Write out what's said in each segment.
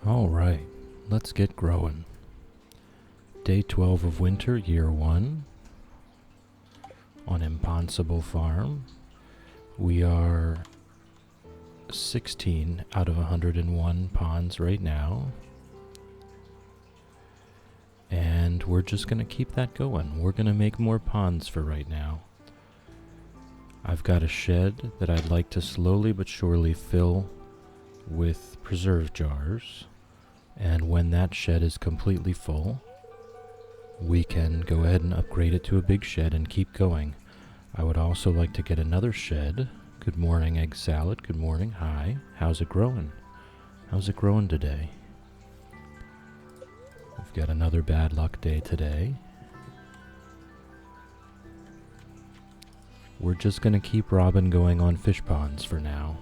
Alright, let's get growing. Day 12 of winter, year 1, on ImPondsible Farm. We are 16 out of 101 ponds right now. And we're just going to keep that going. We're going to make more ponds for right now. I've got a shed that I'd like to slowly but surely fill with preserve jars. And when that shed is completely full, we can go ahead and upgrade it to a big shed and keep going. I would also like to get another shed. Good morning, egg salad. Good morning. Hi. How's it growing? How's it growing today? We've got another bad luck day today. We're just going to keep Robin going on fish ponds for now.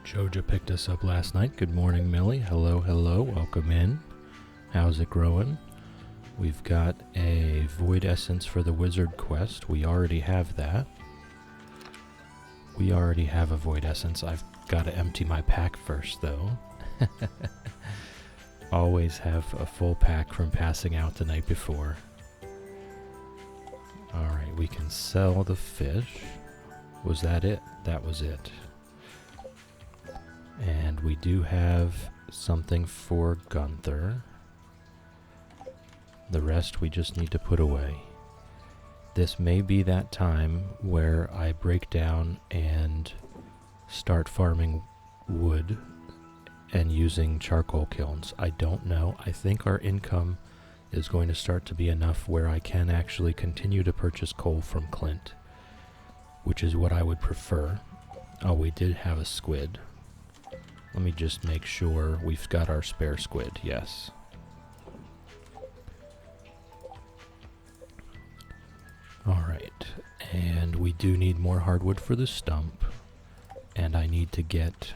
Joja picked us up last night. Good morning, Millie. Hello, hello. Welcome in. How's it growing? We've got a void essence for the wizard quest. We already have that. We already have a void essence. I've got to empty my pack first, though. Always have a full pack from passing out the night before. Alright, we can sell the fish. Was that it? That was it. And we do have something for Gunther. The rest we just need to put away. This may be that time where I break down and start farming wood and using charcoal kilns. I don't know. I think our income is going to start to be enough where I can actually continue to purchase coal from Clint, which is what I would prefer. Oh, we did have a squid. Let me just make sure we've got our spare squid. Yes. Alright, and we do need more hardwood for the stump, and I need to get,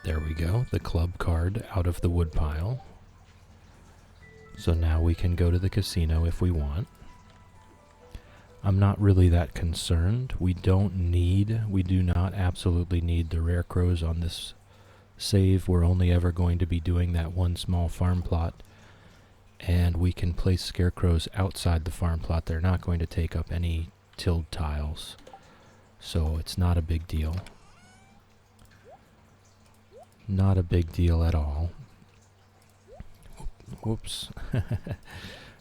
there we go, the club card out of the wood pile. So now we can go to the casino if we want. I'm not really that concerned. We do not absolutely need the rare crows on this save. We're only ever going to be doing that one small farm plot. And we can place scarecrows outside the farm plot. They're not going to take up any tilled tiles. So it's not a big deal. Not a big deal at all. Whoops.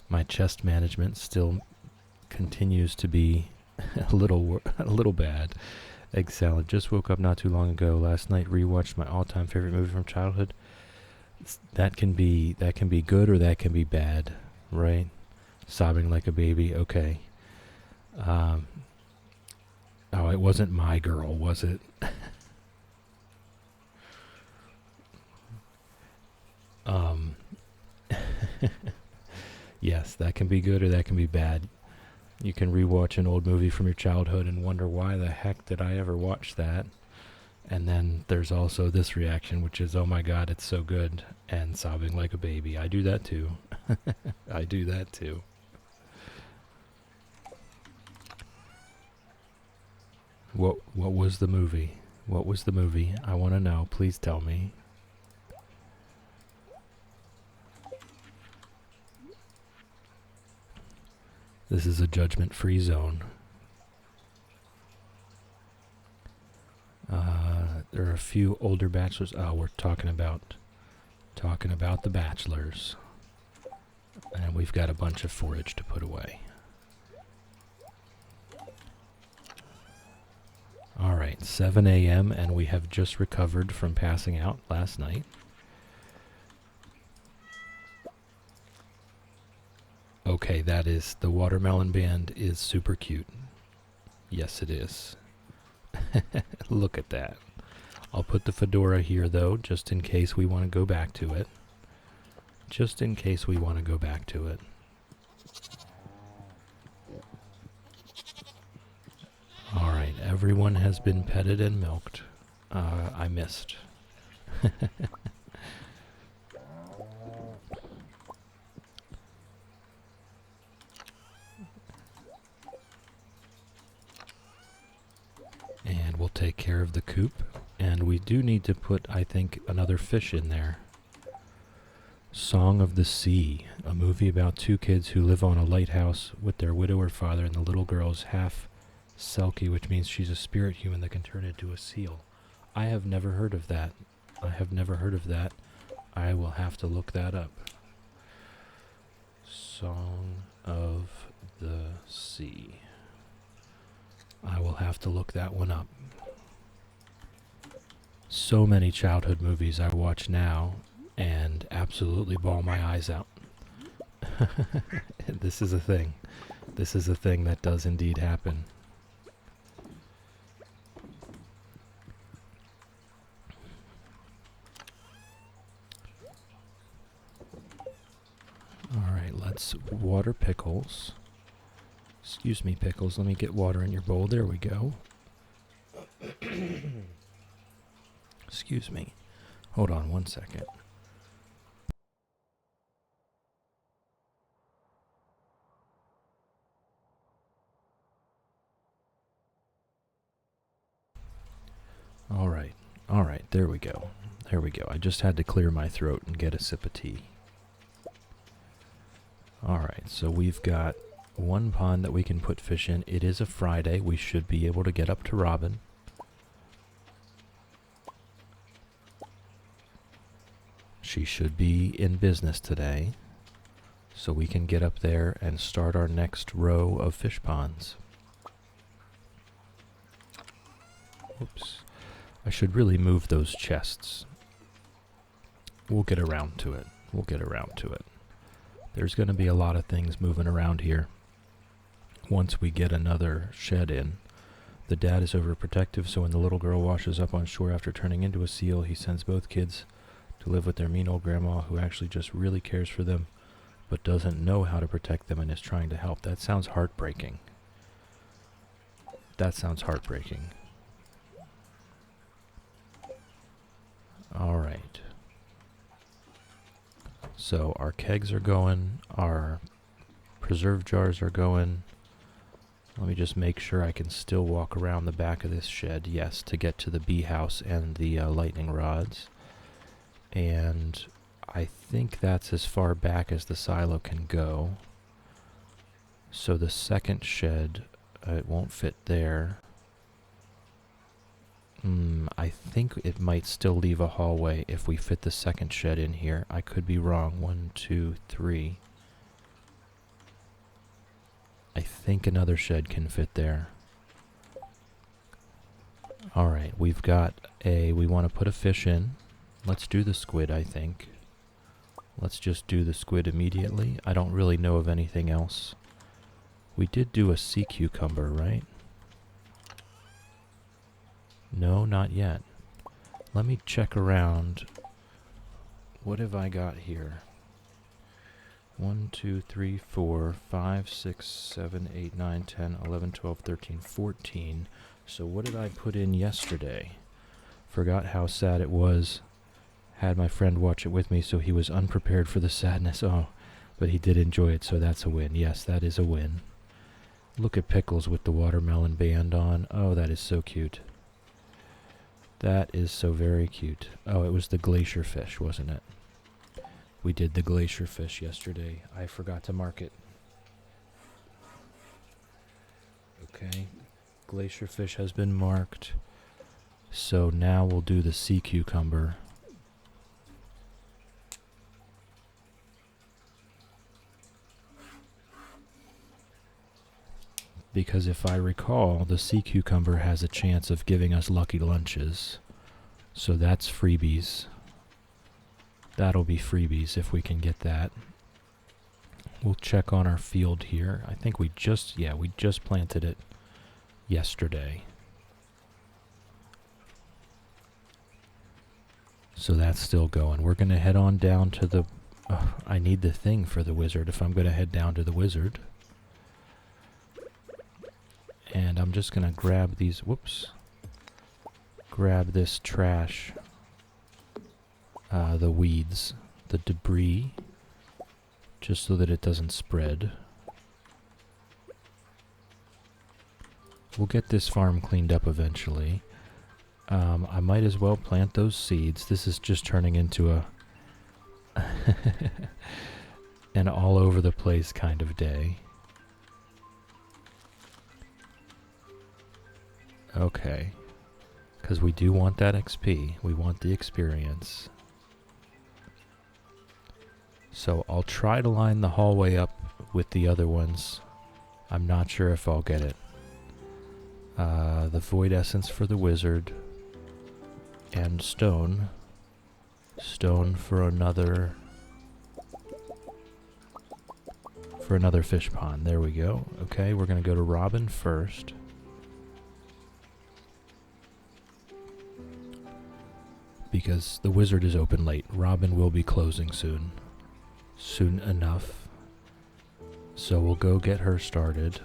My chest management still continues to be a little bad. Egg salad. Just woke up not too long ago. Last night rewatched my all-time favorite movie from childhood. That can be good or that can be bad, right? Sobbing like a baby. Okay. Oh, it wasn't My Girl, was it? Yes, that can be good or that can be bad. You can rewatch an old movie from your childhood and wonder why the heck did I ever watch that? And then there's also this reaction, which is, oh my god, it's so good, and sobbing like a baby. I do that too. I do that too. What was the movie? What was the movie? I want to know. Please tell me. This is a judgment-free zone. There are a few older bachelors. Oh, we're talking about the bachelors. And we've got a bunch of forage to put away. Alright, 7 a.m. and we have just recovered from passing out last night. Okay, that is, the watermelon band is super cute. Yes, it is. Look at that. I'll put the fedora here, though, just in case we want to go back to it. Just in case we want to go back to it. Alright, everyone has been petted and milked. I missed. And we'll take care of the coop. And we do need to put, I think, another fish in there. Song of the Sea, a movie about two kids who live on a lighthouse with their widower father, and the little girl's half selkie, which means she's a spirit human that can turn into a seal. I have never heard of that. I will have to look that up. Song of the Sea. I will have to look that one up. So many childhood movies I watch now and absolutely bawl my eyes out. This is a thing. This is a thing that does indeed happen. Alright, let's water pickles. Excuse me, pickles. Let me get water in your bowl. There we go. Excuse me. Hold on one second. Alright, there we go. I just had to clear my throat and get a sip of tea. Alright, so we've got one pond that we can put fish in. It is a Friday. We should be able to get up to Robin. She should be in business today, so we can get up there and start our next row of fish ponds. Oops. I should really move those chests. We'll get around to it. There's going to be a lot of things moving around here once we get another shed in. The dad is overprotective, so when the little girl washes up on shore after turning into a seal, he sends both kids to live with their mean old grandma, who actually just really cares for them but doesn't know how to protect them and is trying to help. That sounds heartbreaking. Alright. So our kegs are going, our preserve jars are going. Let me just make sure I can still walk around the back of this shed, yes, to get to the bee house and the lightning rods. And I think that's as far back as the silo can go. So the second shed, it won't fit there. I think it might still leave a hallway if we fit the second shed in here. I could be wrong. 1, 2, 3. I think another shed can fit there. Alright, we want to put a fish in. Let's do the squid, I think. Let's just do the squid immediately. I don't really know of anything else. We did do a sea cucumber, right? No, not yet. Let me check around. What have I got here? 1, 2, 3, 4, 5, 6, 7, 8, 9, 10, 11, 12, 13, 14. So what did I put in yesterday? Forgot how sad it was. Had my friend watch it with me, so he was unprepared for the sadness. Oh, but he did enjoy it, so that's a win. Yes, that is a win. Look at Pickles with the watermelon band on. Oh, that is so cute. That is so very cute. Oh, it was the glacier fish, wasn't it? We did the glacier fish yesterday. I forgot to mark it. Okay. Glacier fish has been marked. So now we'll do the sea cucumber. Because if I recall, the sea cucumber has a chance of giving us lucky lunches. So that's freebies. That'll be freebies if we can get that. We'll check on our field here. I think we just planted it yesterday. So that's still going. We're going to head on down to the... I need the thing for the wizard if I'm going to head down to the wizard. And I'm just going to grab these, grab this trash, the weeds, the debris, just so that it doesn't spread. We'll get this farm cleaned up eventually. I might as well plant those seeds. This is just turning into a an all over the place kind of day. Okay. Because we do want that XP. We want the experience. So I'll try to line the hallway up with the other ones. I'm not sure if I'll get it. The Void Essence for the Wizard. And stone. Stone for another fish pond. There we go. Okay, we're going to go to Robin first. Because the wizard is open late. Robin will be closing soon. Soon enough. So we'll go get her started.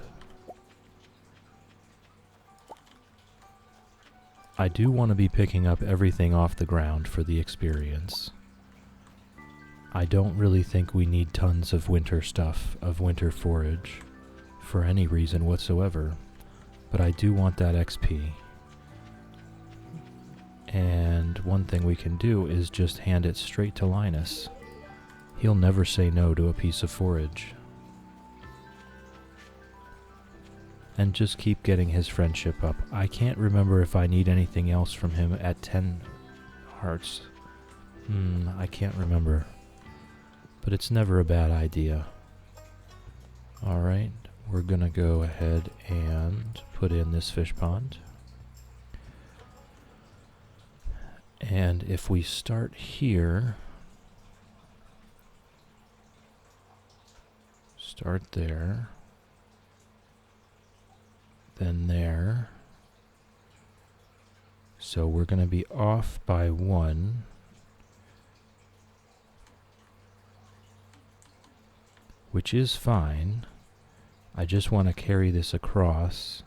I do want to be picking up everything off the ground for the experience. I don't really think we need tons of winter stuff, of winter forage, for any reason whatsoever. But I do want that XP. And one thing we can do is just hand it straight to Linus. He'll never say no to a piece of forage. And just keep getting his friendship up. I can't remember if I need anything else from him at 10 hearts. I can't remember. But it's never a bad idea. Alright, we're gonna go ahead and put in this fish pond. And if we start here, start there, then there. So we're going to be off by 1. Which is fine. I just want to carry this across.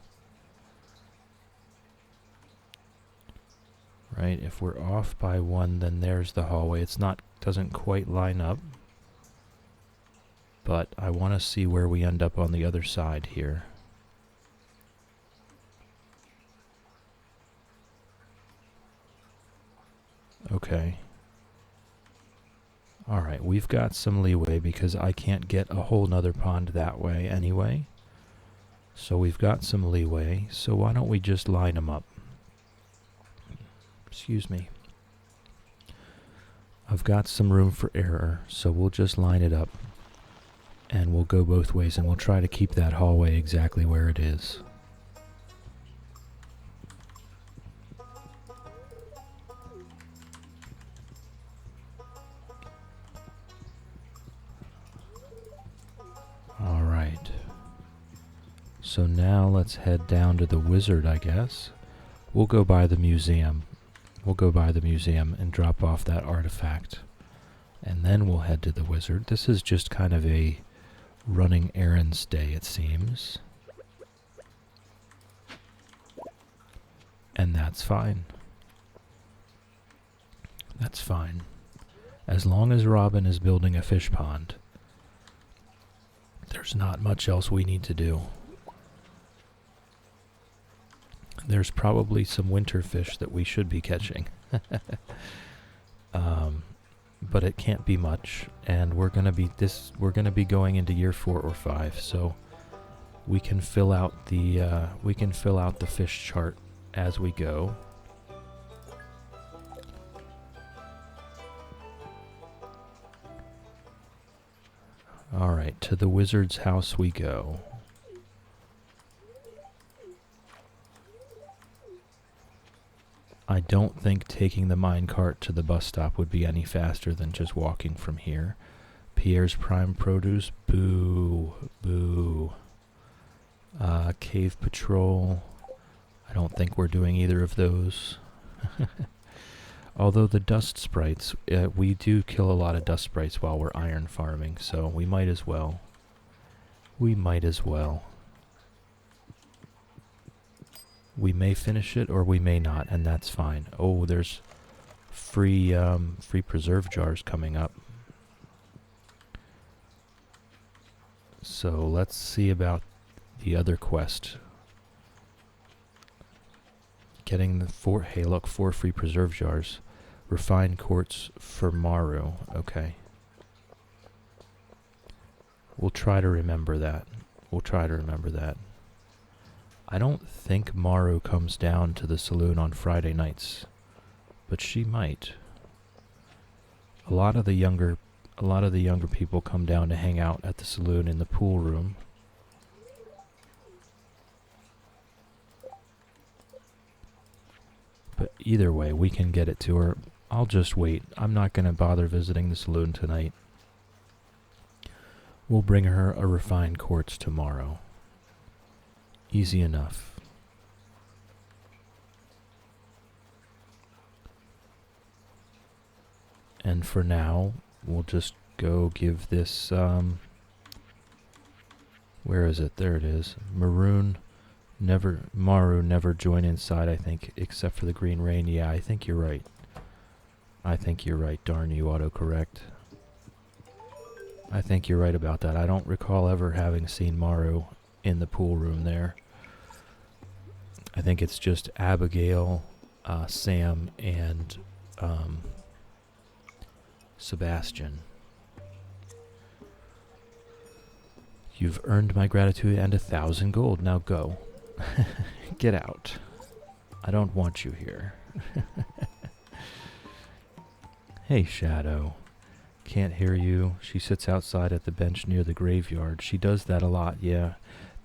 Right, if we're off by 1, then there's the hallway. Doesn't quite line up. But I want to see where we end up on the other side here. Okay. Alright, we've got some leeway because I can't get a whole nother pond that way anyway. So we've got some leeway. So why don't we just line them up? Excuse me. I've got some room for error, so we'll just line it up. And we'll go both ways, and we'll try to keep that hallway exactly where it is. Alright. So now let's head down to the wizard, I guess. We'll go by the museum. We'll go by the museum and drop off that artifact. And then we'll head to the wizard. This is just kind of a running errands day, it seems. And that's fine. That's fine. As long as Robin is building a fish pond, there's not much else we need to do. There's probably some winter fish that we should be catching. But it can't be much, and we're gonna be going into year 4 or 5, so we can fill out the fish chart as we go. All right, to the wizard's house we go. I don't think taking the minecart to the bus stop would be any faster than just walking from here. Pierre's Prime Produce, boo, boo. Cave Patrol, I don't think we're doing either of those. Although the dust sprites, we do kill a lot of dust sprites while we're iron farming, so we might as well. We might as well. We may finish it or we may not, and that's fine. Oh, there's free preserve jars coming up. So let's see about the other quest. getting the four. Hey, look, 4 free preserve jars. Refined quartz for Maru. Okay. We'll try to remember that. I don't think Maru comes down to the saloon on Friday nights, but she might. A lot of the younger people come down to hang out at the saloon in the pool room. But either way, we can get it to her. I'll just wait. I'm not going to bother visiting the saloon tonight. We'll bring her a refined quartz tomorrow. Easy enough. And for now, we'll just go give this, where is it? There it is. Maru never join inside, I think, except for the green rain. Yeah, I think you're right. Darn you, autocorrect. I think you're right about that. I don't recall ever having seen Maru in the pool room there. I think it's just Abigail, Sam, and Sebastian. You've earned my gratitude and 1,000 gold. Now go. Get out. I don't want you here. Hey, Shadow. Can't hear you. She sits outside at the bench near the graveyard. She does that a lot, yeah.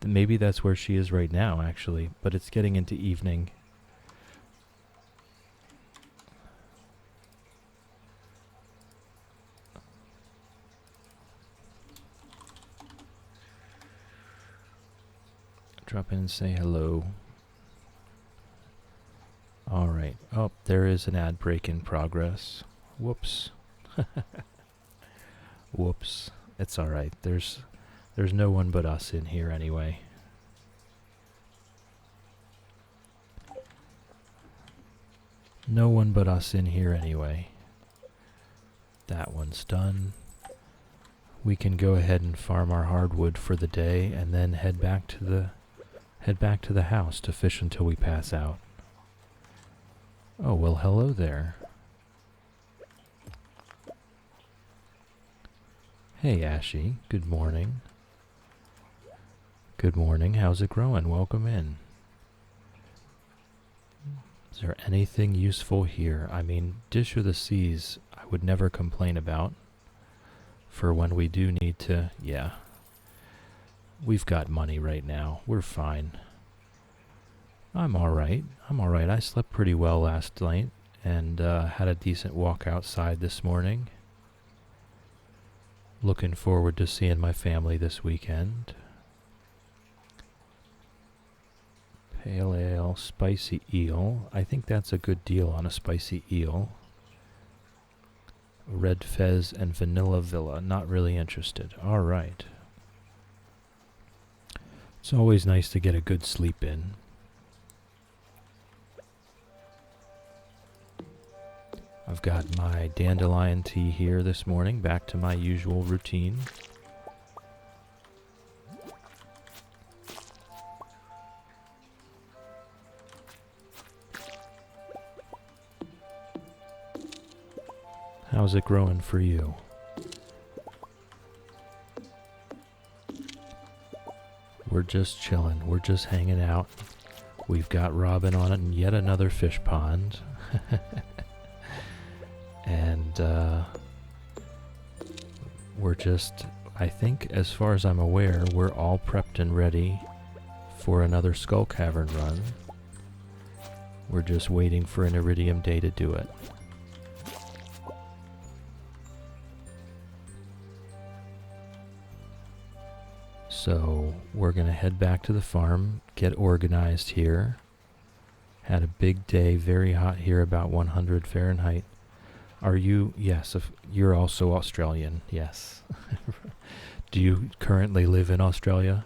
Maybe that's where she is right now, actually. But it's getting into evening. Drop in and say hello. Alright. Oh, there is an ad break in progress. Whoops. Whoops. It's alright. There's no one but us in here anyway. No one but us in here anyway. That one's done. We can go ahead and farm our hardwood for the day and then head back to the house to fish until we pass out. Oh, well, hello there. Hey, Ashy. Good morning. Good morning. How's it growing? Welcome in. Is there anything useful here? I mean, Dish of the Seas I would never complain about. For when we do need to, yeah. We've got money right now. We're fine. I'm alright. I slept pretty well last night and had a decent walk outside this morning. Looking forward to seeing my family this weekend. Pale ale, spicy eel. I think that's a good deal on a spicy eel. Red Fez and Vanilla Villa. Not really interested. Alright. It's always nice to get a good sleep in. I've got my dandelion tea here this morning, back to my usual routine. How's it growing for you? We're just chilling. We're just hanging out. We've got Robin on it and yet another fish pond. And we're just, I think, as far as I'm aware, we're all prepped and ready for another Skull Cavern run. We're just waiting for an Iridium day to do it. So we're going to head back to the farm, get organized here. Had a big day, very hot here, about 100 Fahrenheit. Are you? Yes, you're also Australian, yes. Do you currently live in Australia?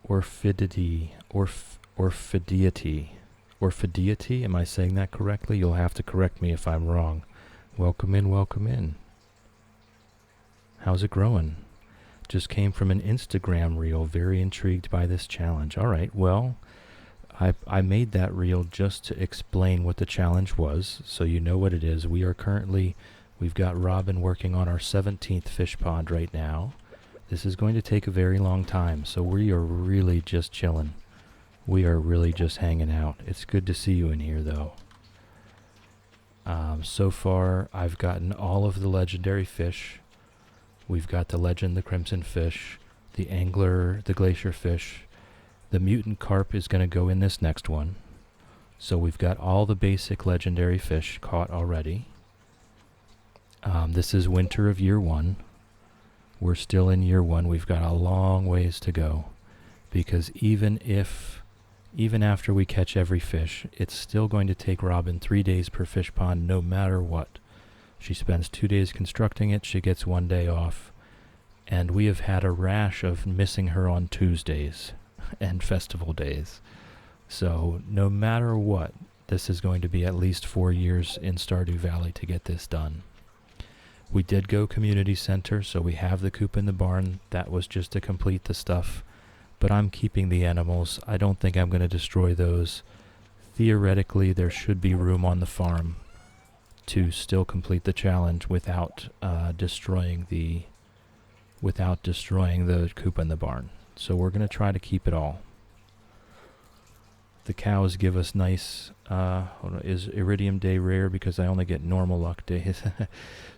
Orphidiety. or Fidiety. Am I saying that correctly? You'll have to correct me if I'm wrong. Welcome in, welcome in. How's it growing? Just came from an Instagram reel, very intrigued by this challenge. All right, well, I made that reel just to explain what the challenge was, so you know what it is. We've got Robin working on our 17th fish pond right now. This is going to take a very long time, so we are really just chilling. We are really just hanging out. It's good to see you in here, though. So far, I've gotten all of the legendary fish. We've got the legend, the crimson fish, the angler, the glacier fish. The mutant carp is going to go in this next one. So we've got all the basic legendary fish caught already. This is winter of year 1. We're still in year 1. We've got a long ways to go. Because even after we catch every fish, it's still going to take Robin 3 days per fish pond no matter what. She spends 2 days constructing it, she gets 1 day off. And we have had a rash of missing her on Tuesdays and festival days. So no matter what, this is going to be at least 4 years in Stardew Valley to get this done. We did go community center, so we have the coop in the barn. That was just to complete the stuff. But I'm keeping the animals. I don't think I'm going to destroy those. Theoretically, there should be room on the farm to still complete the challenge without destroying the coop in the barn. So we're going to try to keep it all. The cows give us nice, is Iridium Day rare because I only get normal luck days.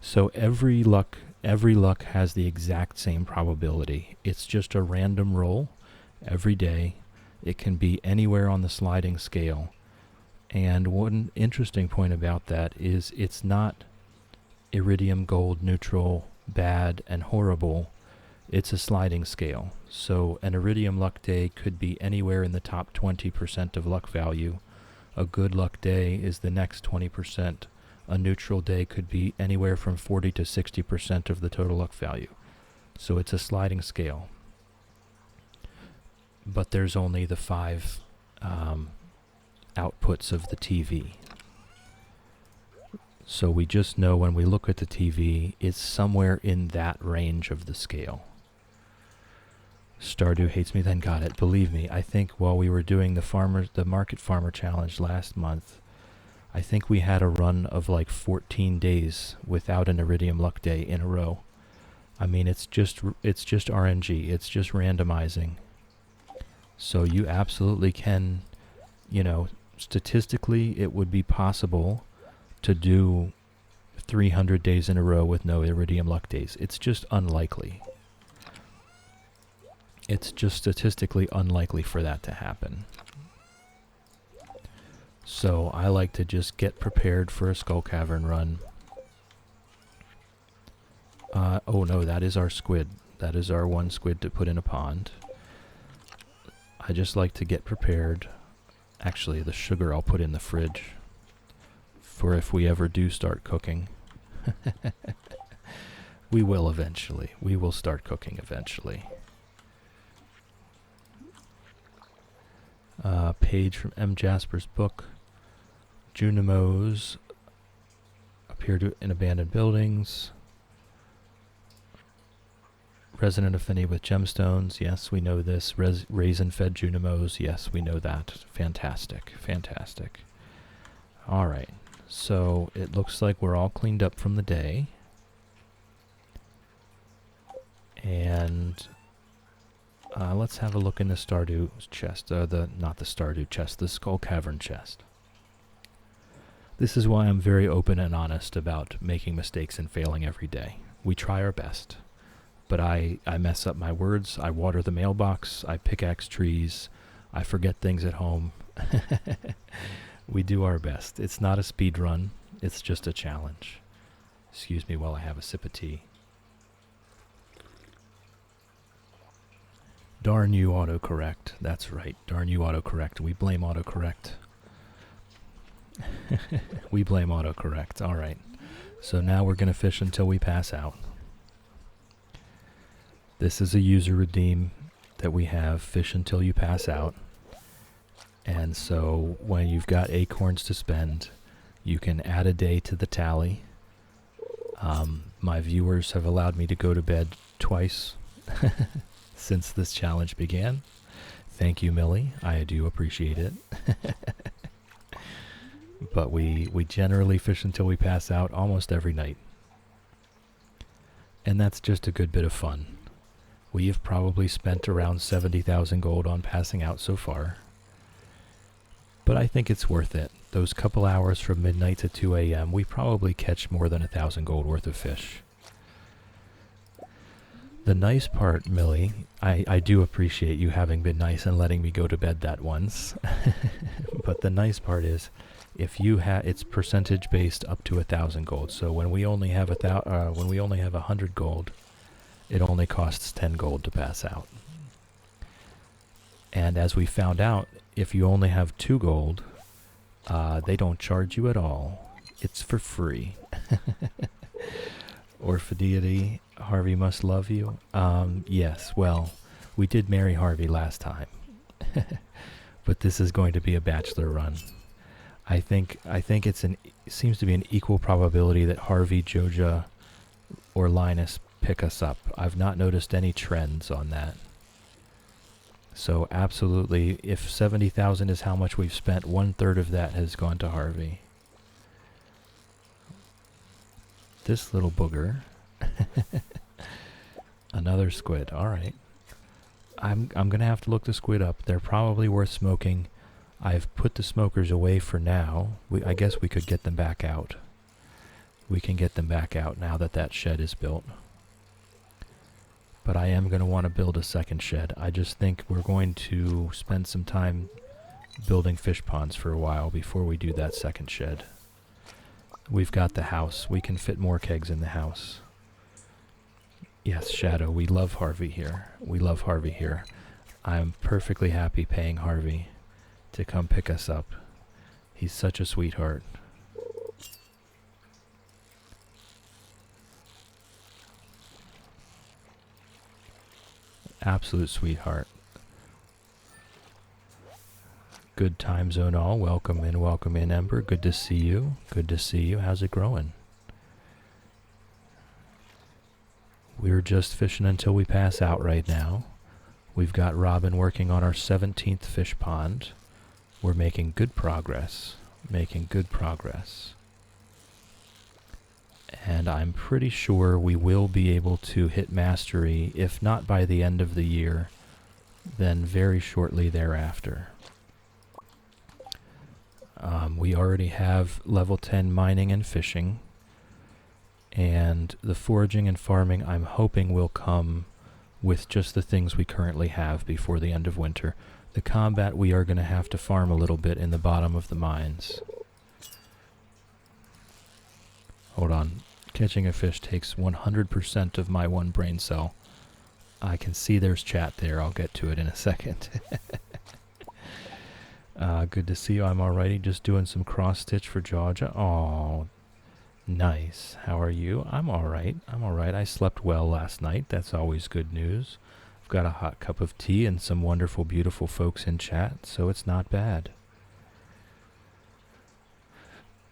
So every luck has the exact same probability. It's just a random roll every day. It can be anywhere on the sliding scale. And one interesting point about that is it's not iridium, gold, neutral, bad, and horrible. It's a sliding scale. So an iridium luck day could be anywhere in the top 20% of luck value. A good luck day is the next 20%. A neutral day could be anywhere from 40 to 60% of the total luck value. So it's a sliding scale. But there's only the 5 outputs of the TV. So we just know when we look at the TV, it's somewhere in that range of the scale. Stardew hates me, then got it. Believe me, I think while we were doing the Market Farmer Challenge last month, I think we had a run of like 14 days without an Iridium Luck Day in a row. I mean, it's just RNG. It's just randomizing. So you absolutely can, statistically, it would be possible to do 300 days in a row with no Iridium Luck Days. It's just unlikely. It's just statistically unlikely for that to happen. So I like to just get prepared for a Skull Cavern run. Oh no, that is our squid. That is our one squid to put in a pond. I just like to get prepared. Actually, the sugar I'll put in the fridge for if we ever do start cooking. We will eventually. We will start cooking eventually. Page from M. Jasper's book. Junimos appear in abandoned buildings. Resident affinity with gemstones. Yes, we know this. Raisin-fed Junimos. Yes, we know that. Fantastic. Fantastic. All right. So it looks like we're all cleaned up from the day. And let's have a look in the Stardew chest. Not the Stardew chest, the Skull Cavern chest. This is why I'm very open and honest about making mistakes and failing every day. We try our best. But I mess up my words. I water the mailbox. I pickaxe trees. I forget things at home. We do our best. It's not a speed run. It's just a challenge. Excuse me while I have a sip of tea. Darn you, autocorrect. That's right. Darn you, autocorrect. We blame autocorrect. We blame autocorrect. All right. So now we're going to fish until we pass out. This is a user redeem that we have. Fish until you pass out. And so when you've got acorns to spend, you can add a day to the tally. My viewers have allowed me to go to bed twice since this challenge began. Thank you, Millie. I do appreciate it. But we generally fish until we pass out almost every night. And that's just a good bit of fun. We have probably spent around 70,000 gold on passing out so far. But I think it's worth it. Those couple hours from midnight to 2 a.m., we probably catch more than 1,000 gold worth of fish. The nice part, Millie, I do appreciate you having been nice and letting me go to bed that once. But the nice part is, if you it's percentage based up to 1,000 gold. So when we only have 100 gold, it only costs 10 gold to pass out. And as we found out, if you only have 2 gold, they don't charge you at all. It's for free. Orphideity, Harvey must love you. Yes, well, we did marry Harvey last time. But this is going to be a bachelor run. I think it seems to be an equal probability that Harvey, Joja, or Linus pick us up. I've not noticed any trends on that. So absolutely, if 70,000 is how much we've spent, 1/3 of that has gone to Harvey. This little booger. Another squid. All right. I'm gonna have to look the squid up. They're probably worth smoking. I've put the smokers away for now. I guess we could get them back out. We can get them back out now that that shed is built. But I am going to want to build a second shed. I just think we're going to spend some time building fish ponds for a while before we do that second shed. We've got the house. We can fit more kegs in the house. Yes, Shadow, we love Harvey here. We love Harvey here. I'm perfectly happy paying Harvey to come pick us up. He's such a sweetheart. Absolute sweetheart. Good time zone all. Welcome in, Ember. Good to see you. Good to see you. How's it growing? We're just fishing until we pass out right now. We've got Robin working on our 17th fish pond. We're making good progress. Making good progress. And I'm pretty sure we will be able to hit mastery, if not by the end of the year, then very shortly thereafter. We already have level 10 mining and fishing, and the foraging and farming I'm hoping will come with just the things we currently have before the end of winter. The combat we are going to have to farm a little bit in the bottom of the mines. Hold on. Catching a fish takes 100% of my one brain cell. I can see there's chat there. I'll get to it in a second. Good to see you. I'm alrighty. Just doing some cross stitch for Georgia. Oh, nice. How are you? I'm alright. I'm alright. I slept well last night. That's always good news. I've got a hot cup of tea and some wonderful, beautiful folks in chat, so it's not bad.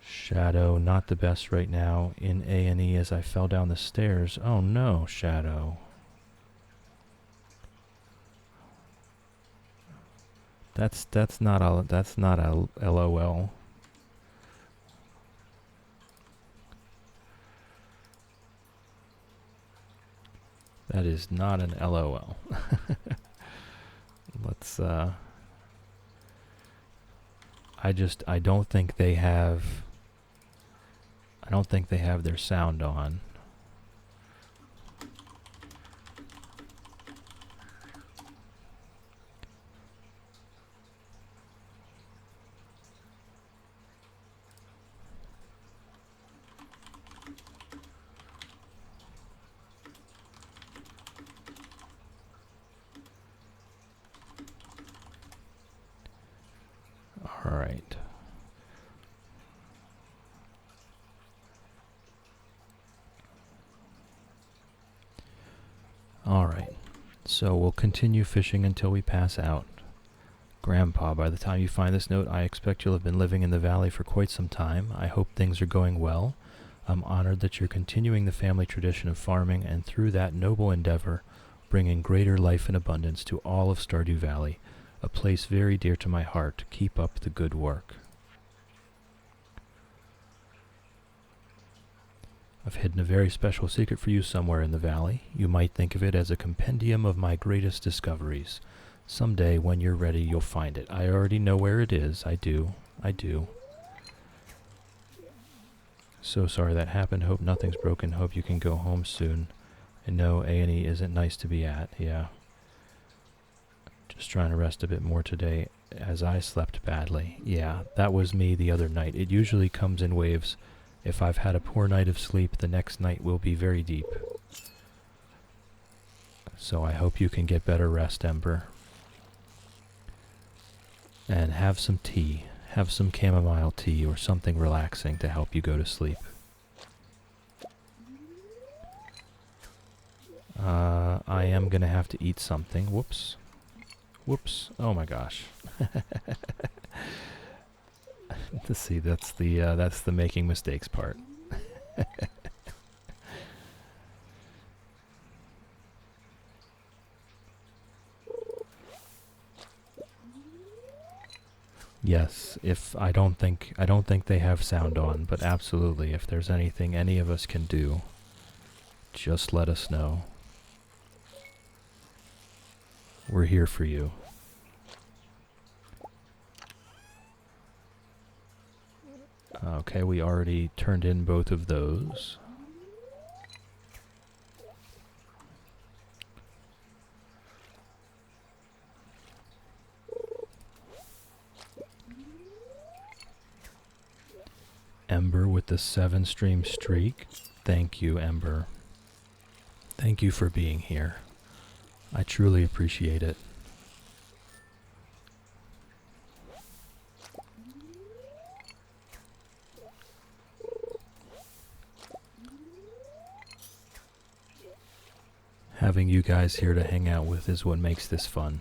Shadow, not the best right now in A&E as I fell down the stairs. Oh no, Shadow. That's not a LOL. That is not an LOL. Let's I don't think they have their sound on. All right. All right. So we'll continue fishing until we pass out. Grandpa, by the time you find this note, I expect you'll have been living in the valley for quite some time. I hope things are going well. I'm honored that you're continuing the family tradition of farming, and through that noble endeavor, bringing greater life and abundance to all of Stardew Valley, a place very dear to my heart. Keep up the good work. I've hidden a very special secret for you somewhere in the valley. You might think of it as a compendium of my greatest discoveries. Someday, when you're ready, you'll find it. I already know where it is. I do. So sorry that happened. Hope nothing's broken. Hope you can go home soon. I know A&E isn't nice to be at. Yeah. Just trying to rest a bit more today as I slept badly. Yeah, that was me the other night. It usually comes in waves. If I've had a poor night of sleep, the next night will be very deep. So I hope you can get better rest, Ember. And have some tea. Have some chamomile tea or something relaxing to help you go to sleep. I am going to have to eat something. Whoops. Oh my gosh. Let's see, that's the making mistakes part. Yes, if I don't think they have sound on, but absolutely, if there's anything any of us can do, just let us know. We're here for you. Okay, we already turned in both of those. Ember with the 7-stream streak. Thank you, Ember. Thank you for being here. I truly appreciate it. Having you guys here to hang out with is what makes this fun.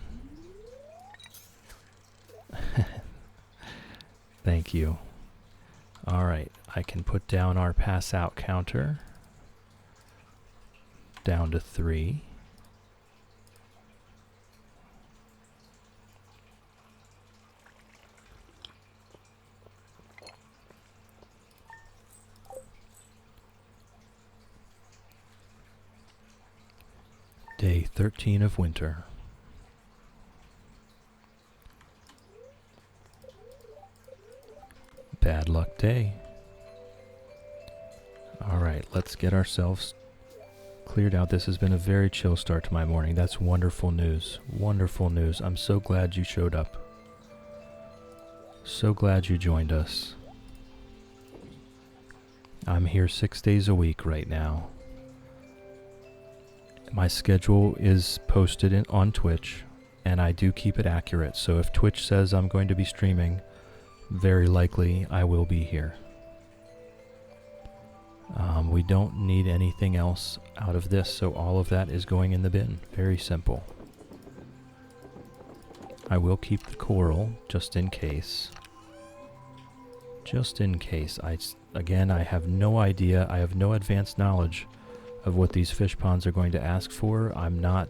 Thank you. Alright, I can put down our pass out counter. Down to 3. Day 13 of winter. Bad luck day. Alright, let's get ourselves cleared out. This has been a very chill start to my morning. That's wonderful news. Wonderful news. I'm so glad you showed up. So glad you joined us. I'm here 6 days a week right now. My schedule is posted on Twitch, and I do keep it accurate. So if Twitch says I'm going to be streaming, very likely I will be here. We don't need anything else out of this, so all of that is going in the bin. Very simple. I will keep the coral, just in case. Just in case. Again, I have no idea. I have no advanced knowledge of what these fish ponds are going to ask for. I'm not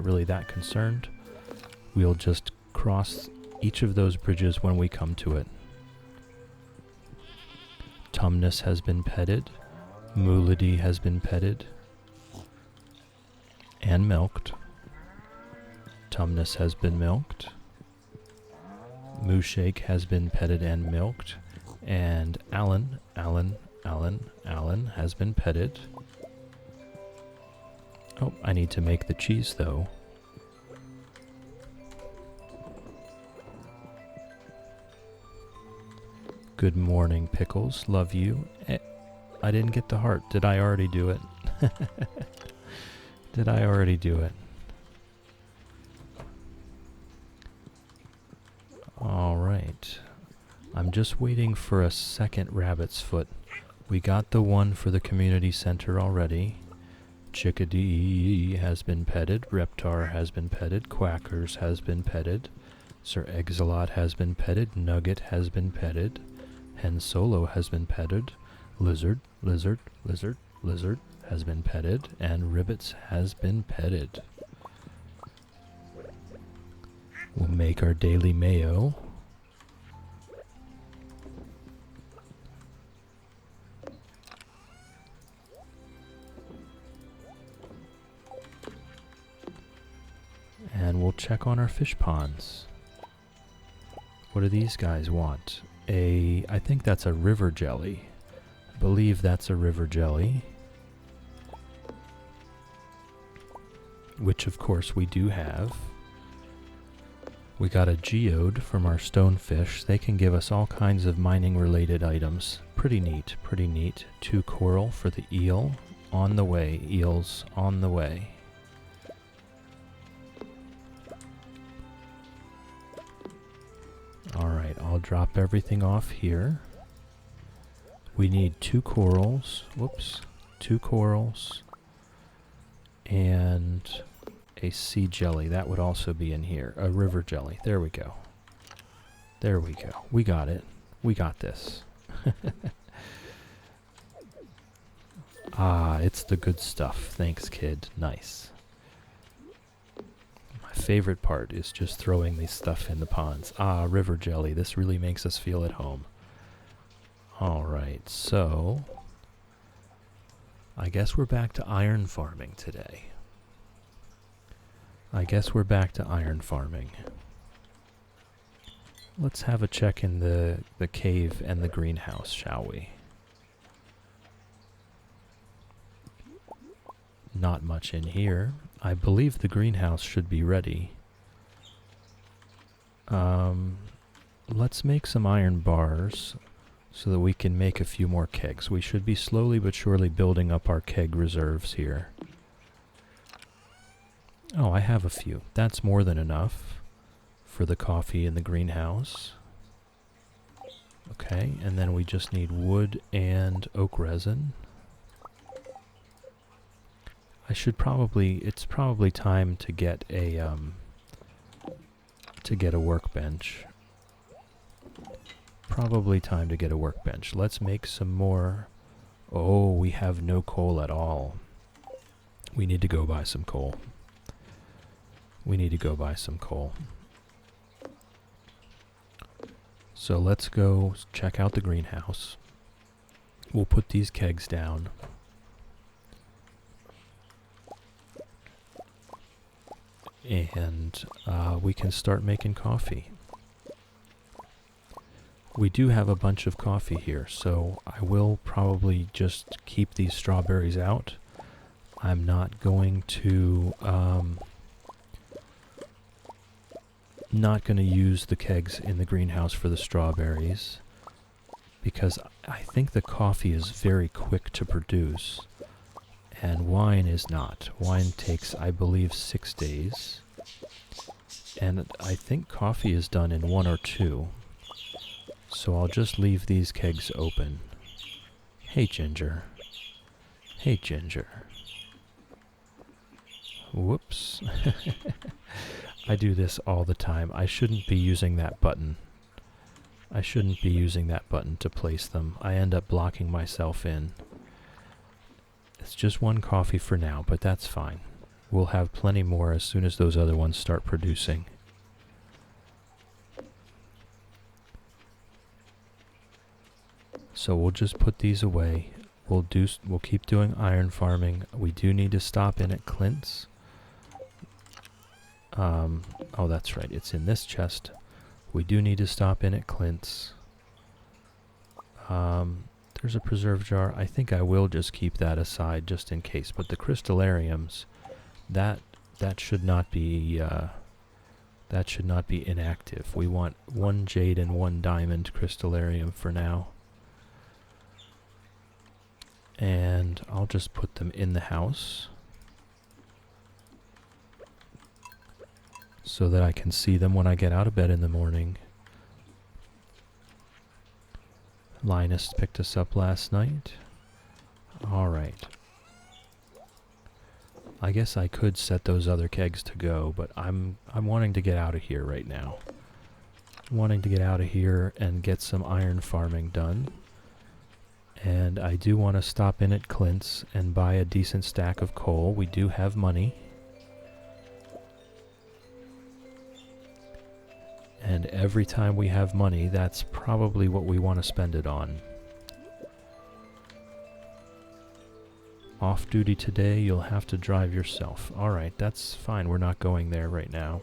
really that concerned. We'll just cross each of those bridges when we come to it. Tumnus has been petted. Moolity has been petted and milked. Tumnus has been milked. Mooshake has been petted and milked. And Alan has been petted. Oh, I need to make the cheese though. Good morning, Pickles. Love you. I didn't get the heart. Did I already do it? Did I already do it? Alright. I'm just waiting for a second rabbit's foot. We got the one for the community center already. Chickadee has been petted. Reptar has been petted. Quackers has been petted. Sir Exilot has been petted. Nugget has been petted. Hen Solo has been petted. Lizard, lizard, lizard, lizard has been petted. And Ribbits has been petted. We'll make our daily mayo. And we'll check on our fish ponds. What do these guys want? I think that's a river jelly. I believe that's a river jelly. Which of course we do have. We got a geode from our stonefish. They can give us all kinds of mining related items. Pretty neat, pretty neat. 2 coral for the eel. On the way, eels on the way. Alright, I'll drop everything off here. We need 2 corals. Whoops. 2 corals. And a sea jelly. That would also be in here. A river jelly. There we go. There we go. We got it. We got this. Ah, it's the good stuff. Thanks, kid. Nice. My favorite part is just throwing this stuff in the ponds. Ah, river jelly. This really makes us feel at home. Alright, so I guess we're back to iron farming today. Let's have a check in the cave and the greenhouse, shall we? Not much in here. I believe the greenhouse should be ready. Let's make some iron bars so that we can make a few more kegs. We should be slowly but surely building up our keg reserves here. Oh, I have a few. That's more than enough for the coffee in the greenhouse. Okay, and then we just need wood and oak resin. It's probably time to get a workbench. Probably time to get a workbench. Let's make some more. Oh, we have no coal at all. We need to go buy some coal. So let's go check out the greenhouse. We'll put these kegs down. And we can start making coffee. We do have a bunch of coffee here, so I will probably just keep these strawberries out. I'm not going to use the kegs in the greenhouse for the strawberries because I think the coffee is very quick to produce and wine is not. Wine takes, I believe, 6 days, and I think coffee is done in 1 or 2. So I'll just leave these kegs open. Hey, Ginger. Hey, Ginger. Whoops. I do this all the time. I shouldn't be using that button. To place them. I end up blocking myself in. It's just 1 coffee for now, but that's fine. We'll have plenty more as soon as those other ones start producing. So we'll just put these away. We'll keep doing iron farming. We do need to stop in at Clint's. Oh, that's right. It's in this chest. We do need to stop in at Clint's. There's a preserve jar. I think I will just keep that aside just in case. But the crystallariums, that should not be inactive. We want 1 jade and 1 diamond crystallarium for now. And I'll just put them in the house so that I can see them when I get out of bed in the morning. Linus picked us up last night. Alright. I guess I could set those other kegs to go, but I'm wanting to get out of here right now. wanting to get out of here and get some iron farming done. And I do want to stop in at Clint's and buy a decent stack of coal. We do have money. And every time we have money, that's probably what we want to spend it on. Off duty today, you'll have to drive yourself. Alright, that's fine. We're not going there right now.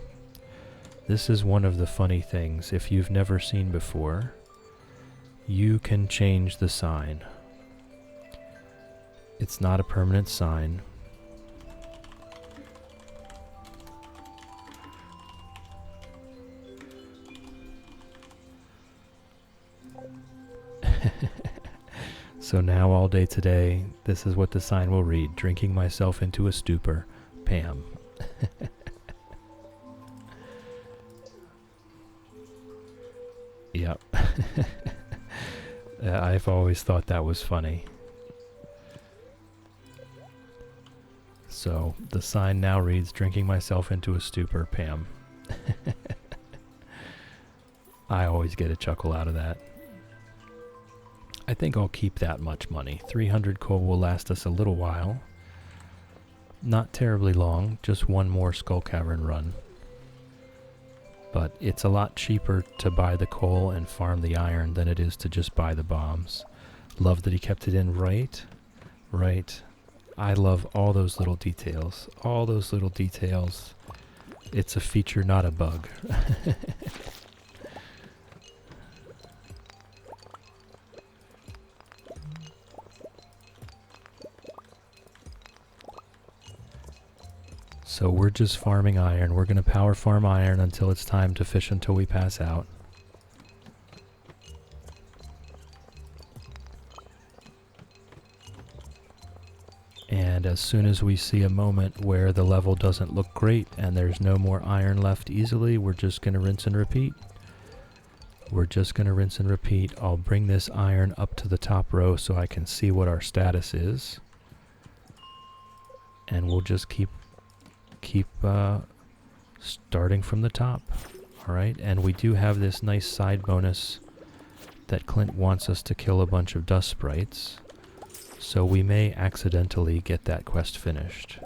This is one of the funny things. If you've never seen before, you can change the sign. It's not a permanent sign. So now all day today, this is what the sign will read. Drinking myself into a stupor, Pam. Yep. I've always thought that was funny. So the sign now reads, drinking myself into a stupor, Pam. I always get a chuckle out of that. I think I'll keep that much money. 300 coal will last us a little while. Not terribly long, just one more Skull Cavern run. But it's a lot cheaper to buy the coal and farm the iron than it is to just buy the bombs. Love that he kept it in right. I love all those little details. All those little details. It's a feature, not a bug. So we're just farming iron. We're going to power farm iron until it's time to fish until we pass out. And as soon as we see a moment where the level doesn't look great and there's no more iron left easily, we're just going to rinse and repeat. I'll bring this iron up to the top row so I can see what our status is. And we'll just keep starting from the top. Alright, and we do have this nice side bonus that Clint wants us to kill a bunch of dust sprites, so we may accidentally get that quest finished.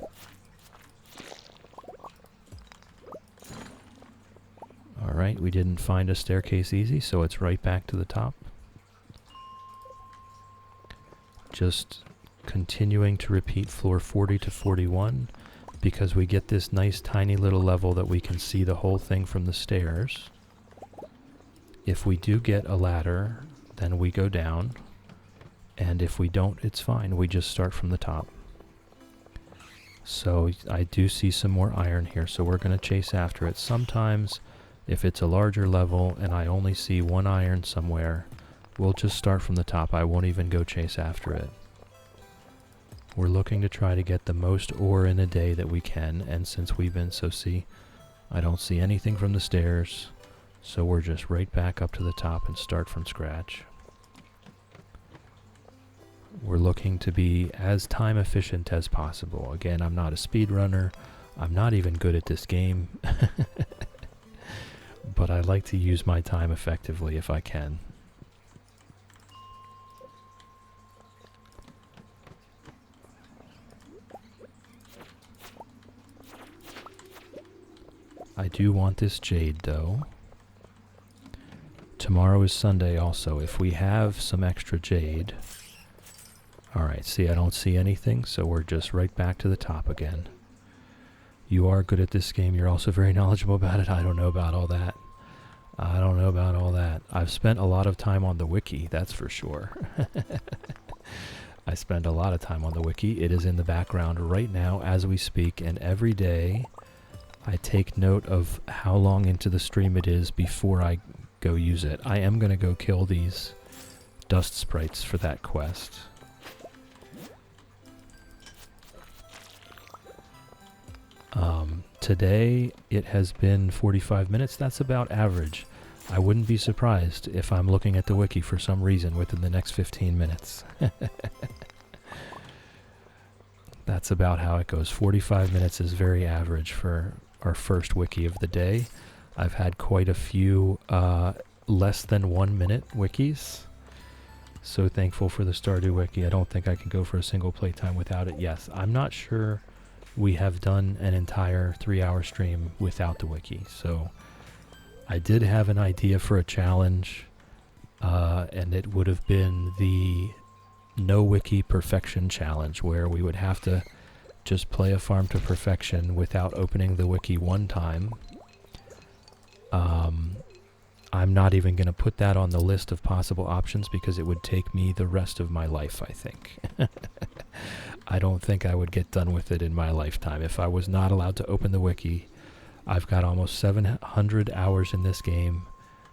Alright, we didn't find a staircase easy, so it's right back to the top. Just continuing to repeat floor 40 to 41, because we get this nice tiny little level that we can see the whole thing from the stairs. If we do get a ladder, then we go down, and if we don't, it's fine. We just start from the top. So I do see some more iron here, so we're going to chase after it. Sometimes, if it's a larger level and I only see one iron somewhere, we'll just start from the top. I won't even go chase after it. We're looking to try to get the most ore in a day that we can, and since we've been I don't see anything from the stairs, so we're just right back up to the top and start from scratch. We're looking to be as time efficient as possible. Again, I'm not a speedrunner. I'm not even good at this game. But I like to use my time effectively if I can. I do want this jade, though. Tomorrow is Sunday also. If we have some extra jade... Alright, see, I don't see anything, so we're just right back to the top again. You are good at this game. You're also very knowledgeable about it. I don't know about all that. I've spent a lot of time on the wiki, that's for sure. I spend a lot of time on the wiki. It is in the background right now as we speak, and every day I take note of how long into the stream it is before I go use it. I am going to go kill these dust sprites for that quest. Today it has been 45 minutes. That's about average. I wouldn't be surprised if I'm looking at the wiki for some reason within the next 15 minutes. That's about how it goes. 45 minutes is very average for our first wiki of the day. I've had quite a few less than 1 minute wikis. So thankful for the Stardew wiki. I don't think I can go for a single playtime without it. Yes, I'm not sure we have done an entire 3-hour stream without the wiki. So I did have an idea for a challenge, and it would have been the no wiki perfection challenge, where we would have to just play a farm to perfection without opening the wiki one time. I'm not even going to put that on the list of possible options because it would take me the rest of my life, I think. I don't think I would get done with it in my lifetime. If I was not allowed to open the wiki, I've got almost 700 hours in this game.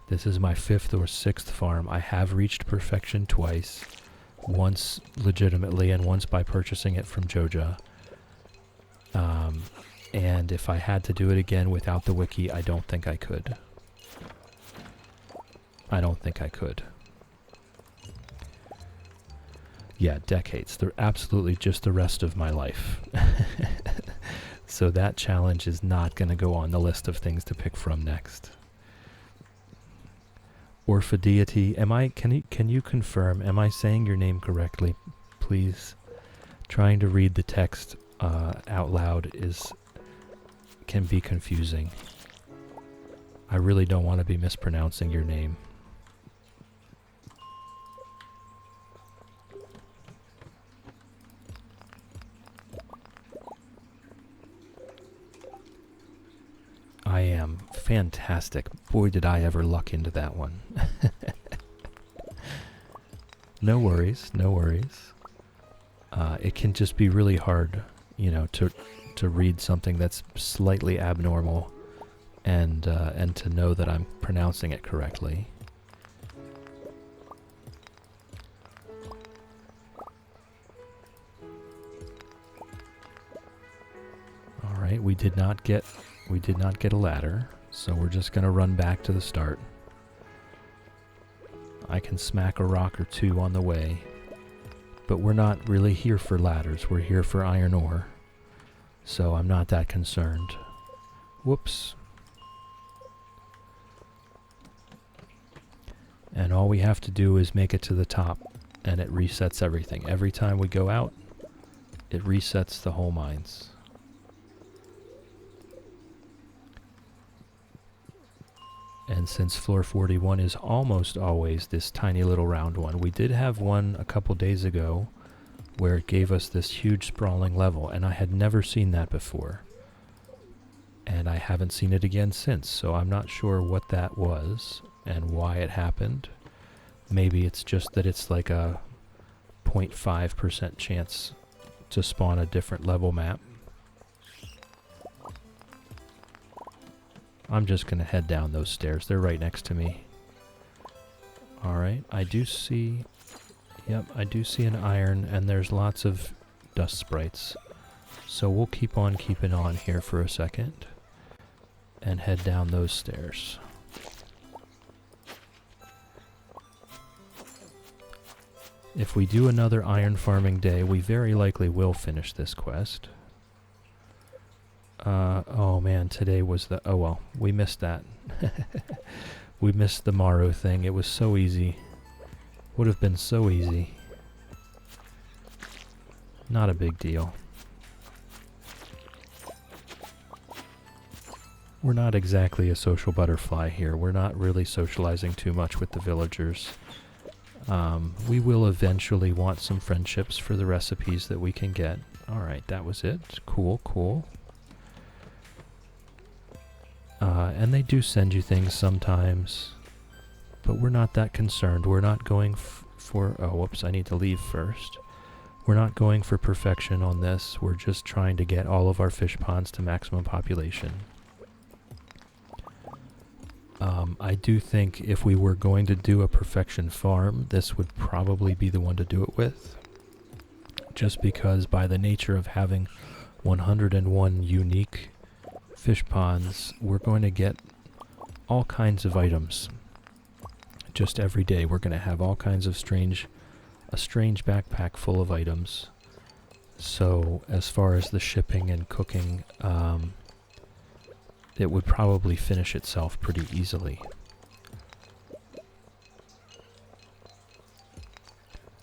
This is my 5th or 6th farm. I have reached perfection twice. Once legitimately and once by purchasing it from Joja. And if I had to do it again without the wiki, I don't think I could. I don't think I could. Yeah, decades. They're absolutely just the rest of my life. So that challenge is not going to go on the list of things to pick from next. Orphideity, can you confirm, am I saying your name correctly, please? Trying to read the text out loud can be confusing. I really don't want to be mispronouncing your name. I am fantastic. Boy, did I ever luck into that one. No worries, no worries. It can just be really hard, you know, to read something that's slightly abnormal and to know that I'm pronouncing it correctly. All right, we did not get a ladder, so we're just going to run back to the start. I can smack a rock or two on the way, but we're not really here for ladders. We're here for iron ore, so I'm not that concerned. Whoops. And all we have to do is make it to the top, and it resets everything. Every time we go out, it resets the whole mines. And since floor 41 is almost always this tiny little round one, we did have one a couple days ago where it gave us this huge sprawling level, and I had never seen that before. And I haven't seen it again since, so I'm not sure what that was and why it happened. Maybe it's just that it's like a 0.5% chance to spawn a different level map. I'm just going to head down those stairs. They're right next to me. Alright, I do see an iron, and there's lots of dust sprites. So we'll keep on keeping on here for a second and head down those stairs. If we do another iron farming day, we very likely will finish this quest. Oh man, today was the... Oh well, we missed that. We missed the Morrow thing. It was so easy. Would have been so easy. Not a big deal. We're not exactly a social butterfly here. We're not really socializing too much with the villagers. We will eventually want some friendships for the recipes that we can get. Alright, that was it. Cool, cool. And they do send you things sometimes, but we're not that concerned. We're not going for... Oh, whoops, I need to leave first. We're not going for perfection on this. We're just trying to get all of our fish ponds to maximum population. I do think if we were going to do a perfection farm, this would probably be the one to do it with. Just because by the nature of having 101 unique fish ponds, we're going to get all kinds of items. Just every day we're going to have all kinds of a strange backpack full of items. So as far as the shipping and cooking, it would probably finish itself pretty easily.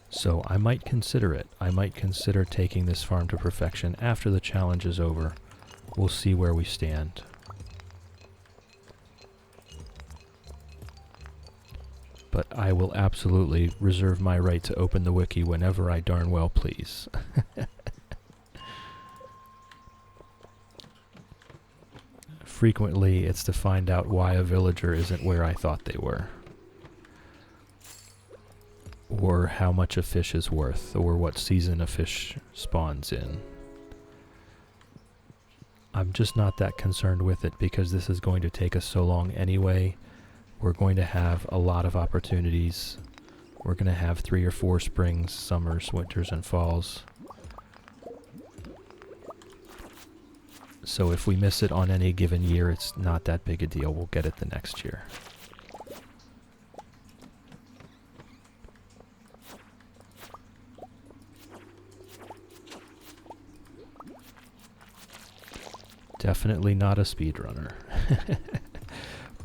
So I might consider it. I might consider taking this farm to perfection after the challenge is over. We'll see where we stand. But I will absolutely reserve my right to open the wiki whenever I darn well please. Frequently, it's to find out why a villager isn't where I thought they were. Or how much a fish is worth, or what season a fish spawns in. I'm just not that concerned with it because this is going to take us so long anyway. We're going to have a lot of opportunities. We're going to have 3 or 4 springs, summers, winters, and falls. So if we miss it on any given year, it's not that big a deal. We'll get it the next year. Definitely not a speedrunner.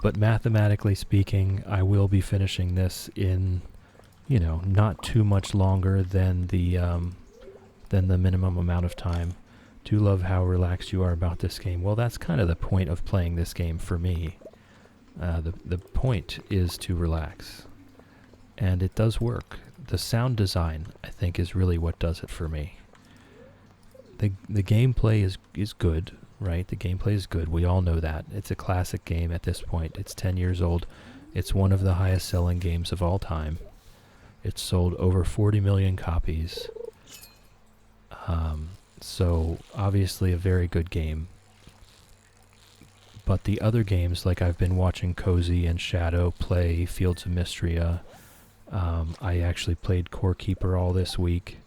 But mathematically speaking, I will be finishing this in, not too much longer than the minimum amount of time. Do love how relaxed you are about this game. Well, that's kind of the point of playing this game for me. The point is to relax. And it does work. The sound design, I think, is really what does it for me. The gameplay is good. Right, the gameplay is good. We all know that. It's a classic game at this point. It's 10 years old. It's one of the highest selling games of all time. It's sold over 40 million copies. So obviously a very good game. But the other games, like I've been watching Cozy and Shadow play Fields of Mystria. I actually played Core Keeper all this week.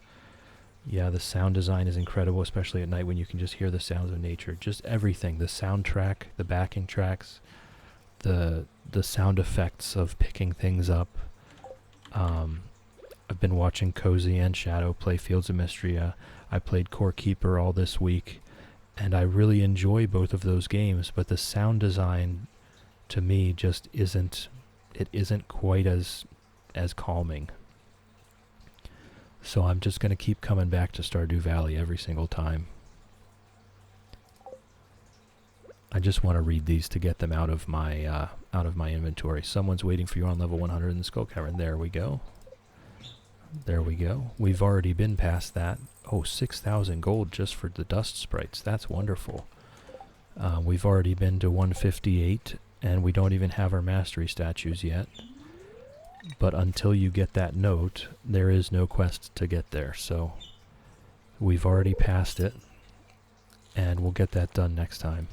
Yeah, the sound design is incredible, especially at night when you can just hear the sounds of nature. Just everything, the soundtrack, the backing tracks, the sound effects of picking things up. I've been watching Cozy and Shadow play Fields of Mystria. I played Core Keeper all this week, and I really enjoy both of those games, but the sound design to me just isn't quite as calming. So I'm just going to keep coming back to Stardew Valley every single time. I just want to read these to get them out of my inventory. Someone's waiting for you on level 100 in the Skull Cavern. There we go. There we go. We've already been past that. Oh, 6,000 gold just for the dust sprites. That's wonderful. We've already been to 158, and we don't even have our mastery statues yet. But until you get that note, there is no quest to get there. So we've already passed it, and we'll get that done next time.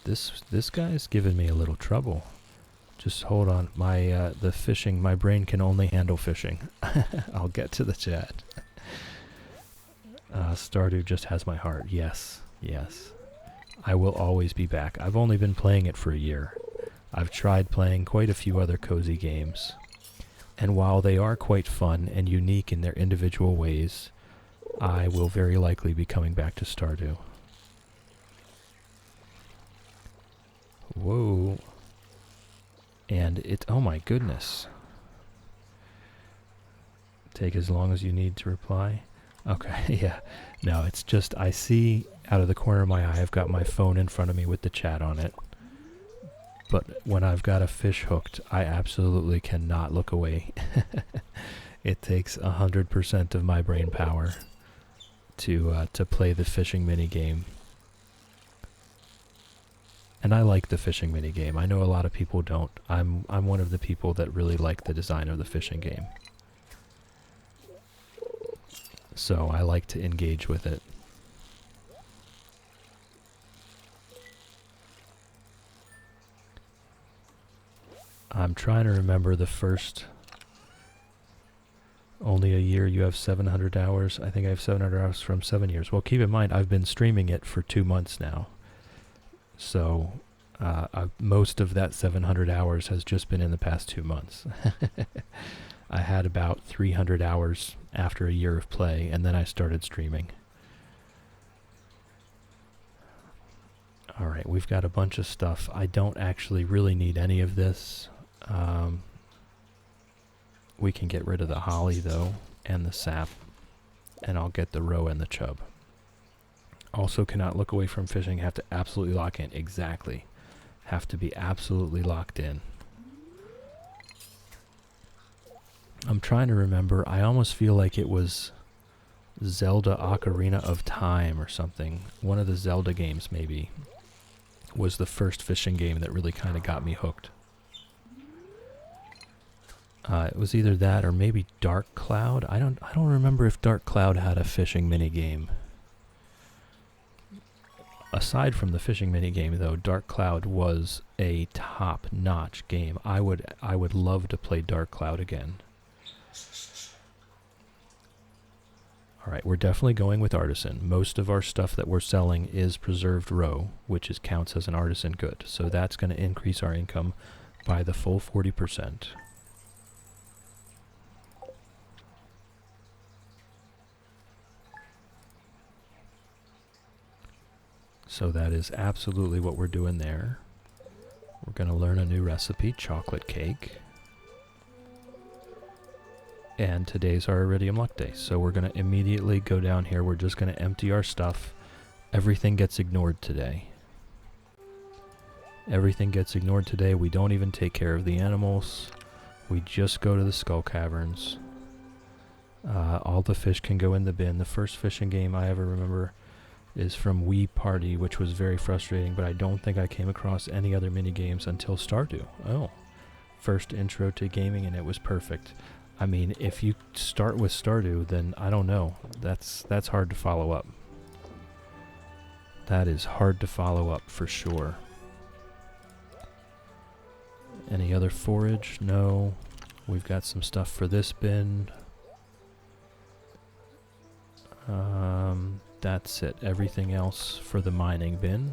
This guy's giving me a little trouble. Just hold on. The fishing, my brain can only handle fishing. I'll get to the chat. Stardew just has my heart. Yes, yes. I will always be back. I've only been playing it for a year. I've tried playing quite a few other cozy games, and while they are quite fun and unique in their individual ways, I will very likely be coming back to Stardew. Whoa. And oh my goodness. Take as long as you need to reply. Okay, yeah. No, it's just, I see out of the corner of my eye, I've got my phone in front of me with the chat on it. But when I've got a fish hooked, I absolutely cannot look away. It takes 100% of my brain power to play the fishing minigame. And I like the fishing minigame. I know a lot of people don't. I'm one of the people that really like the design of the fishing game. So I like to engage with it. I'm trying to remember the first... Only a year, you have 700 hours. I think I have 700 hours from 7 years. Well, keep in mind, I've been streaming it for 2 months now. So, most of that 700 hours has just been in the past 2 months. I had about 300 hours after a year of play, and then I started streaming. Alright, we've got a bunch of stuff. I don't actually really need any of this. We can get rid of the holly, though, and the sap, and I'll get the roe and the chub. Also cannot look away from fishing, have to absolutely lock in. Exactly. Have to be absolutely locked in. I'm trying to remember. I almost feel like it was Zelda Ocarina of Time or something. One of the Zelda games, maybe, was the first fishing game that really kind of got me hooked. It was either that or maybe Dark Cloud. I don't remember if Dark Cloud had a fishing minigame. Aside from the fishing minigame, though, Dark Cloud was a top-notch game. I would love to play Dark Cloud again. Alright, we're definitely going with artisan. Most of our stuff that we're selling is preserved roe, which counts as an artisan good. So that's going to increase our income by the full 40%. So that is absolutely what we're doing there. We're going to learn a new recipe, chocolate cake. And today's our Iridium Luck Day. So we're going to immediately go down here. We're just going to empty our stuff. Everything gets ignored today. Everything gets ignored today. We don't even take care of the animals. We just go to the skull caverns. All the fish can go in the bin. The first fishing game I ever remember is from Wii Party, which was very frustrating, but I don't think I came across any other mini games until Stardew. Oh, first intro to gaming, and it was perfect. I mean, if you start with Stardew, then I don't know. That's hard to follow up. That is hard to follow up for sure. Any other forage? No. We've got some stuff for this bin. That's it. Everything else for the mining bin.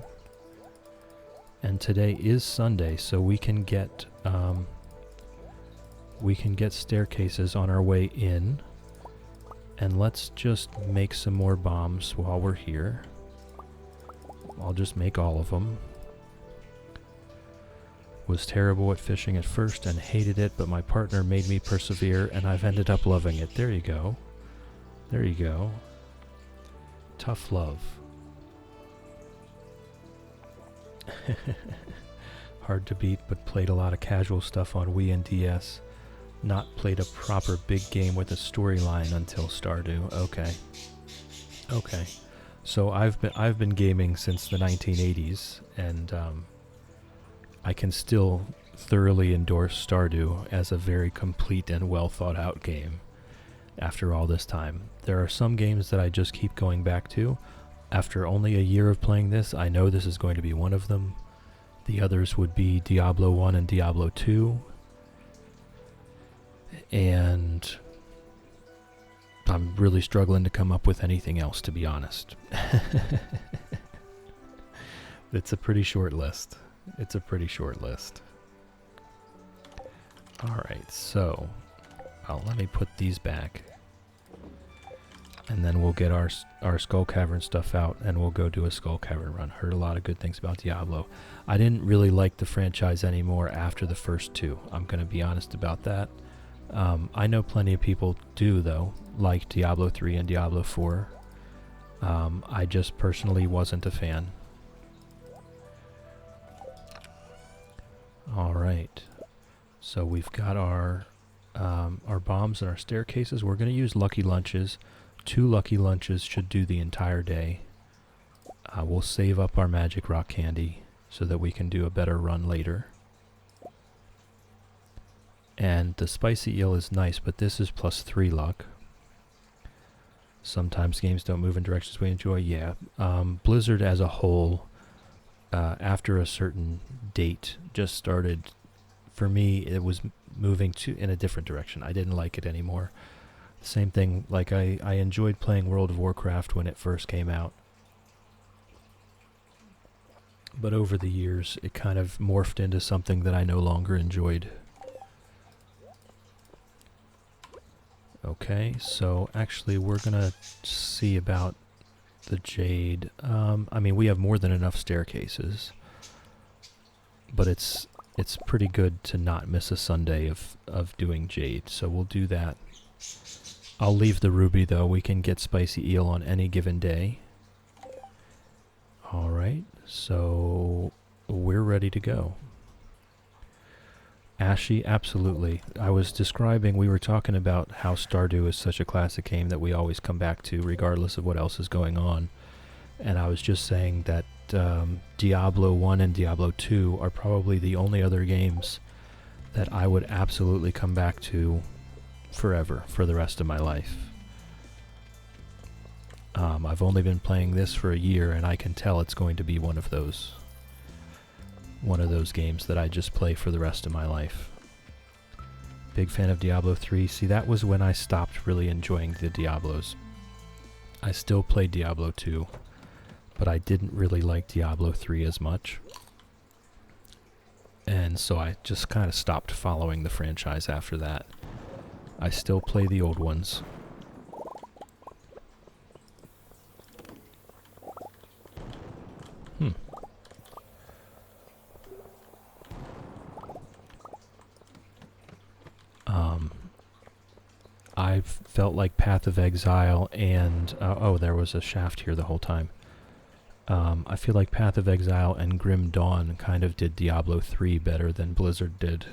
And today is Sunday, so we can get staircases on our way in. And let's just make some more bombs while we're here. I'll just make all of them. Was terrible at fishing at first and hated it, but my partner made me persevere, and I've ended up loving it. There you go. There you go. Tough love. Hard to beat, but played a lot of casual stuff on Wii and DS. Not played a proper big game with a storyline until Stardew. Okay. Okay. So I've been gaming since the 1980s, and I can still thoroughly endorse Stardew as a very complete and well thought out game after all this time. There are some games that I just keep going back to. After only a year of playing this, I know this is going to be one of them. The others would be Diablo 1 and Diablo 2. And I'm really struggling to come up with anything else, to be honest. It's a pretty short list. It's a pretty short list. Alright, so let me put these back. And then we'll get our Skull Cavern stuff out, and we'll go do a Skull Cavern run. Heard a lot of good things about Diablo. I didn't really like the franchise anymore after the first two. I'm going to be honest about that. I know plenty of people do, though, like Diablo 3 and Diablo 4. I just personally wasn't a fan. Alright. So we've got our bombs and our staircases. We're going to use Lucky Lunches. 2 Lucky Lunches should do the entire day. We'll save up our magic rock candy so that we can do a better run later. And the spicy eel is nice, but this is +3 luck. Sometimes games don't move in directions we enjoy. Yeah. Blizzard as a whole, after a certain date, just started, for me, it was moving in a different direction. I didn't like it anymore. Same thing, like I enjoyed playing World of Warcraft when it first came out. But over the years, it kind of morphed into something that I no longer enjoyed. Okay, so actually we're going to see about the jade. I mean, we have more than enough staircases, but it's pretty good to not miss a Sunday of doing jade, so we'll do that. I'll leave the ruby though. We can get spicy eel on any given day. Alright, so we're ready to go. Ashy, absolutely. I was describing, we were talking about how Stardew is such a classic game that we always come back to regardless of what else is going on. And I was just saying that Diablo 1 and Diablo 2 are probably the only other games that I would absolutely come back to forever, for the rest of my life. I've only been playing this for a year, and I can tell it's going to be one of those games that I just play for the rest of my life. Big fan of Diablo 3. See, that was when I stopped really enjoying the Diablos. I still play Diablo 2, but I didn't really like Diablo 3 as much. And so I just kind of stopped following the franchise after that. I still play the old ones. I felt like Path of Exile and... oh, there was a shaft here the whole time. I feel like Path of Exile and Grim Dawn kind of did Diablo 3 better than Blizzard did.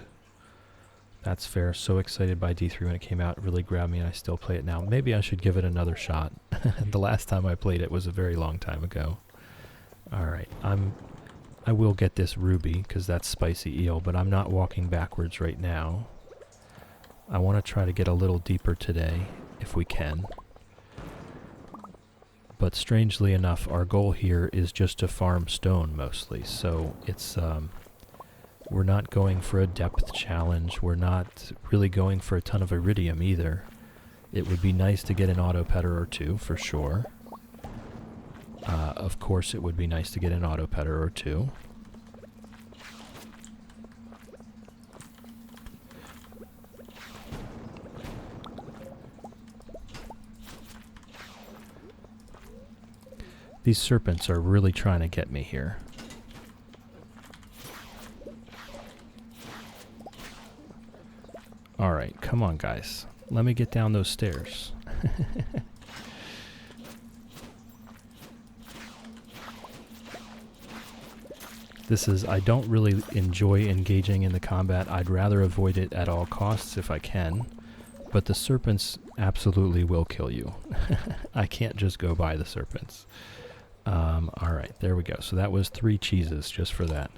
That's fair. So excited by D3 when it came out. It really grabbed me, and I still play it now. Maybe I should give it another shot. The last time I played it was a very long time ago. Alright, I will get this ruby, because that's spicy eel, but I'm not walking backwards right now. I want to try to get a little deeper today, if we can. But strangely enough, our goal here is just to farm stone mostly, so it's, we're not going for a depth challenge, we're not really going for a ton of iridium either. It would be nice to get an auto petter or two, for sure. Of course it would be nice to get an auto petter or two. These serpents are really trying to get me here. Alright, come on guys. Let me get down those stairs. I don't really enjoy engaging in the combat. I'd rather avoid it at all costs if I can. But the serpents absolutely will kill you. I can't just go by the serpents. Alright, there we go. So that was 3 cheeses just for that.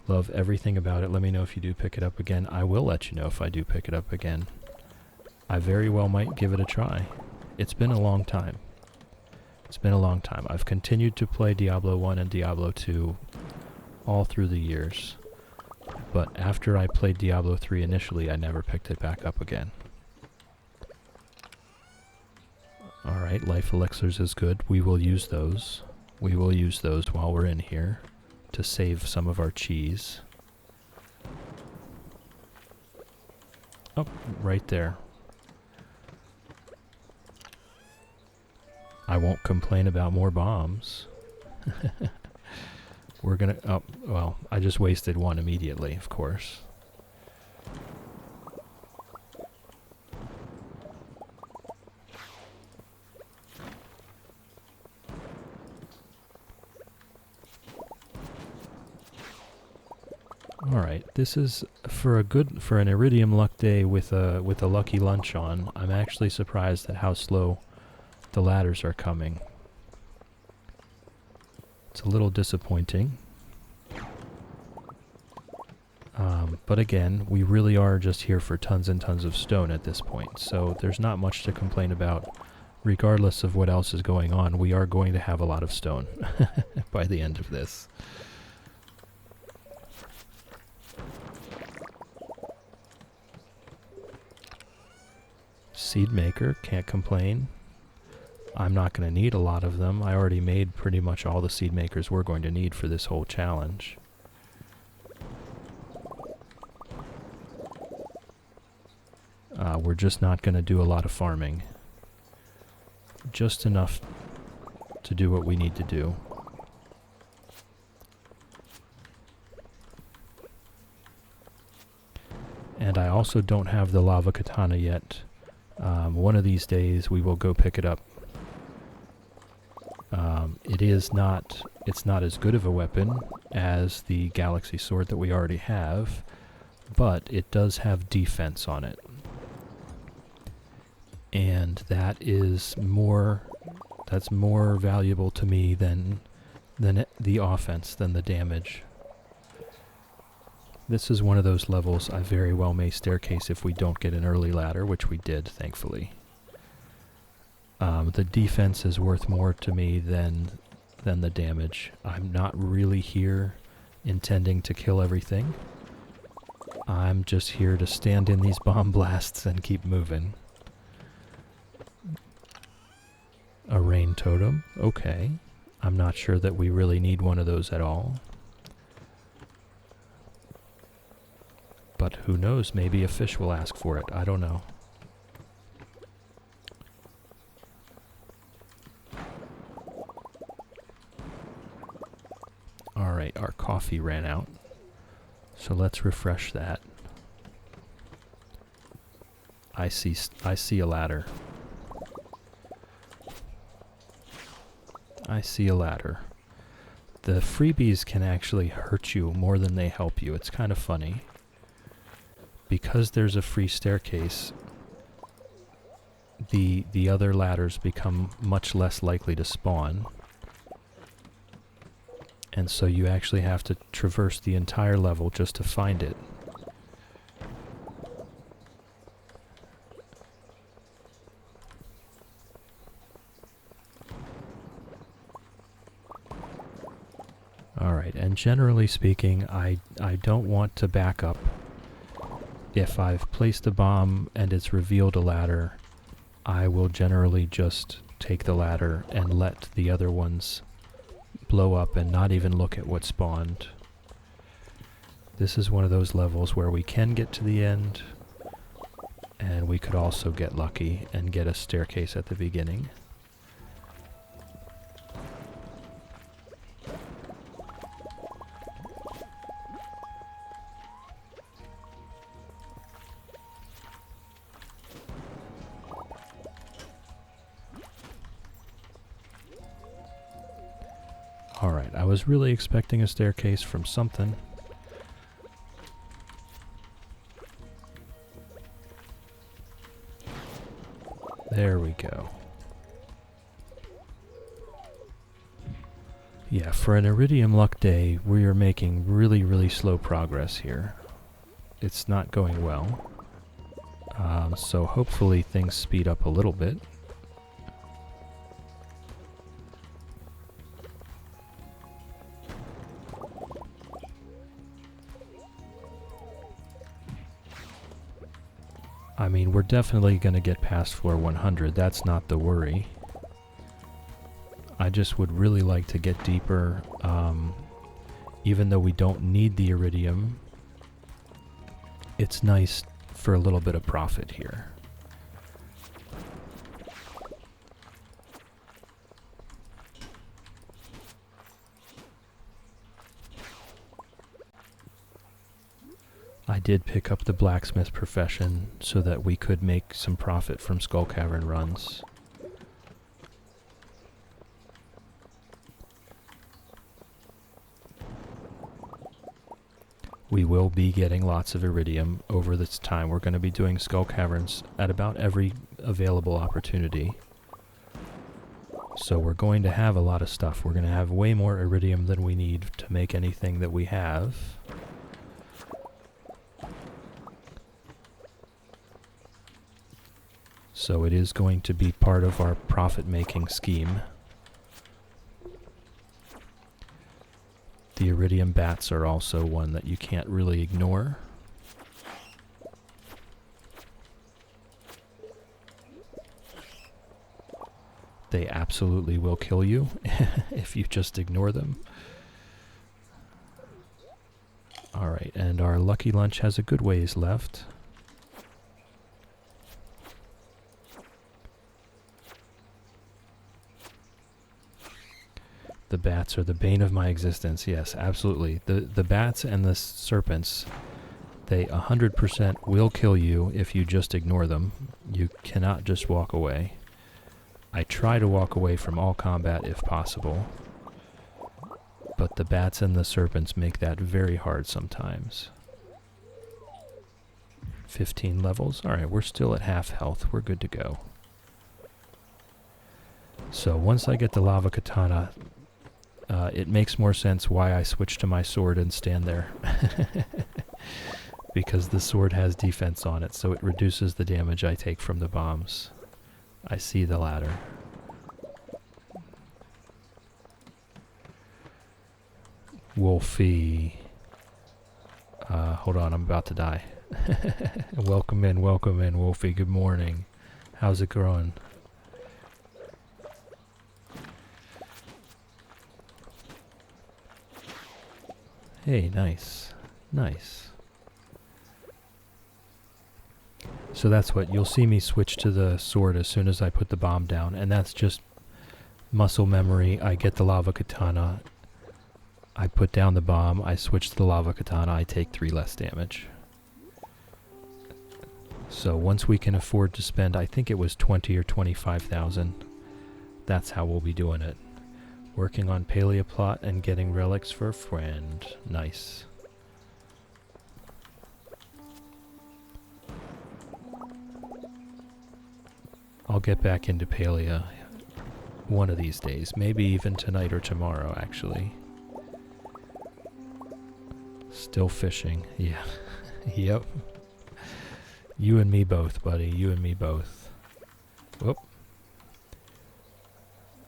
Love everything about it. Let me know if you do pick it up again. I will let you know if I do pick it up again. I very well might give it a try. It's been a long time. It's been a long time. I've continued to play Diablo 1 and Diablo 2 all through the years. But after I played Diablo 3 initially, I never picked it back up again. Alright, life elixirs is good. We will use those. We will use those while we're in here to save some of our cheese. Oh, right there. I won't complain about more bombs. We're gonna... oh, well, I just wasted one immediately, of course. Alright, this is for an iridium luck day with a lucky lunch on. I'm actually surprised at how slow the ladders are coming. It's a little disappointing. But again, we really are just here for tons and tons of stone at this point, so there's not much to complain about. Regardless of what else is going on, we are going to have a lot of stone by the end of this. Seed maker, can't complain. I'm not going to need a lot of them. I already made pretty much all the seed makers we're going to need for this whole challenge. We're just not going to do a lot of farming. Just enough to do what we need to do. And I also don't have the lava katana yet. One of these days we will go pick it up. It's not as good of a weapon as the galaxy sword that we already have, but it does have defense on it. And that's more valuable to me than the offense, than the damage. This is one of those levels I very well may staircase if we don't get an early ladder, which we did, thankfully. The defense is worth more to me than the damage. I'm not really here intending to kill everything. I'm just here to stand in these bomb blasts and keep moving. A rain totem, okay. I'm not sure that we really need one of those at all. But who knows, maybe a fish will ask for it, I don't know. Alright, our coffee ran out. So let's refresh that. I see a ladder. I see a ladder. The freebies can actually hurt you more than they help you. It's kind of funny. Because there's a free staircase, the other ladders become much less likely to spawn. And so you actually have to traverse the entire level just to find it. Alright, and generally speaking, I don't want to back up. If I've placed a bomb and it's revealed a ladder, I will generally just take the ladder and let the other ones blow up and not even look at what spawned. This is one of those levels where we can get to the end, and we could also get lucky and get a staircase at the beginning. Alright, I was really expecting a staircase from something. There we go. Yeah, for an Iridium Luck Day, we are making really, really slow progress here. It's not going well. So hopefully things speed up a little bit. I mean, we're definitely going to get past floor 100, that's not the worry. I just would really like to get deeper, even though we don't need the iridium. It's nice for a little bit of profit here. I did pick up the blacksmith profession so that we could make some profit from Skull Cavern runs. We will be getting lots of iridium over this time. We're going to be doing Skull Caverns at about every available opportunity. So we're going to have a lot of stuff. We're going to have way more iridium than we need to make anything that we have. So it is going to be part of our profit-making scheme. The iridium bats are also one that you can't really ignore. They absolutely will kill you if you just ignore them. Alright, and our lucky lunch has a good ways left. The bats are the bane of my existence. Yes, absolutely. The bats and the serpents, they 100% will kill you if you just ignore them. You cannot just walk away. I try to walk away from all combat if possible, but the bats and the serpents make that very hard sometimes. 15 levels. Alright, we're still at half health. We're good to go. So once I get the lava katana, it makes more sense why I switch to my sword and stand there. Because the sword has defense on it, so it reduces the damage I take from the bombs. I see the ladder. Wolfie. Hold on, I'm about to die. Welcome in, Wolfie. Good morning. How's it going? Hey, nice. Nice. So that's what, you'll see me switch to the sword as soon as I put the bomb down, and that's just muscle memory. I get the lava katana, I put down the bomb, I switch to the lava katana, I take 3 less damage. So once we can afford to spend, I think it was 20 or 25,000, that's how we'll be doing it. Working on Paleoplot and getting relics for a friend. Nice. I'll get back into Palea one of these days. Maybe even tonight or tomorrow, actually. Still fishing. Yeah. Yep. You and me both, buddy. You and me both. Whoop.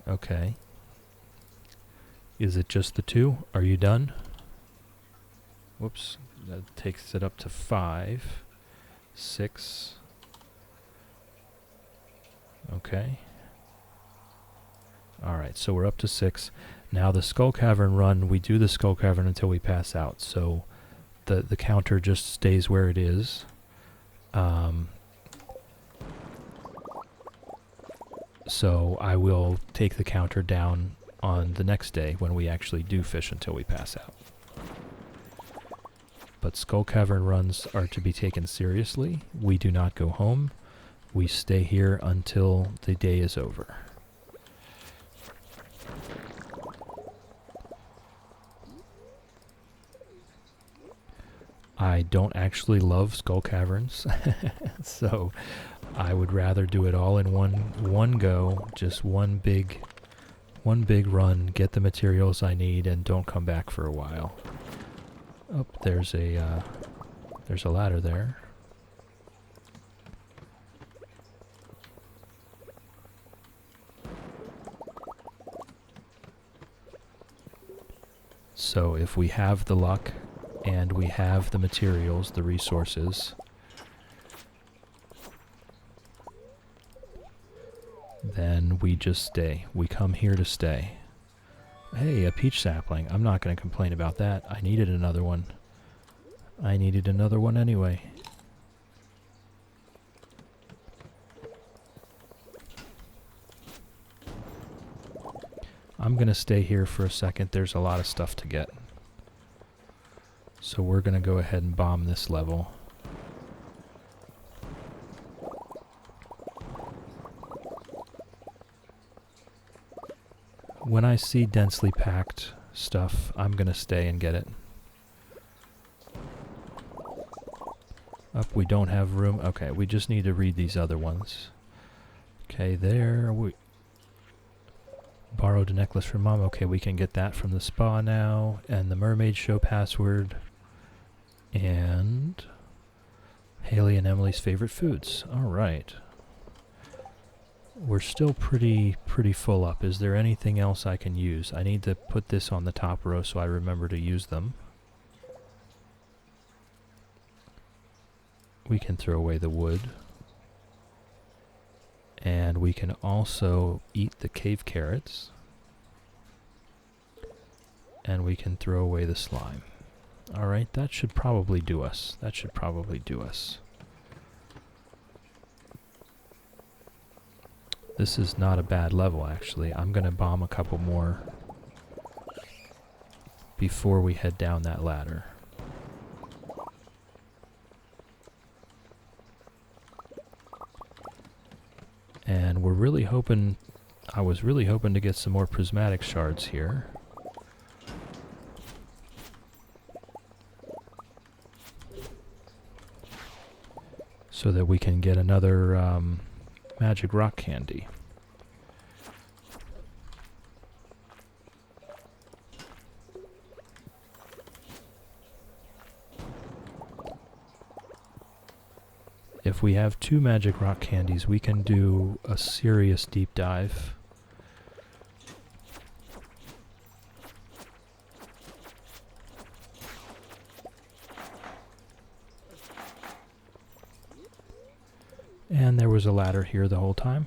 Okay. Is it just the 2? Are you done? Whoops. That takes it up to 5. 6. Okay. Alright, so we're up to 6. Now the Skull Cavern run, we do the Skull Cavern until we pass out. So the counter just stays where it is. So I will take the counter down on the next day when we actually do fish until we pass out. But Skull Cavern runs are to be taken seriously. We do not go home. We stay here until the day is over. I don't actually love Skull Caverns, so I would rather do it all in one go, just one big run, get the materials I need, and don't come back for a while. Oh, there's a ladder there. So if we have the luck and we have the materials, the resources, then we just stay. We come here to stay. Hey, a peach sapling. I'm not going to complain about that. I needed another one. I needed another one anyway. I'm going to stay here for a second. There's a lot of stuff to get. So we're going to go ahead and bomb this level. When I see densely packed stuff, I'm going to stay and get it. Up, we don't have room. Okay, we just need to read these other ones. Okay, there we borrowed a necklace from Mom. Okay, we can get that from the spa now. And the mermaid show password. And Haley and Emily's favorite foods. All right. We're still pretty full up. Is there anything else I can use? I need to put this on the top row so I remember to use them. We can throw away the wood. And we can also eat the cave carrots. And we can throw away the slime. Alright, that should probably do us. That should probably do us. This is not a bad level, actually. I'm going to bomb a couple more before we head down that ladder. And we're really hoping, I was really hoping to get some more prismatic shards here. So that we can get another magic rock candy. If we have 2 magic rock candies, we can do a serious deep dive. And there was a ladder here the whole time.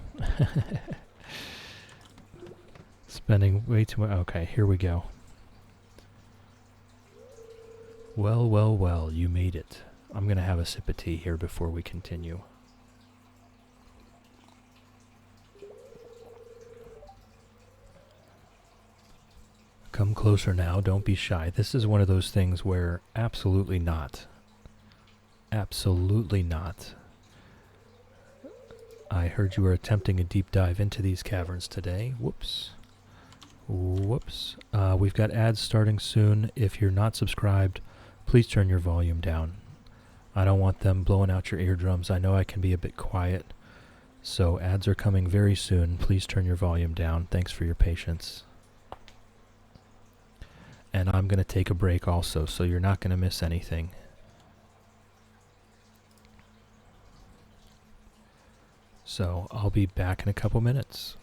Spending way too much. Okay, here we go. Well, well, well, you made it. I'm going to have a sip of tea here before we continue. Come closer now, don't be shy. This is one of those things where absolutely not. Absolutely not. I heard you were attempting a deep dive into these caverns today. Whoops. Whoops. We've got ads starting soon. If you're not subscribed, please turn your volume down. I don't want them blowing out your eardrums. I know I can be a bit quiet. So ads are coming very soon. Please turn your volume down. Thanks for your patience. And I'm going to take a break also, so you're not going to miss anything. So I'll be back in a couple minutes.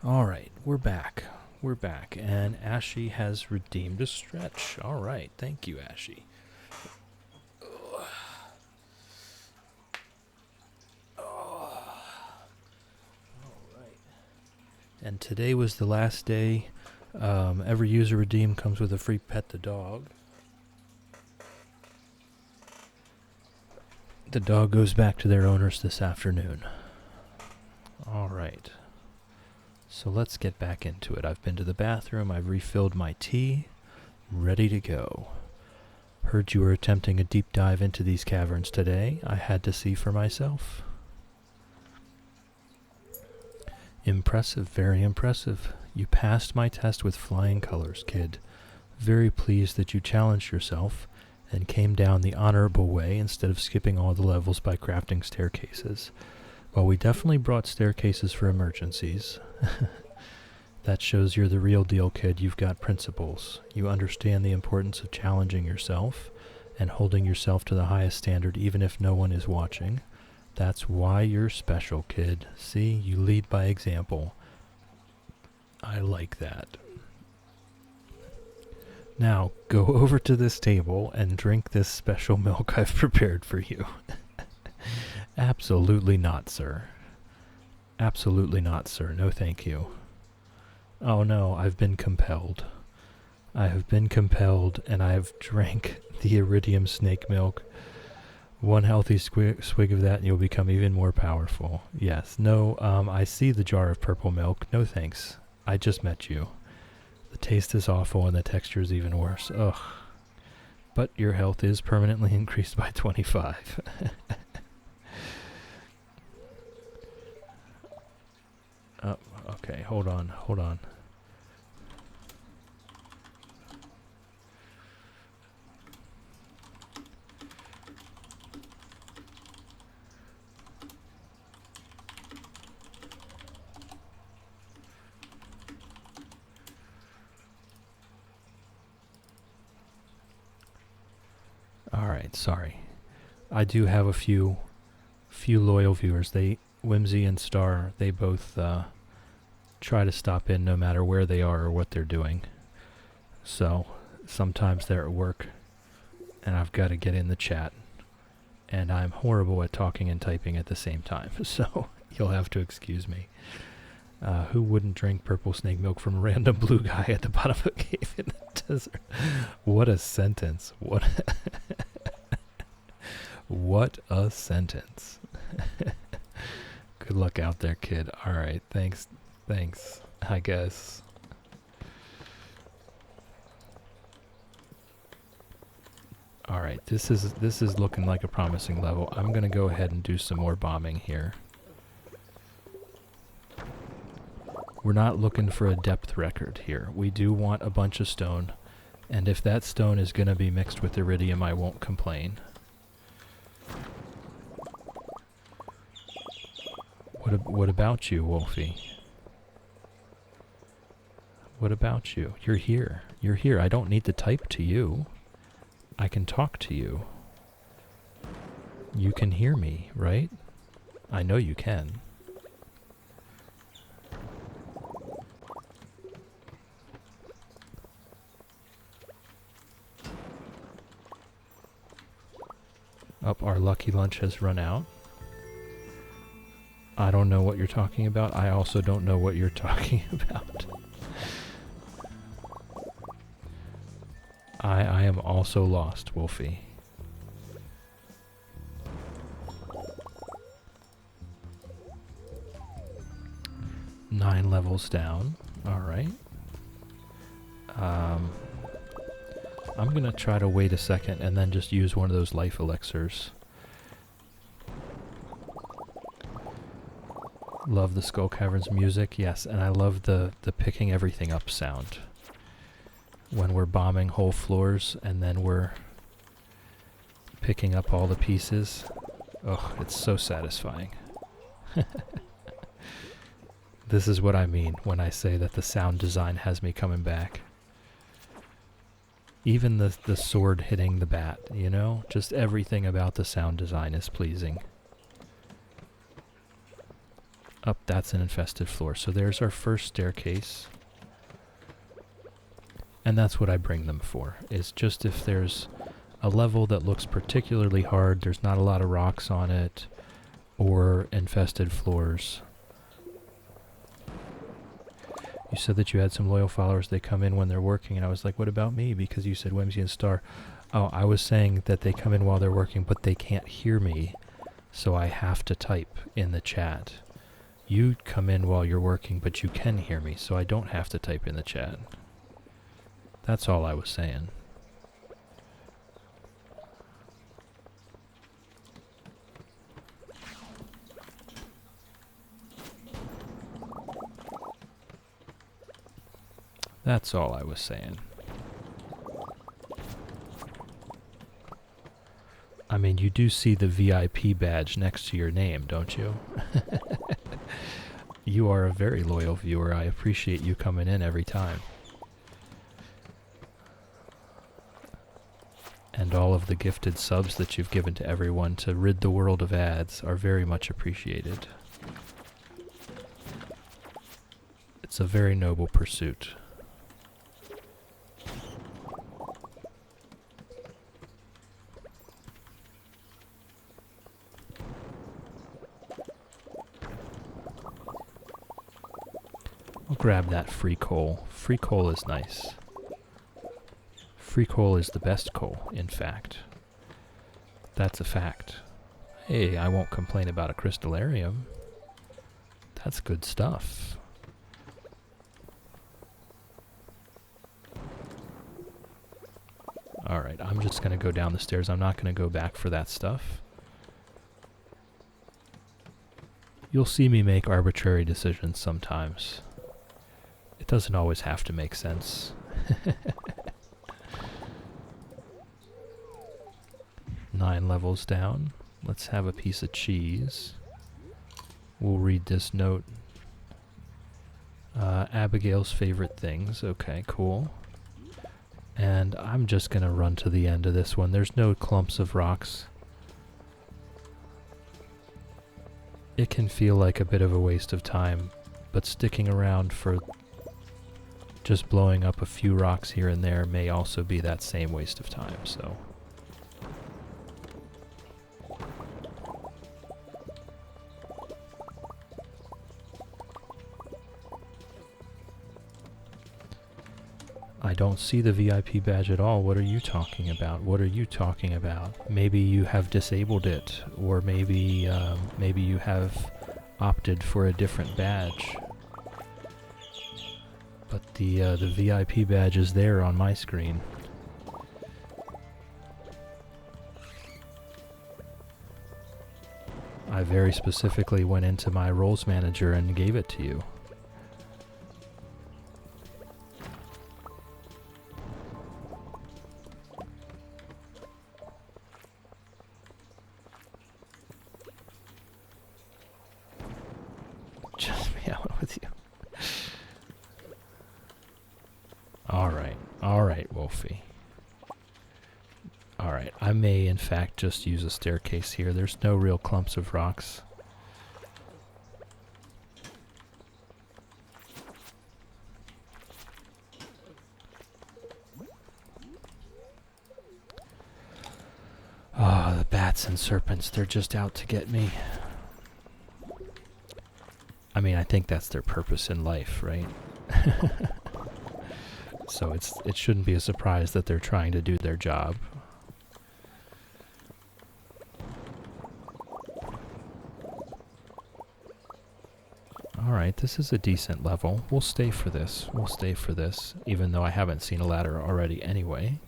All right, we're back. we're back, and Ashy has redeemed a stretch. All right, thank you, Ashy. And today was the last day. Every user redeem comes with a free pet the dog. The dog goes back to their owners this afternoon. All right. So let's get back into it. I've been to the bathroom. I've refilled my tea. Ready to go. Heard you were attempting a deep dive into these caverns today. I had to see for myself. Impressive, very impressive. You passed my test with flying colors, kid. Very pleased that you challenged yourself and came down the honorable way instead of skipping all the levels by crafting staircases. Well, we definitely brought staircases for emergencies. That shows you're the real deal, kid. You've got principles. You understand the importance of challenging yourself and holding yourself to the highest standard even if no one is watching. That's why you're special, kid. See, you lead by example. I like that. Now, go over to this table and drink this special milk I've prepared for you. Absolutely not, sir. Absolutely not, sir. No thank you. Oh no, I've been compelled. I have been compelled, and I have drank the iridium snake milk. One healthy swig of that and you'll become even more powerful. Yes, no, I see the jar of purple milk. No thanks. I just met you. The taste is awful and the texture is even worse. Ugh. But your health is permanently increased by 25. Oh, okay, hold on. Alright, sorry. I do have a few loyal viewers. Whimsy and Star, they both try to stop in no matter where they are or what they're doing. So sometimes they're at work and I've got to get in the chat. And I'm horrible at talking and typing at the same time. So you'll have to excuse me. Who wouldn't drink purple snake milk from a random blue guy at the bottom of a cave in the desert? What a sentence. What a sentence. Good luck out there, kid. Alright, thanks, I guess. Alright, this is looking like a promising level. I'm gonna go ahead and do some more bombing here. We're not looking for a depth record here. We do want a bunch of stone, and if that stone is gonna be mixed with iridium, I won't complain. What about you, Wolfie? What about you? You're here. You're here. I don't need to type to you. I can talk to you. You can hear me, right? I know you can. Our lucky lunch has run out. I don't know what you're talking about. I also don't know what you're talking about. I am also lost, Wolfie. Nine levels down. Alright. I'm gonna try to wait a second and then just use one of those life elixirs. Love the Skull Caverns music, yes, and I love the picking everything up sound. When we're bombing whole floors and then we're picking up all the pieces. Oh, it's so satisfying. This is what I mean when I say that the sound design has me coming back. Even the sword hitting the bat, you know? Just everything about the sound design is pleasing. That's an infested floor. So there's our first staircase. And that's what I bring them for. It's just if there's a level that looks particularly hard, there's not a lot of rocks on it, or infested floors. You said that you had some loyal followers, they come in when they're working, and I was like, what about me? Because you said Whimsy and Star. Oh, I was saying that they come in while they're working, but they can't hear me, so I have to type in the chat. You come in while you're working, but you can hear me, so I don't have to type in the chat. That's all I was saying. That's all I was saying. I mean, you do see the VIP badge next to your name, don't you? You are a very loyal viewer. I appreciate you coming in every time. And all of the gifted subs that you've given to everyone to rid the world of ads are very much appreciated. It's a very noble pursuit. I'll grab that free coal. Free coal is nice. Free coal is the best coal, in fact. That's a fact. Hey, I won't complain about a crystallarium. That's good stuff. Alright, I'm just going to go down the stairs. I'm not going to go back for that stuff. You'll see me make arbitrary decisions sometimes. It doesn't always have to make sense. 9 levels down. Let's have a piece of cheese. We'll read this note. Abigail's favorite things. Okay, cool. And I'm just going to run to the end of this one. There's no clumps of rocks. It can feel like a bit of a waste of time, but sticking around for just blowing up a few rocks here and there may also be that same waste of time, so. I don't see the VIP badge at all. What are you talking about? What are you talking about? Maybe you have disabled it, or maybe maybe you have opted for a different badge. But the VIP badge is there on my screen. I very specifically went into my roles manager and gave it to you. Just me out with you. Alright, Wolfie. Alright, I may in fact just use a staircase here. There's no real clumps of rocks. Ah, the bats and serpents, they're just out to get me. I mean, I think that's their purpose in life, right? So it shouldn't be a surprise that they're trying to do their job. Alright, this is a decent level. We'll stay for this. We'll stay for this, even though I haven't seen a ladder already anyway.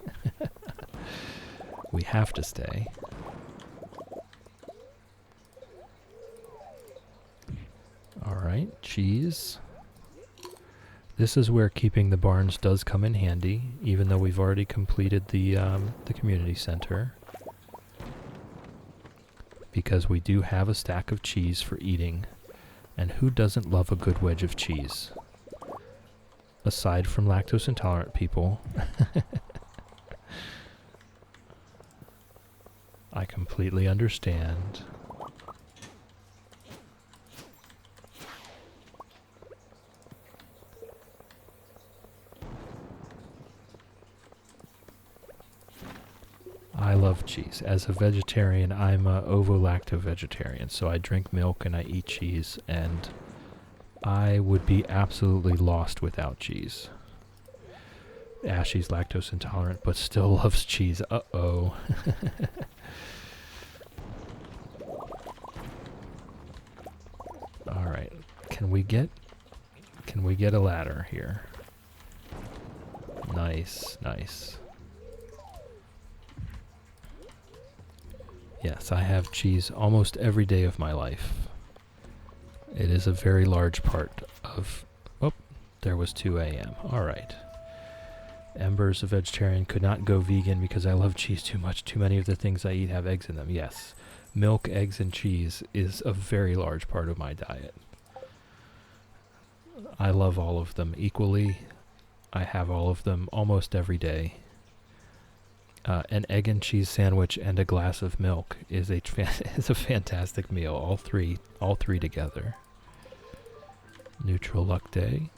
We have to stay. Alright, cheese. This is where keeping the barns does come in handy, even though we've already completed the community center. Because we do have a stack of cheese for eating, and who doesn't love a good wedge of cheese? Aside from lactose intolerant people. I completely understand. love cheese. As a vegetarian, I'm a ovo-lacto vegetarian, so I drink milk and I eat cheese, and I would be absolutely lost without cheese. Ashley's lactose intolerant, but still loves cheese. Uh-oh. Alright. Can we get a ladder here? Nice, nice. Yes, I have cheese almost every day of my life. It is a very large part of... Oh, there was 2 a.m. Alright. Ember's a vegetarian, could not go vegan because I love cheese too much. Too many of the things I eat have eggs in them. Yes, milk, eggs, and cheese is a very large part of my diet. I love all of them equally. I have all of them almost every day. An egg and cheese sandwich and a glass of milk is a fantastic meal. All three together. Neutral luck day.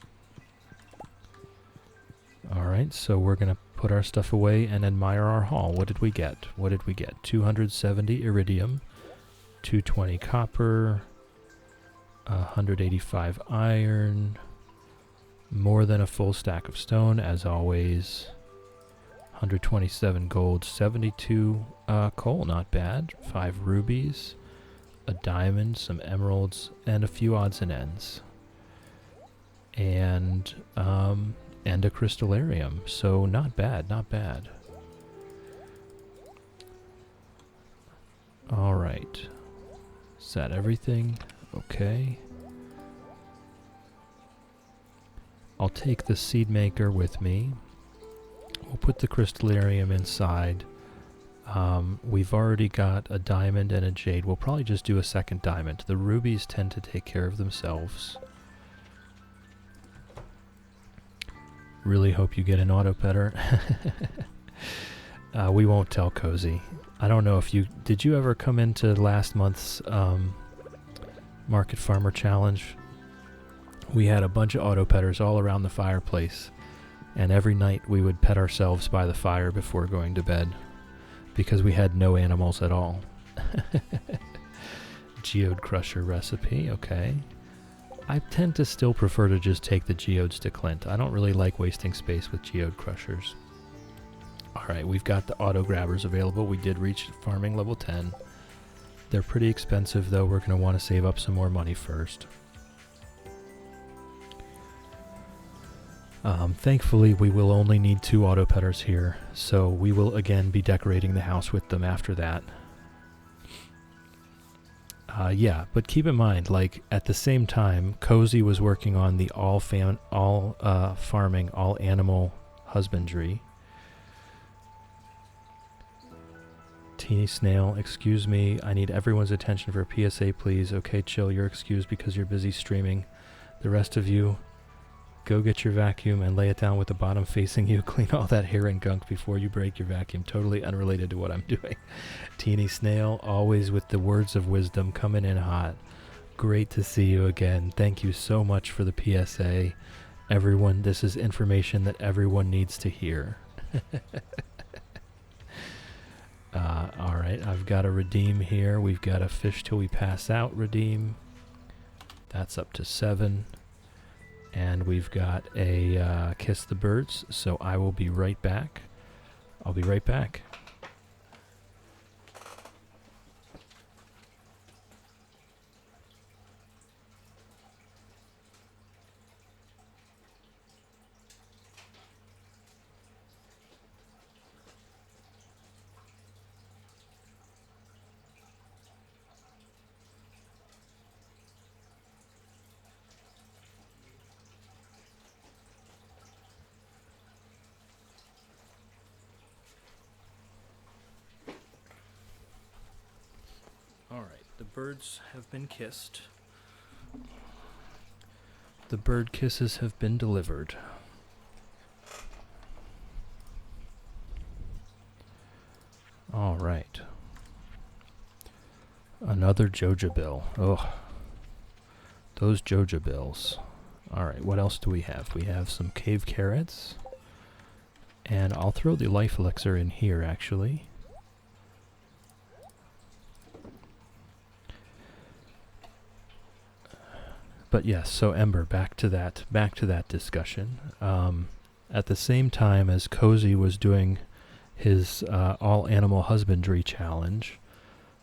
Alright, so we're going to put our stuff away and admire our haul. What did we get? 270 iridium, 220 copper, 185 iron, more than a full stack of stone, as always. 127 gold, 72 coal, not bad. 5 rubies, a diamond, some emeralds, and a few odds and ends. And a crystallarium, so not bad, not bad. Alright. Is that everything? Okay. I'll take the seed maker with me. We'll put the crystallarium inside. We've already got a diamond and a jade. We'll probably just do a second diamond. The rubies tend to take care of themselves. Really hope you get an auto petter. We won't tell Cozy. I don't know if you... Did you ever come into last month's Market Farmer Challenge? We had a bunch of auto petters all around the fireplace. And every night we would pet ourselves by the fire before going to bed. Because we had no animals at all. Geode crusher recipe, okay. I tend to still prefer to just take the geodes to Clint. I don't really like wasting space with geode crushers. Alright, we've got the auto grabbers available. We did reach farming level 10. They're pretty expensive though. We're going to want to save up some more money first. Thankfully, we will only need 2 auto petters here, so we will again be decorating the house with them after that. Yeah, but keep in mind, like, at the same time, Cozy was working on the all farming, all animal husbandry. Teeny Snail, excuse me, I need everyone's attention for a PSA, please. Okay, chill, you're excused because you're busy streaming. The rest of you, go get your vacuum and lay it down with the bottom facing you. Clean all that hair and gunk before you break your vacuum. Totally unrelated to what I'm doing. Teeny Snail, always with the words of wisdom, coming in hot. Great to see you again. Thank you so much for the PSA. Everyone, this is information that everyone needs to hear. Alright, I've got a redeem here. We've got a fish till we pass out redeem. That's up to 7. And we've got a kiss the birds, so I will be right back. I'll be right back. The birds have been kissed. The bird kisses have been delivered. All right. Another Joja bill. Oh, those Joja bills. All right, what else do we have? We have some cave carrots. And I'll throw the life elixir in here, actually. But yes, so Ember, back to that discussion. At the same time as Cozy was doing his all animal husbandry challenge,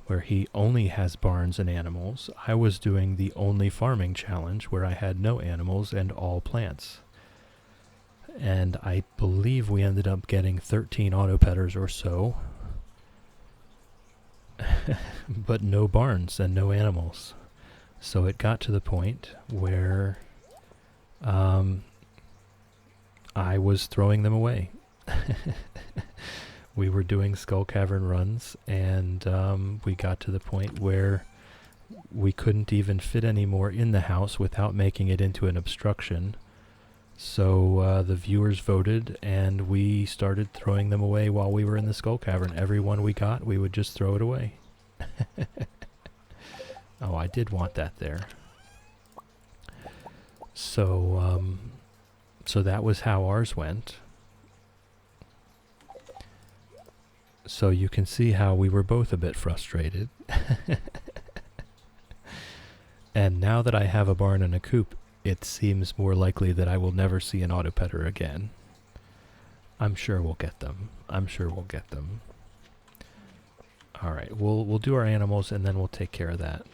where he only has barns and animals, I was doing the only farming challenge, where I had no animals and all plants. And I believe we ended up getting 13 autopetters or so, but no barns and no animals. So it got to the point where I was throwing them away. We were doing Skull Cavern runs, and we got to the point where we couldn't even fit any more in the house without making it into an obstruction. So the viewers voted, and we started throwing them away while we were in the Skull Cavern. Every one we got, we would just throw it away. Oh, I did want that there. So, so that was how ours went. So you can see how we were both a bit frustrated. And now that I have a barn and a coop, it seems more likely that I will never see an autopetter again. I'm sure we'll get them. Alright, we'll do our animals and then we'll take care of that.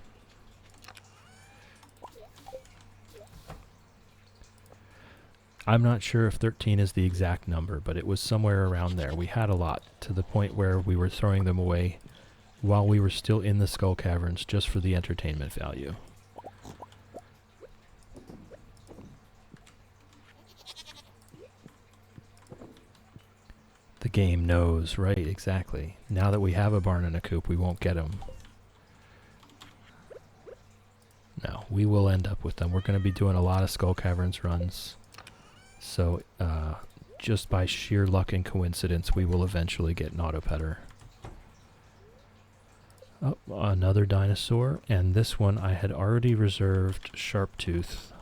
I'm not sure if 13 is the exact number, but it was somewhere around there. We had a lot, to the point where we were throwing them away while we were still in the Skull Caverns just for the entertainment value. The game knows, right, exactly. Now that we have a barn and a coop, we won't get them. No, we will end up with them. We're going to be doing a lot of Skull Caverns runs. So, just by sheer luck and coincidence, we will eventually get an autopetter. Oh, another dinosaur, and this one I had already reserved Sharptooth.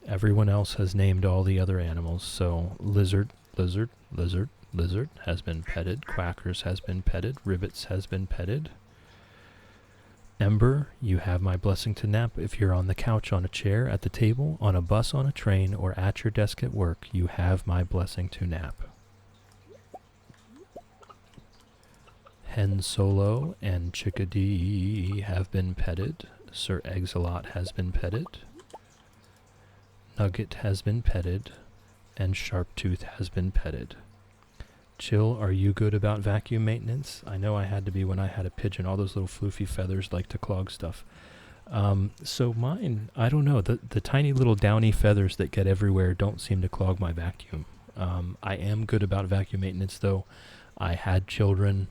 Everyone else has named all the other animals, so Lizard has been petted, Quackers has been petted, Ribbits has been petted. Ember, you have my blessing to nap. If you're on the couch, on a chair, at the table, on a bus, on a train, or at your desk at work, you have my blessing to nap. Hen Solo and Chickadee have been petted. Sir Eggs-a-Lot has been petted. Nugget has been petted. And Sharptooth has been petted. Chill, are you good about vacuum maintenance? I know I had to be when I had a pigeon. All those little floofy feathers like to clog stuff. So mine, I don't know. The tiny little downy feathers that get everywhere don't seem to clog my vacuum. I am good about vacuum maintenance, though. I had children.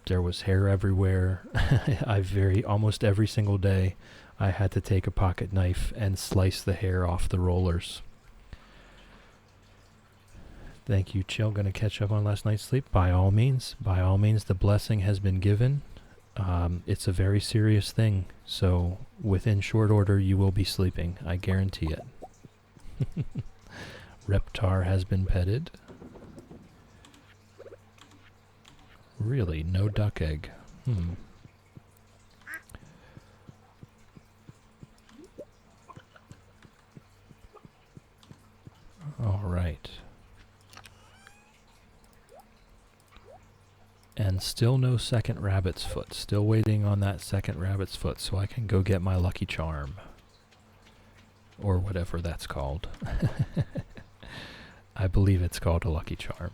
There was hair everywhere. Almost every single day, I had to take a pocket knife and slice the hair off the rollers. Thank you, Chill. Going to catch up on last night's sleep? By all means, the blessing has been given. It's a very serious thing, so within short order you will be sleeping. I guarantee it. Reptar has been petted. Really? No duck egg? All right. And still no second rabbit's foot. Still waiting on that second rabbit's foot so I can go get my lucky charm. Or whatever that's called. I believe it's called a lucky charm.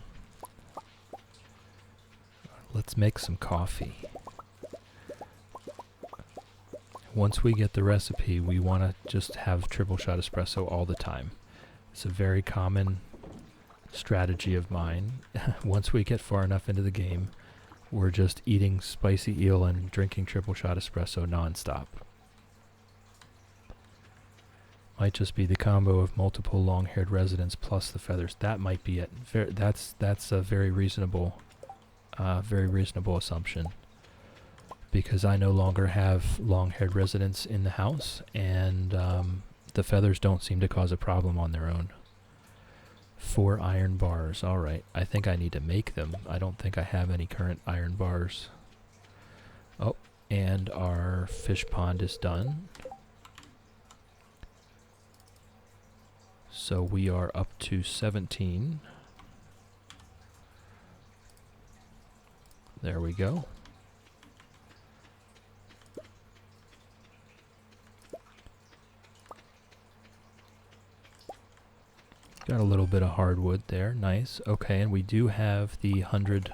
Let's make some coffee. Once we get the recipe, we want to just have triple shot espresso all the time. It's a very common strategy of mine. Once we get far enough into the game, we're just eating spicy eel and drinking triple shot espresso nonstop. Might just be the combo of multiple long-haired residents plus the feathers. That might be it. That's a very reasonable assumption. Because I no longer have long-haired residents in the house, and the feathers don't seem to cause a problem on their own. 4 iron bars. Alright, I think I need to make them. I don't think I have any current iron bars. Oh, and our fish pond is done. So we are up to 17. There we go. Got a little bit of hardwood there. Nice. Okay, and we do have the 100.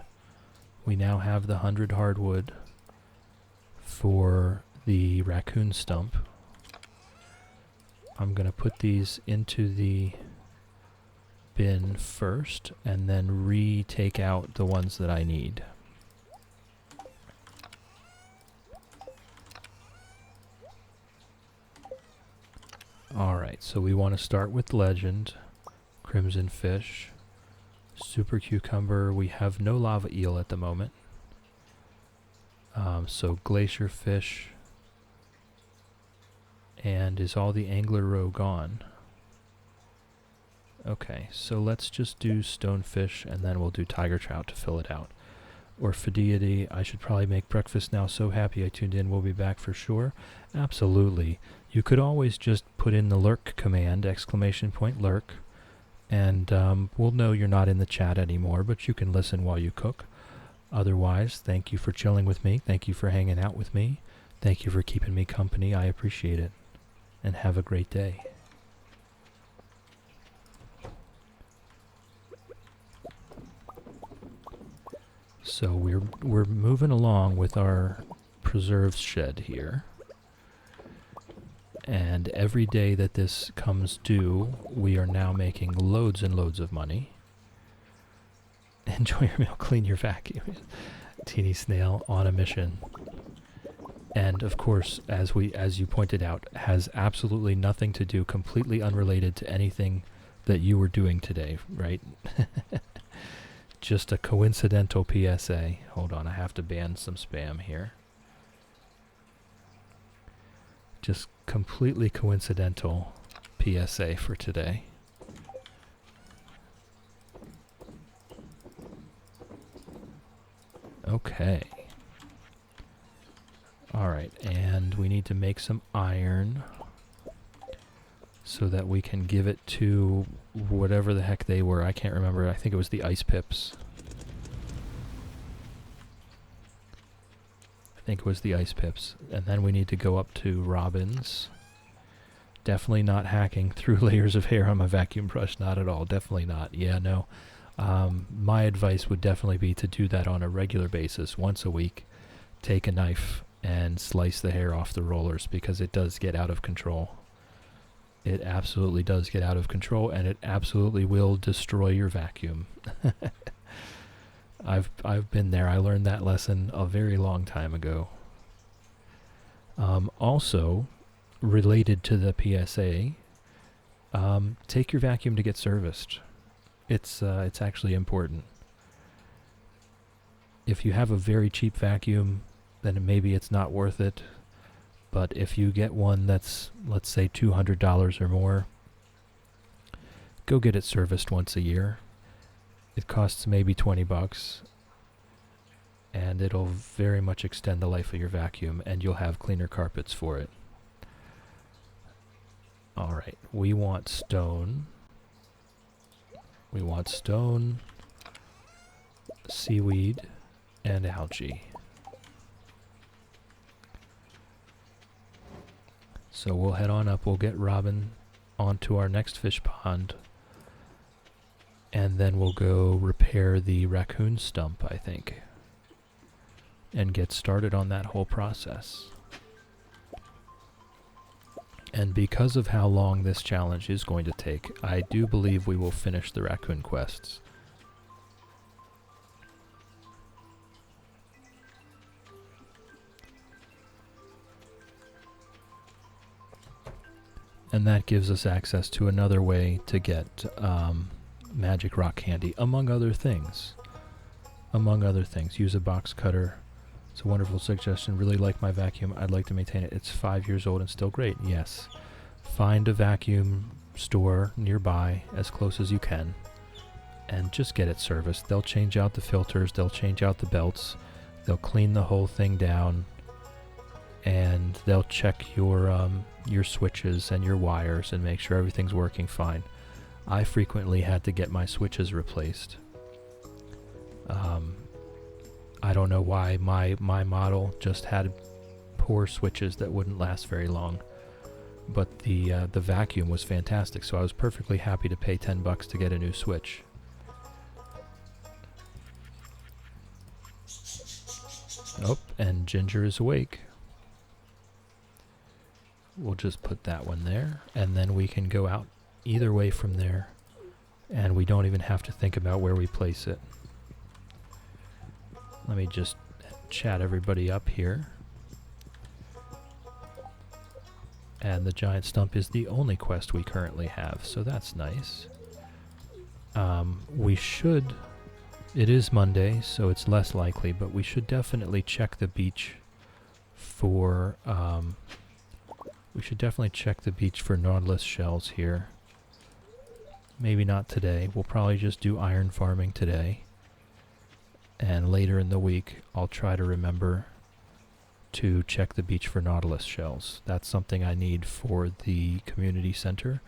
We now have the 100 hardwood for the raccoon stump. I'm going to put these into the bin first and then retake out the ones that I need. Alright, so we want to start with legend. Crimson fish, super cucumber. We have no lava eel at the moment. So glacier fish. And is all the angler roe gone? Okay, so let's just do stonefish and then we'll do tiger trout to fill it out. Orphideity, I should probably make breakfast now. So happy I tuned in. We'll be back for sure. Absolutely. You could always just put in the lurk command, ! Lurk. And we'll know you're not in the chat anymore, but you can listen while you cook. Otherwise, thank you for chilling with me. Thank you for hanging out with me. Thank you for keeping me company. I appreciate it. And have a great day. So we're moving along with our preserves shed here. And every day that this comes due, we are now making loads and loads of money. Enjoy your meal, clean your vacuum. Teeny snail on a mission. And of course, as you pointed out, has absolutely nothing to do, completely unrelated to anything that you were doing today, right? Just a coincidental PSA. Hold on, I have to ban some spam here. Just completely coincidental PSA for today. Okay. Alright, and we need to make some iron so that we can give it to whatever the heck they were. I can't remember. I think it was the ice pips. And then we need to go up to robins. Definitely not hacking through layers of hair on my vacuum brush. Not at all. Definitely not. Yeah, no. My advice would definitely be to do that on a regular basis, once a week. Take a knife and slice the hair off the rollers, because it does get out of control. It absolutely does get out of control, and it absolutely will destroy your vacuum. I've been there. I learned that lesson a very long time ago. Also, related to the PSA, take your vacuum to get serviced. It's actually important. If you have a very cheap vacuum, then maybe it's not worth it. But if you get one that's, let's say, $200 or more, go get it serviced once a year. It costs maybe $20, and it'll very much extend the life of your vacuum, and you'll have cleaner carpets for it. Alright, we want stone. We want stone, seaweed, and algae. So we'll head on up, we'll get Robin onto our next fish pond, and then we'll go repair the raccoon stump, I think, and get started on that whole process. And because of how long this challenge is going to take, I do believe we will finish the raccoon quests. And that gives us access to another way to get magic rock candy, among other things. Use a box cutter. It's a wonderful suggestion. Really like my vacuum. I'd like to maintain it. It's 5 years old and still great. Yes. Find a vacuum store nearby, as close as you can, and just get it serviced. They'll change out the filters. They'll change out the belts. They'll clean the whole thing down. and they'll check your switches and your wires and make sure everything's working fine. I frequently had to get my switches replaced. I don't know why my model just had poor switches that wouldn't last very long, but the vacuum was fantastic, so I was perfectly happy to pay $10 to get a new switch. Oh, and Ginger is awake. We'll just put that one there, and then we can go out either way from there, and we don't even have to think about where we place it. Let me just chat everybody up here. And the giant stump is the only quest we currently have, so that's nice. We should... It is Monday, so it's less likely, but we should definitely check the beach for... we should definitely check the beach for nautilus shells here. Maybe not today. We'll probably just do iron farming today. And later in the week, I'll try to remember to check the beach for nautilus shells. That's something I need for the community center.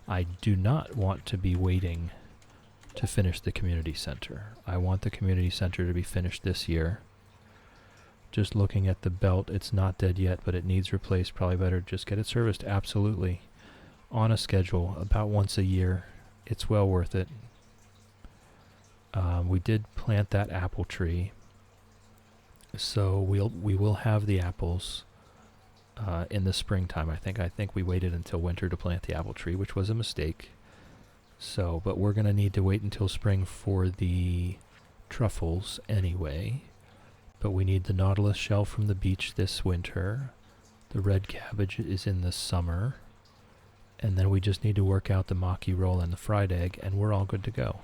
I do not want to be waiting to finish the community center. I want the community center to be finished this year. Just looking at the belt, it's not dead yet, but it needs replaced. Probably better just get it serviced. Absolutely. On a schedule, about once a year. It's well worth it. We did plant that apple tree, so we will have the apples in the springtime. I think we waited until winter to plant the apple tree, which was a mistake. So, but we're gonna need to wait until spring for the truffles anyway. But we need the nautilus shell from the beach this winter. The red cabbage is in the summer, and then we just need to work out the maki roll and the fried egg, and we're all good to go.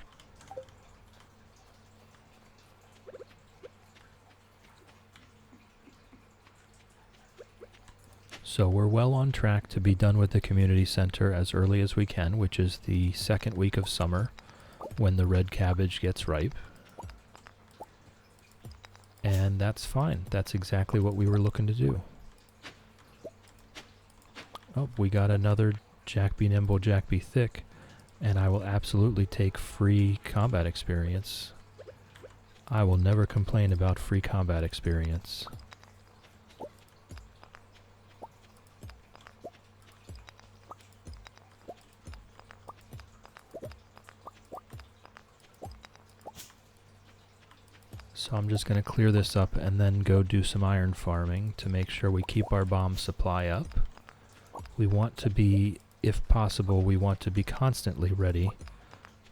So we're well on track to be done with the community center as early as we can, which is the second week of summer when the red cabbage gets ripe. And that's fine. That's exactly what we were looking to do. Oh, we got another Jack Be Nimble, Jack Be Thick, and I will absolutely take free combat experience. I will never complain about free combat experience. So I'm just going to clear this up and then go do some iron farming to make sure we keep our bomb supply up. We want to be, if possible, we want to be constantly ready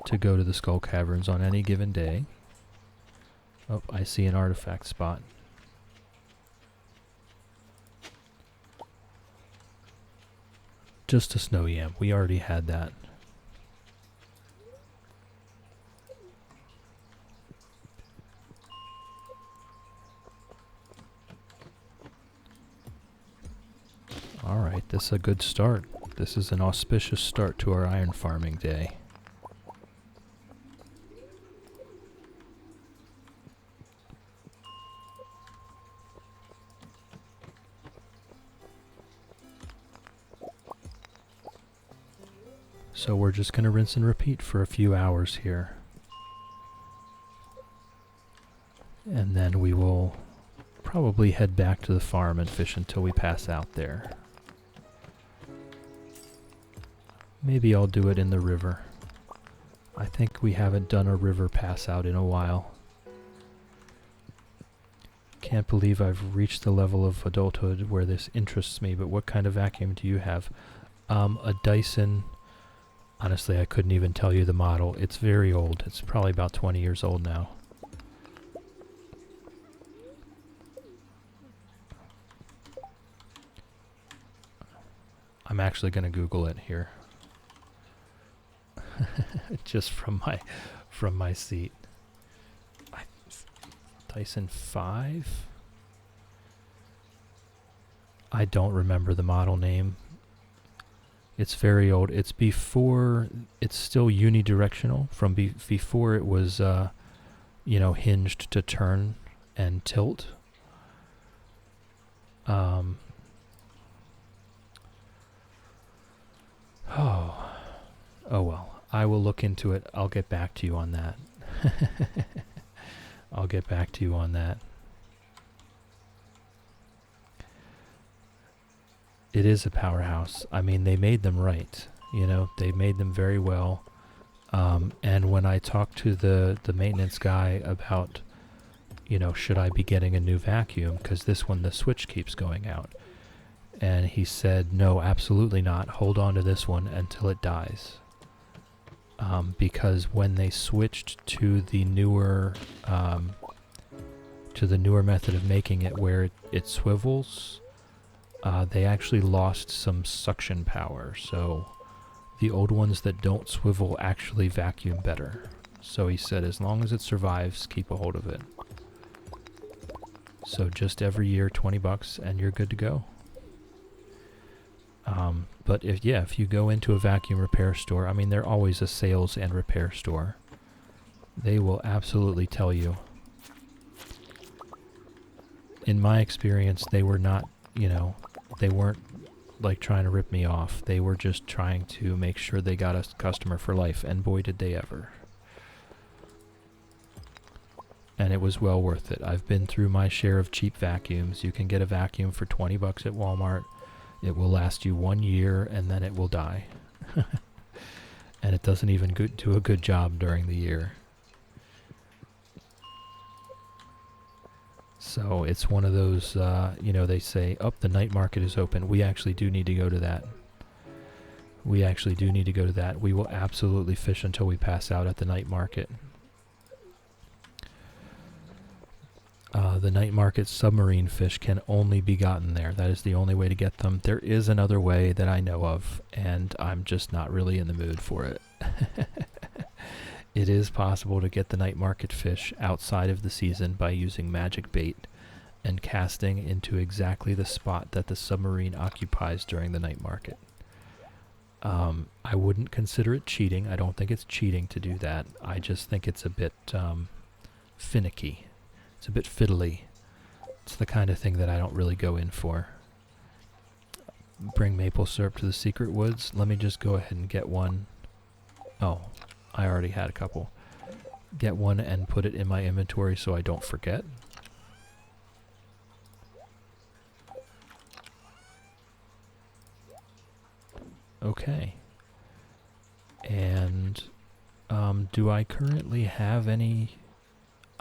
to go to the Skull Caverns on any given day. Oh, I see an artifact spot. Just a snow yam. We already had that. Alright, this is a good start. This is an auspicious start to our iron farming day. So we're just going to rinse and repeat for a few hours here. And then we will probably head back to the farm and fish until we pass out there. Maybe I'll do it in the river. I think we haven't done a river pass out in a while. Can't believe I've reached the level of adulthood where this interests me, but what kind of vacuum do you have? A Dyson. Honestly, I couldn't even tell you the model. It's very old. It's probably about 20 years old now. I'm actually going to Google it here. Just from my seat. Dyson 5? I don't remember the model name. It's very old. It's before, it's still unidirectional. From before it was, hinged to turn and tilt. Um, oh, oh well. I will look into it. I'll get back to you on that. I'll get back to you on that. It is a powerhouse. I mean, they made them right. You know, they made them very well. And when I talked to the maintenance guy about, you know, should I be getting a new vacuum? Because this one, the switch keeps going out. And he said, no, absolutely not. Hold on to this one until it dies. Because when they switched to the newer method of making it where it swivels, they actually lost some suction power. So the old ones that don't swivel actually vacuum better. So he said, as long as it survives, keep a hold of it. So just every year, $20 and you're good to go. But if you go into a vacuum repair store, I mean, they're always a sales and repair store. They will absolutely tell you. In my experience, they were not, you know, they weren't like trying to rip me off. They were just trying to make sure they got a customer for life, and boy did they ever. And it was well worth it. I've been through my share of cheap vacuums. You can get a vacuum for $20 at Walmart. It will last you 1 year and then it will die. And it doesn't even do a good job during the year. So it's one of those, you know, they say, the night market is open. We actually do need to go to that. We actually do need to go to that. We will absolutely fish until we pass out at the night market. The night market submarine fish can only be gotten there. That is the only way to get them. There is another way that I know of, and I'm just not really in the mood for it. It is possible to get the night market fish outside of the season by using magic bait and casting into exactly the spot that the submarine occupies during the night market. I wouldn't consider it cheating. I don't think it's cheating to do that. I just think it's a bit finicky. It's a bit fiddly. It's the kind of thing that I don't really go in for. Bring maple syrup to the secret woods. Let me just go ahead and get one. Oh, I already had a couple. Get one and put it in my inventory so I don't forget. Okay. And do I currently have any?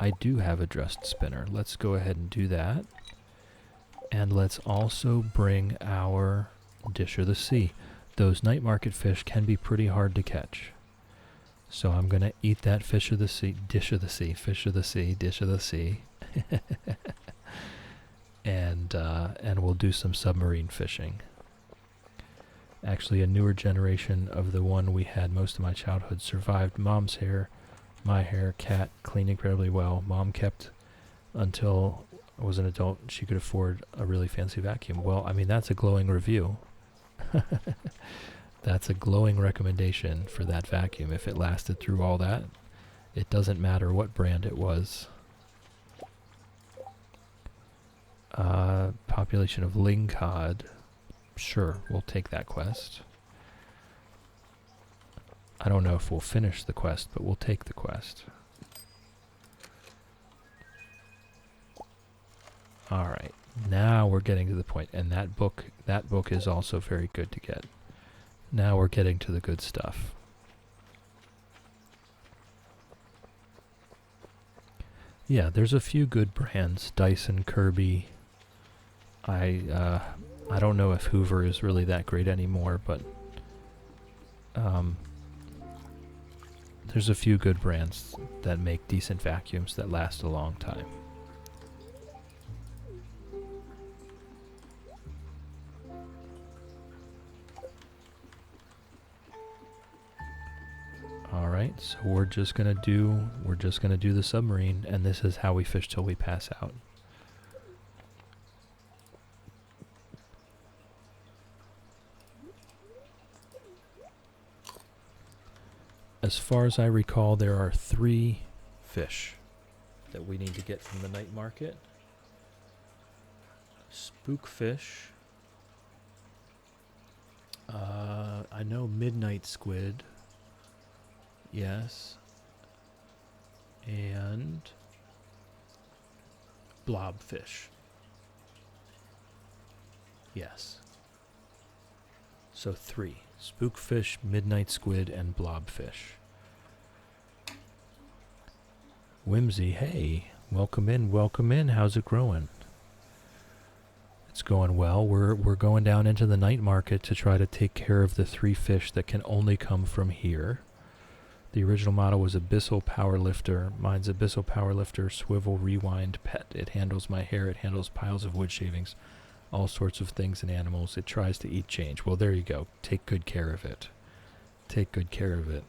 I do have a dressed spinner. Let's go ahead and do that. And let's also bring our dish of the sea. Those night market fish can be pretty hard to catch. So I'm going to eat that fish of the sea, dish of the sea, fish of the sea, dish of the sea. And we'll do some submarine fishing. Actually, a newer generation of the one we had most of my childhood survived. Mom's hair, my hair, cat, cleaned incredibly well. Mom kept until I was an adult. She could afford a really fancy vacuum. Well, I mean, that's a glowing review. That's a glowing recommendation for that vacuum. If it lasted through all that, it doesn't matter what brand it was. Population of lingcod. Sure, we'll take that quest. I don't know if we'll finish the quest, but we'll take the quest. Alright, now we're getting to the point, and that book is also very good to get. Now we're getting to the good stuff. Yeah, there's a few good brands. Dyson, Kirby. I don't know if Hoover is really that great anymore, but there's a few good brands that make decent vacuums that last a long time. Alright, so we're just gonna do the submarine, and this is how we fish till we pass out. As far as I recall, there are 3 fish that we need to get from the night market. Spookfish. I know midnight squid. Yes. And blobfish. Yes. So 3. Spookfish, midnight squid, and blobfish. Whimsy, hey. Welcome in, welcome in. How's it growing? It's going well. We're going down into the night market to try to take care of the 3 fish that can only come from here. The original model was Abyssal Powerlifter. Mine's Abyssal Powerlifter Swivel Rewind Pet. It handles my hair. It handles piles of wood shavings. All sorts of things and animals. It tries to eat change. Well, there you go. Take good care of it. Take good care of it.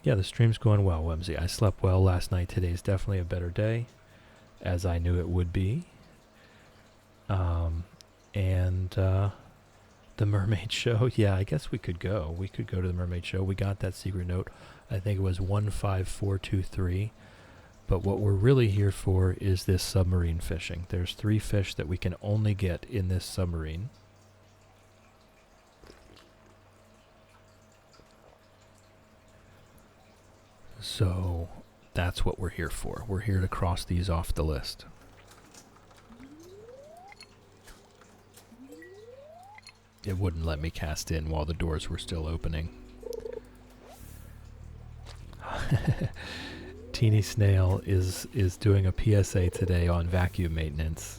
Yeah, the stream's going well, Whimsy. I slept well last night. Today's definitely a better day, as I knew it would be. The mermaid show, yeah, I guess we could go. We could go to the mermaid show. We got that secret note. I think it was 15423. But what we're really here for is this submarine fishing. There's 3 fish that we can only get in this submarine. So that's what we're here for. We're here to cross these off the list. It wouldn't let me cast in while the doors were still opening. Teeny Snail is doing a PSA today on vacuum maintenance.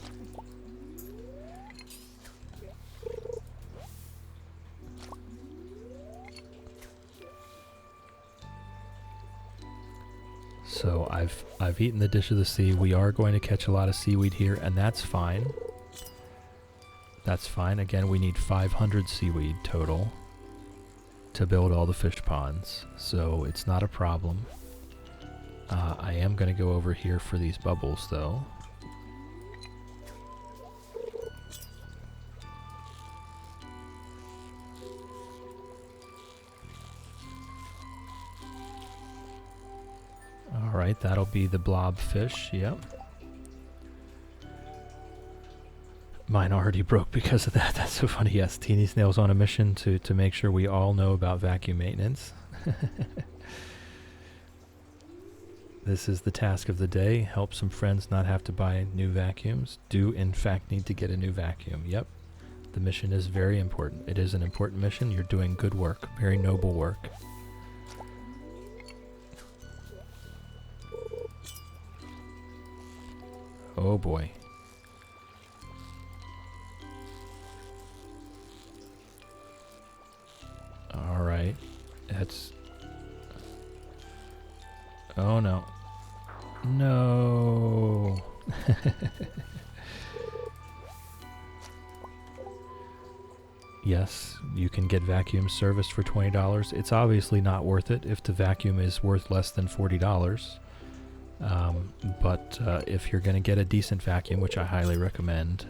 So I've eaten the dish of the sea. We are going to catch a lot of seaweed here, and that's fine. That's fine. Again, we need 500 seaweed total to build all the fish ponds, so it's not a problem. I am going to go over here for these bubbles, though. Alright, that'll be the blobfish, yep. Mine already broke because of that. That's so funny. Yes, Teeny Snail's on a mission to make sure we all know about vacuum maintenance. This is the task of the day. Help some friends not have to buy new vacuums. Do, in fact, need to get a new vacuum. Yep. The mission is very important. It is an important mission. You're doing good work. Very noble work. Oh boy. Alright. That's... Oh no. No. Yes, you can get vacuum serviced for $20. It's obviously not worth it if the vacuum is worth less than $40. But if you're going to get a decent vacuum, which I highly recommend,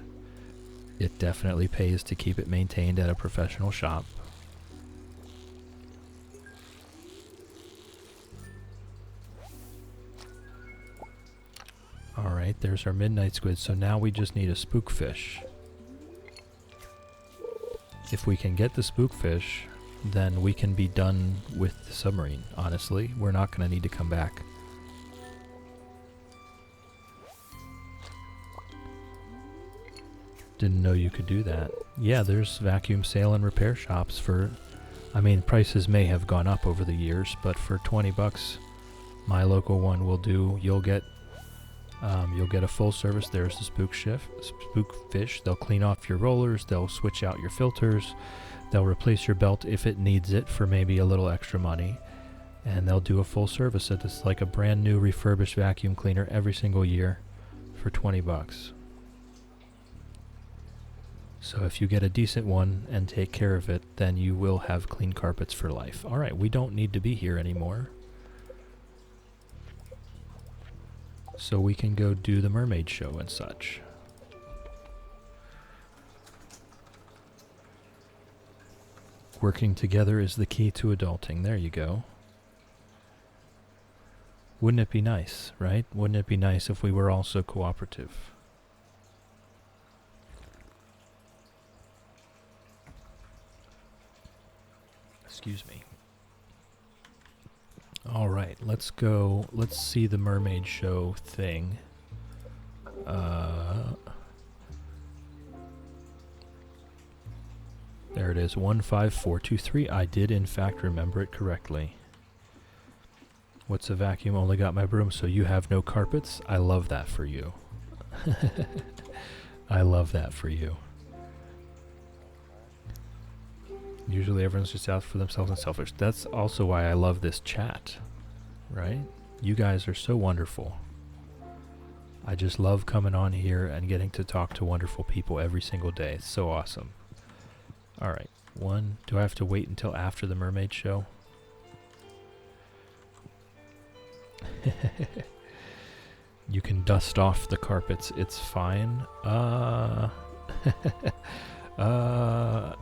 it definitely pays to keep it maintained at a professional shop. Alright, there's our midnight squid, so now we just need a spookfish. If we can get the spookfish, then we can be done with the submarine, honestly. We're not going to need to come back. Didn't know you could do that. Yeah, there's vacuum sale and repair shops for... I mean, prices may have gone up over the years, but for 20 bucks, my local one will do. You'll get a full service. There's the spookfish. They'll clean off your rollers. They'll switch out your filters. They'll replace your belt if it needs it for maybe a little extra money. And they'll do a full service. It's like a brand new refurbished vacuum cleaner every single year for 20 bucks. So if you get a decent one and take care of it, then you will have clean carpets for life. All right, we don't need to be here anymore. So we can go do the mermaid show and such. Working together is the key to adulting. There you go. Wouldn't it be nice, right? Wouldn't it be nice if we were all so cooperative? Excuse me. All right, let's go. Let's see the mermaid show thing. There it is, 15423. I did in fact remember it correctly. What's a vacuum? Only got my broom, so you have no carpets? I love that for you. I love that for you. Usually everyone's just out for themselves and selfish. That's also why I love this chat, right? You guys are so wonderful. I just love coming on here and getting to talk to wonderful people every single day. It's so awesome. Alright, do I have to wait until after the mermaid show? You can dust off the carpets, it's fine.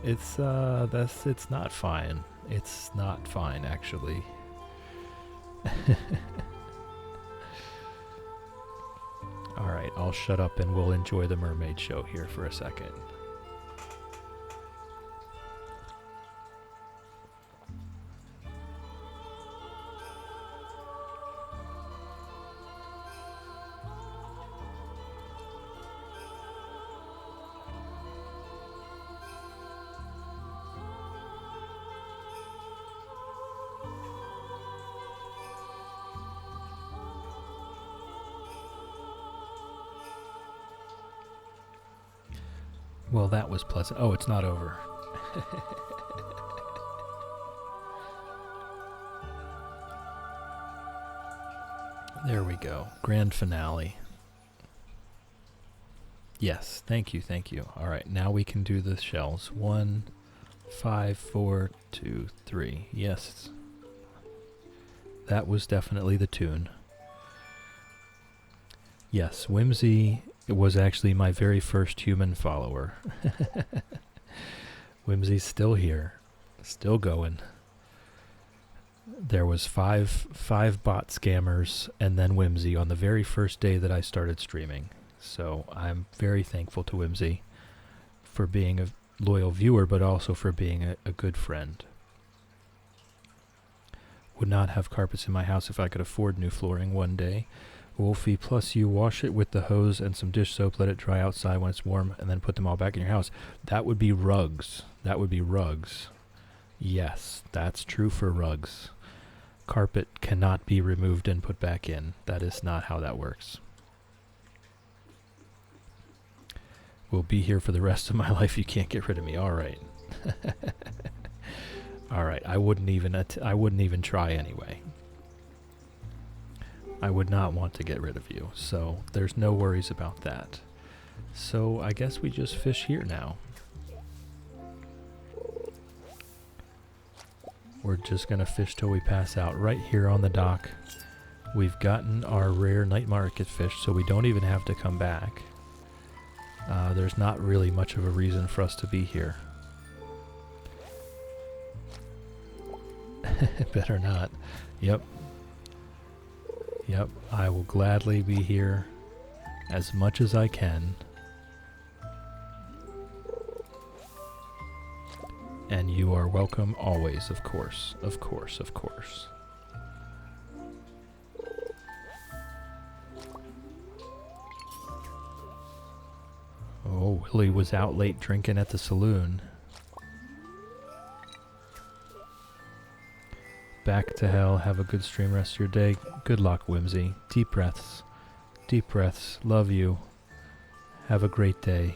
It's not fine. It's not fine, actually. Alright, I'll shut up and we'll enjoy the mermaid show here for a second. Well, that was pleasant. Oh, it's not over. There we go. Grand finale. Yes, thank you, thank you. Alright, now we can do the shells. 1, 5, 4, 2, 3. Yes. That was definitely the tune. Yes, Whimsy was actually my very first human follower. Whimsy's still here. Still going. There was five bot scammers and then Whimsy on the very first day that I started streaming. So I'm very thankful to Whimsy for being a loyal viewer, but also for being a good friend. Would not have carpets in my house if I could afford new flooring one day. Wolfie, plus you wash it with the hose and some dish soap, let it dry outside when it's warm, and then put them all back in your house. That would be rugs. That would be rugs. Yes, that's true for rugs. Carpet cannot be removed and put back in. That is not how that works. Will be here for the rest of my life. You can't get rid of me. All right. All right. I wouldn't even try anyway. I would not want to get rid of you. So there's no worries about that. So I guess we just fish here now. We're just going to fish till we pass out right here on the dock. We've gotten our rare night market fish, so we don't even have to come back. There's not really much of a reason for us to be here. Better not. Yep. Yep, I will gladly be here as much as I can. And you are welcome always, of course, of course, of course. Oh, Willie was out late drinking at the saloon. Back to hell. Have a good stream rest of your day. Good luck, Whimsy. Deep breaths. Deep breaths. Love you. Have a great day.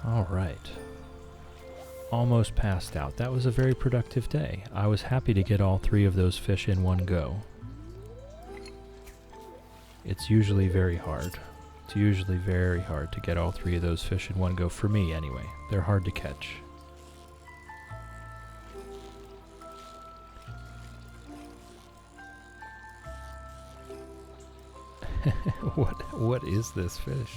All right. Almost passed out. That was a very productive day. I was happy to get all 3 of those fish in one go. It's usually very hard. It's usually very hard to get all 3 of those fish in one go, for me anyway. They're hard to catch. What is this fish?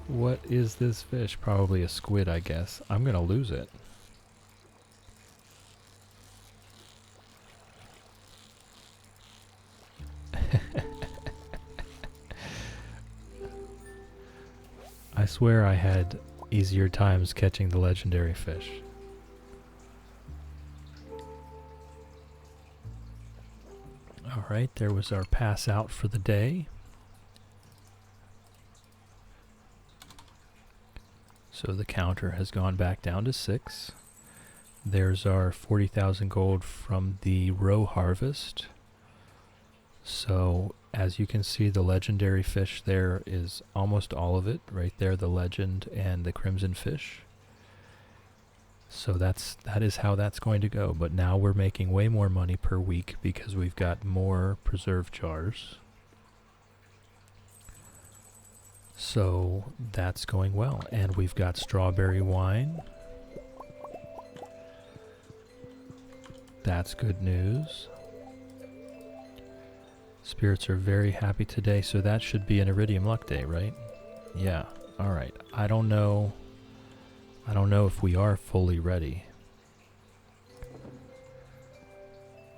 What is this fish? Probably a squid, I guess. I'm gonna lose it. I swear I had easier times catching the legendary fish. Alright, there was our pass out for the day. So the counter has gone back down to 6. There's our 40,000 gold from the roe harvest. So as you can see, the legendary fish there is almost all of it. Right there, the legend and the crimson fish. So that is how that's going to go. But now we're making way more money per week because we've got more preserve jars. So that's going well. And we've got strawberry wine. That's good news. Spirits are very happy today, so that should be an Iridium Luck Day, right? Yeah. Alright. I don't know if we are fully ready.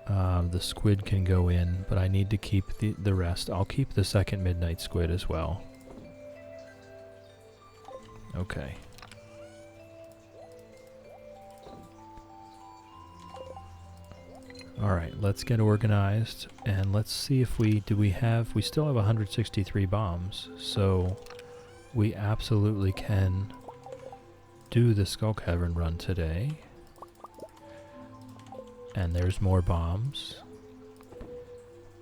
The squid can go in, but I need to keep the rest. I'll keep the second midnight squid as well. Okay. Alright, let's get organized, and let's see if we still have 163 bombs, so we absolutely can do the Skull Cavern run today. And there's more bombs.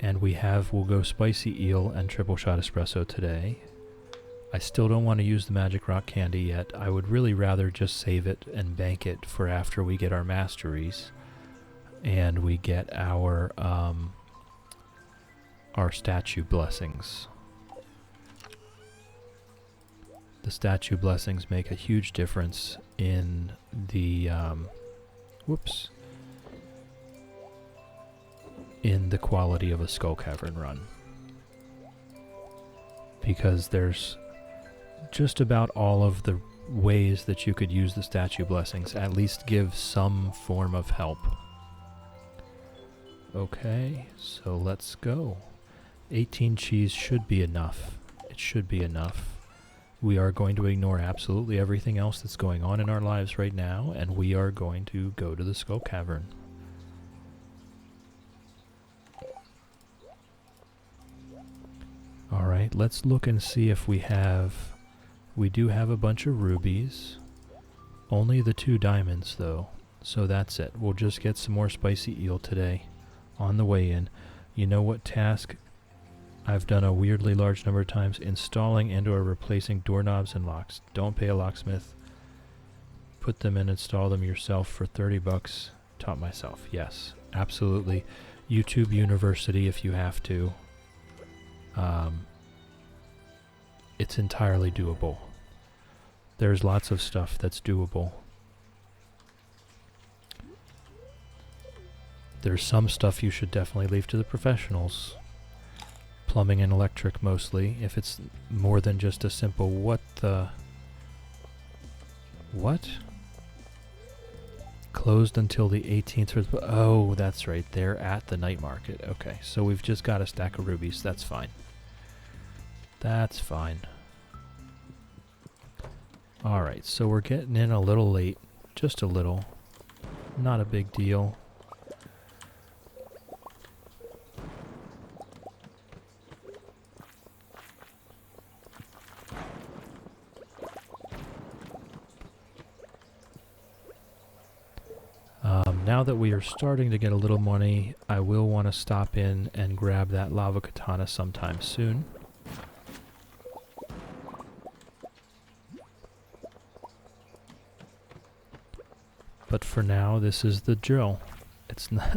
And we'll go Spicy Eel and Triple Shot Espresso today. I still don't want to use the Magic Rock Candy yet. I would really rather just save it and bank it for after we get our masteries. And we get our statue blessings. The statue blessings make a huge difference in the in the quality of a Skull Cavern run. Because there's just about all of the ways that you could use the statue blessings at least give some form of help. Okay, so let's go. 18 cheese should be enough. It should be enough. We are going to ignore absolutely everything else that's going on in our lives right now, and we are going to go to the Skull Cavern. Alright, let's look and see if we do have a bunch of rubies. Only the 2 diamonds though, so that's it. We'll just get some more spicy eel today on the way in. You know what task I've done a weirdly large number of times? Installing and or replacing doorknobs and locks. Don't pay a locksmith. Put them in, install them yourself for 30 bucks. Taught myself. Yes, absolutely. YouTube University if you have to. It's entirely doable. There's lots of stuff that's doable. There's some stuff you should definitely leave to the professionals. Plumbing and electric mostly. If it's more than just a simple what? Closed until the 18th. Oh, that's right. They're at the night market. Okay, so we've just got a stack of rubies. That's fine. That's fine. Alright, so we're getting in a little late. Just a little. Not a big deal. Now that we are starting to get a little money, I will want to stop in and grab that lava katana sometime soon. But for now, this is the drill. It's not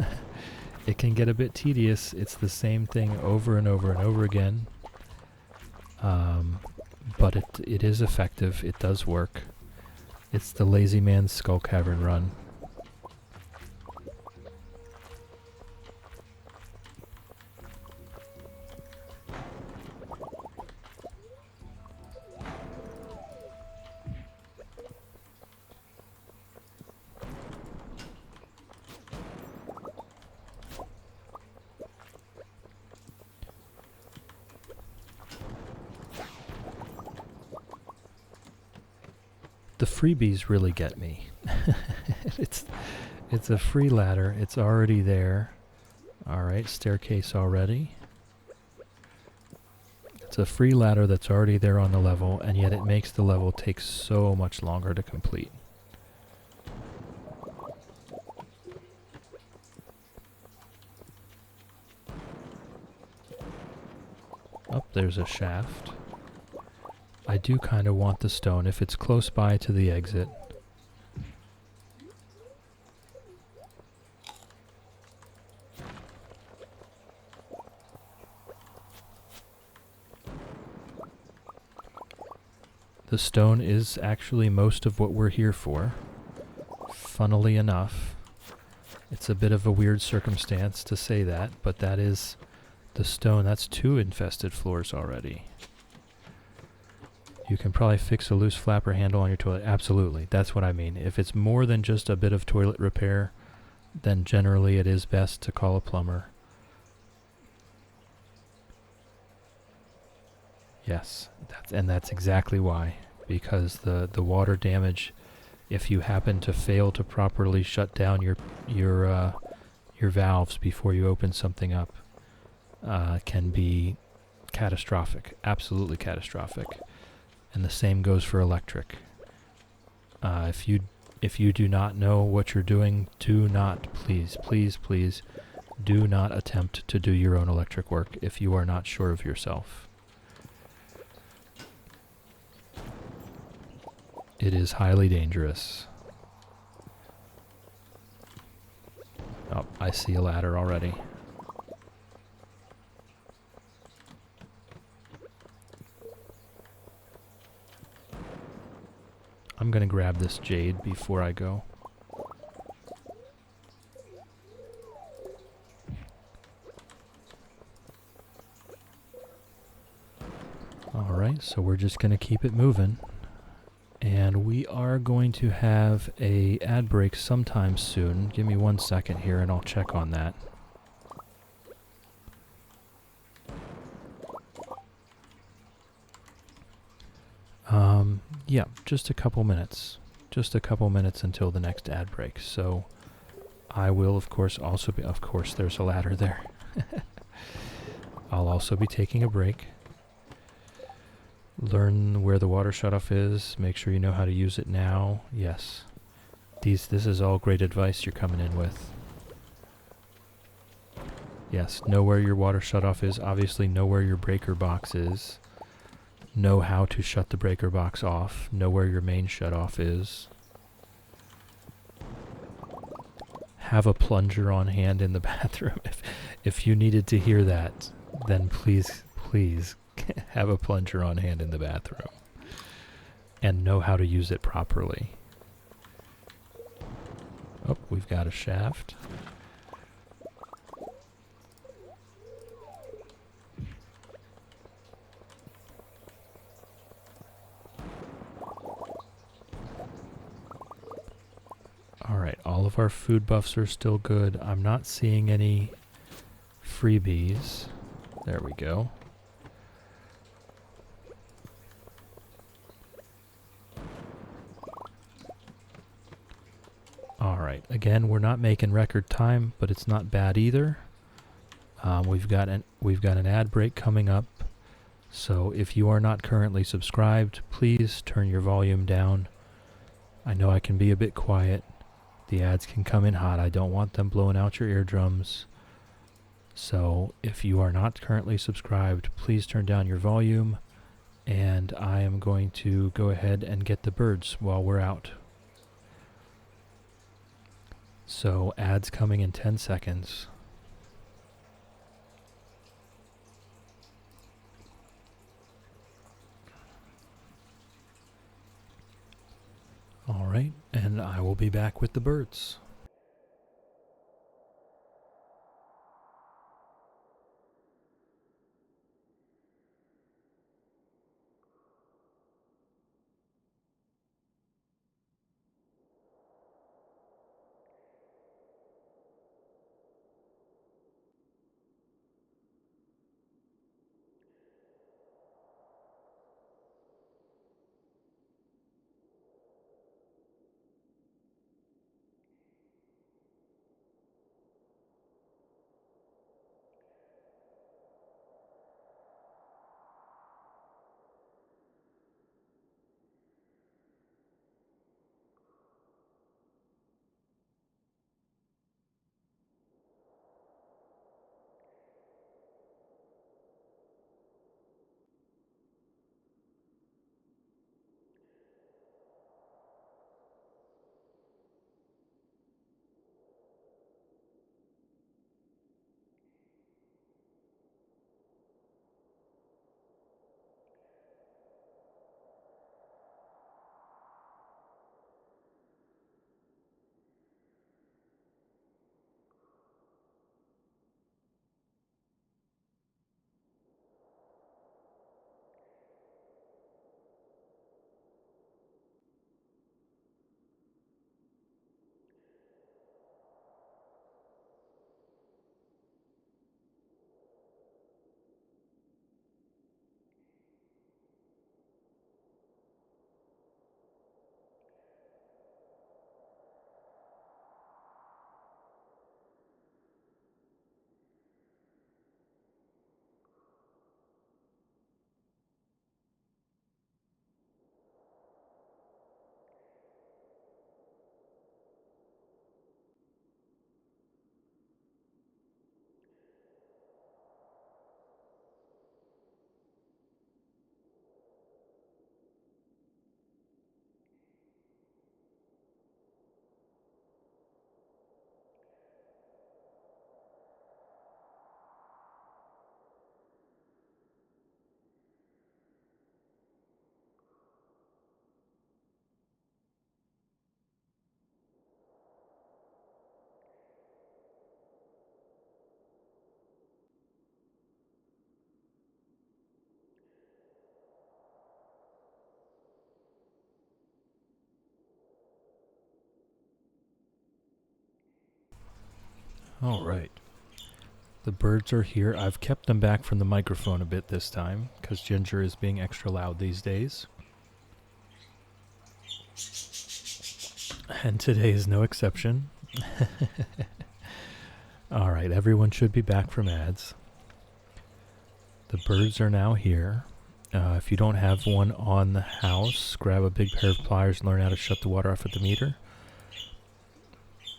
it can get a bit tedious. It's the same thing over and over and over again. But it is effective. It does work. It's the lazy man's Skull Cavern run. the freebies really get me. it's a free ladder. It's already there. All right, staircase already. It's a free ladder that's already there on the level, and yet it makes the level take so much longer to complete. Oh, there's a shaft. I do kind of want the stone if it's close by to the exit. The stone is actually most of what we're here for. Funnily enough, it's a bit of a weird circumstance to say that, but that is the stone. That's 2 infested floors already. You can probably fix a loose flapper handle on your toilet. Absolutely, that's what I mean. If it's more than just a bit of toilet repair, then generally it is best to call a plumber. Yes, that's exactly why. Because the water damage, if you happen to fail to properly shut down your valves before you open something up, can be catastrophic. Absolutely catastrophic. And the same goes for electric. If you do not know what you're doing, do not, please, do not attempt to do your own electric work if you are not sure of yourself. It is highly dangerous. Oh, I see a ladder already. I'm gonna grab this jade before I go. Alright, so we're just gonna keep it moving. And we are going to have a ad break sometime soon. Give me 1 second here and I'll check on that. Yeah, just a couple minutes. Just a couple minutes until the next ad break. So I will, of course, also be... Of course, there's a ladder there. I'll also be taking a break. Learn where the water shutoff is. Make sure you know how to use it now. Yes. This is all great advice you're coming in with. Yes, know where your water shutoff is. Obviously, know where your breaker box is. Know how to shut the breaker box off. Know where your main shutoff is. Have a plunger on hand in the bathroom. If you needed to hear that, then please have a plunger on hand in the bathroom. And know how to use it properly. Oh, we've got a shaft. Alright, all of our food buffs are still good. I'm not seeing any freebies. There we go. Alright, again, we're not making record time, but it's not bad either. We've got an ad break coming up. So if you are not currently subscribed, please turn your volume down. I know I can be a bit quiet. The ads can come in hot. I don't want them blowing out your eardrums. So if you are not currently subscribed, please turn down your volume. And I am going to go ahead and get the birds while we're out. So ads coming in 10 seconds. All right, and I will be back with the birds. Alright. The birds are here. I've kept them back from the microphone a bit this time, because Ginger is being extra loud these days. And today is no exception. Alright, everyone should be back from ads. The birds are now here. If you don't have one on the house, grab a big pair of pliers and learn how to shut the water off at the meter.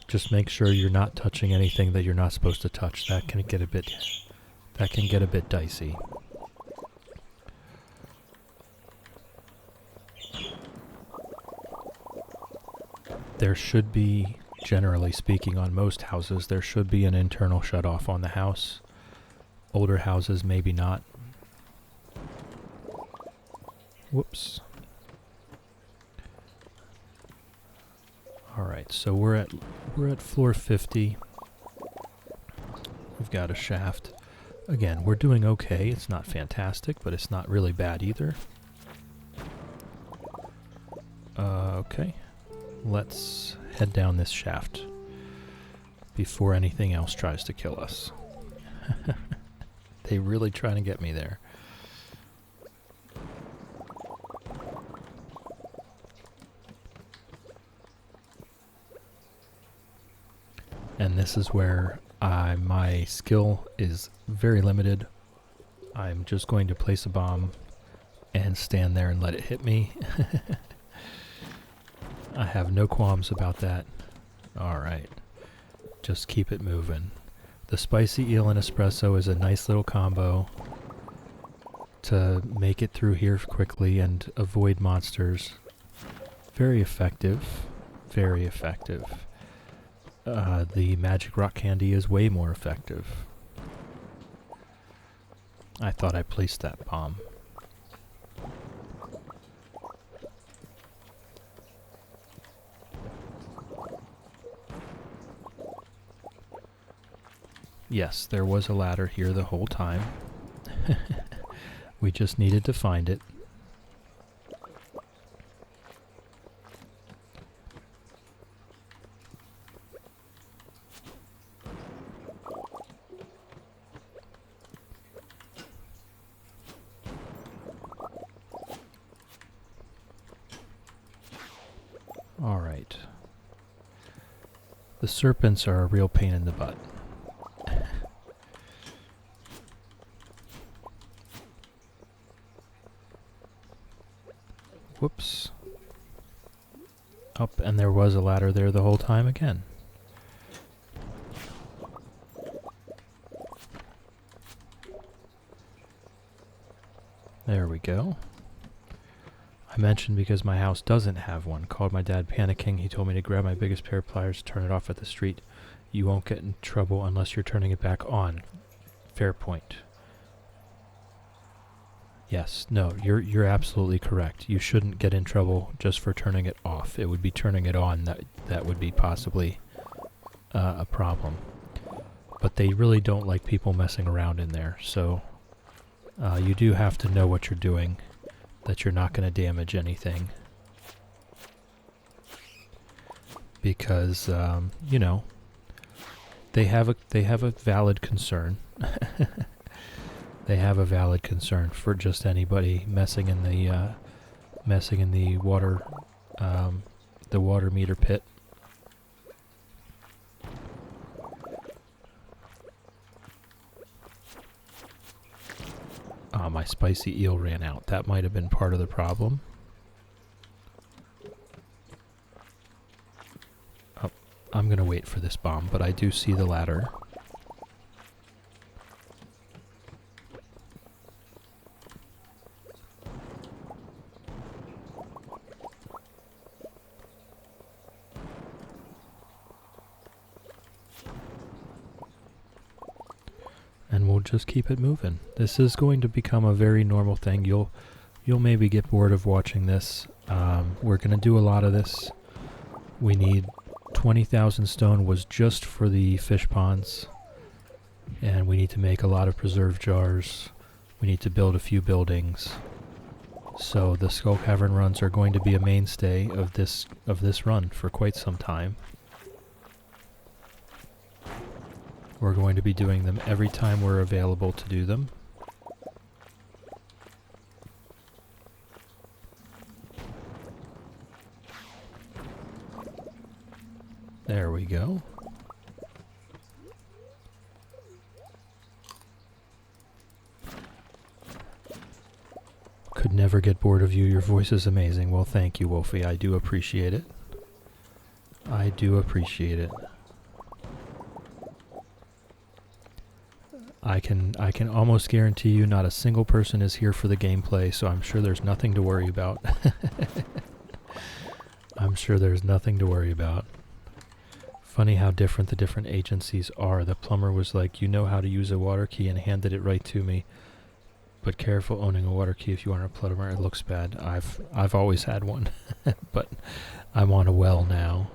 Just make sure you're not touching anything that you're not supposed to touch. That can get a bit dicey. There should be, generally speaking, on most houses, there should be an internal shut-off on the house. Older houses, maybe not. Whoops. Alright, so we're at floor 50. We've got a shaft. Again, we're doing okay. It's not fantastic, but it's not really bad either. Okay. Let's head down this shaft before anything else tries to kill us. They really trying to get me there. And this is where my skill is very limited. I'm just going to place a bomb and stand there and let it hit me. I have no qualms about that. Alright. Just keep it moving. The spicy eel and espresso is a nice little combo to make it through here quickly and avoid monsters. Very effective. Very effective. The magic rock candy is way more effective. I thought I placed that bomb. Yes, there was a ladder here the whole time. We just needed to find it. Alright. The serpents are a real pain in the butt. Whoops. Up, and there was a ladder there the whole time again. There we go. I mentioned because my house doesn't have one. Called my dad panicking. He told me to grab my biggest pair of pliers, turn it off at the street. You won't get in trouble unless you're turning it back on. Fair point. Yes, no, you're absolutely correct. You shouldn't get in trouble just for turning it off. It would be turning it on that would be possibly a problem. But they really don't like people messing around in there, so you do have to know what you're doing, that you're not going to damage anything. Because, you know, they have a valid concern. They have a valid concern for just anybody messing in the water meter pit. My spicy eel ran out. That might have been part of the problem. Oh, I'm gonna wait for this bomb, but I do see the ladder. And we'll just keep it moving. This is going to become a very normal thing. You'll maybe get bored of watching this. We're going to do a lot of this. We need 20,000 stone was just for the fish ponds. And we need to make a lot of preserve jars. We need to build a few buildings. So the Skull Cavern runs are going to be a mainstay of this run for quite some time. We're going to be doing them every time we're available to do them. There we go. Could never get bored of you. Your voice is amazing. Well, thank you, Wolfie. I do appreciate it. I do appreciate it. I can almost guarantee you not a single person is here for the gameplay, so I'm sure there's nothing to worry about. I'm sure there's nothing to worry about. Funny how different the different agencies are. The plumber was like, you know how to use a water key, and handed it right to me. But careful owning a water key if you aren't a plumber. It looks bad. I've always had one, but I'm on a well now.